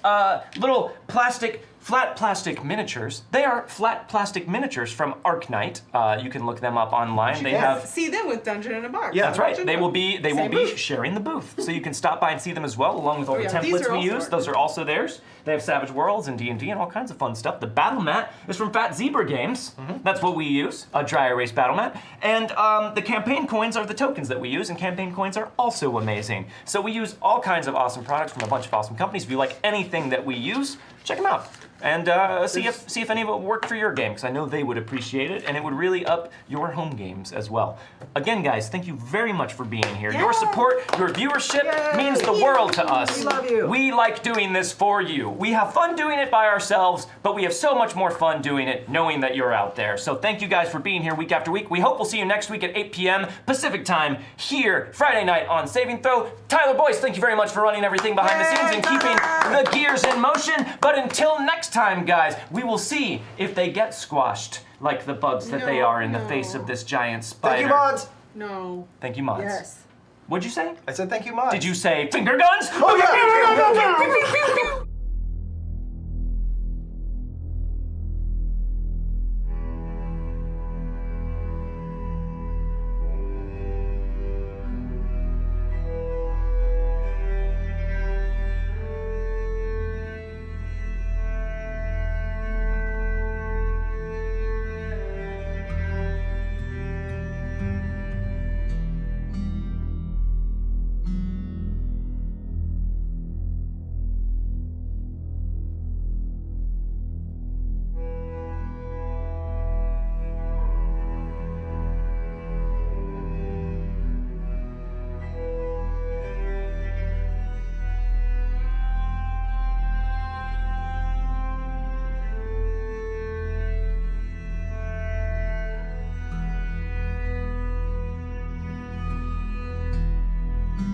little flat plastic miniatures, they are flat plastic miniatures from Arknight. You can look them up online. They have. See them with Dungeon in a Box. That's right. They will be Same booth. sharing the booth, so you can stop by and see them as well, along with all the yeah, these templates are we also use. ours. Those are also theirs. They have Savage Worlds and D&D and all kinds of fun stuff. The battle mat is from Fat Zebra Games. That's what we use, a dry erase battle mat. And the campaign coins are the tokens that we use, and campaign coins are also amazing. So we use all kinds of awesome products from a bunch of awesome companies. If you like anything that we use, check them out. And see if any of it worked for your game, because I know they would appreciate it, and it would really up your home games as well. Again, guys, thank you very much for being here. Your support, your viewership means the world to us. We love you. We like doing this for you. We have fun doing it by ourselves, but we have so much more fun doing it knowing that you're out there. So thank you guys for being here week after week. We hope we'll see you next week at 8 p.m. Pacific time here Friday night on Saving Throw. Tyler Boyce, thank you very much for running everything behind the scenes and keeping the gears in motion. But until next time, guys, we will see if they get squashed like the bugs that they are in the face of this giant spider. Thank you, mods. No. Thank you, mods. Yes. What'd you say? I said thank you, mods. Did you say finger guns? Oh, yeah.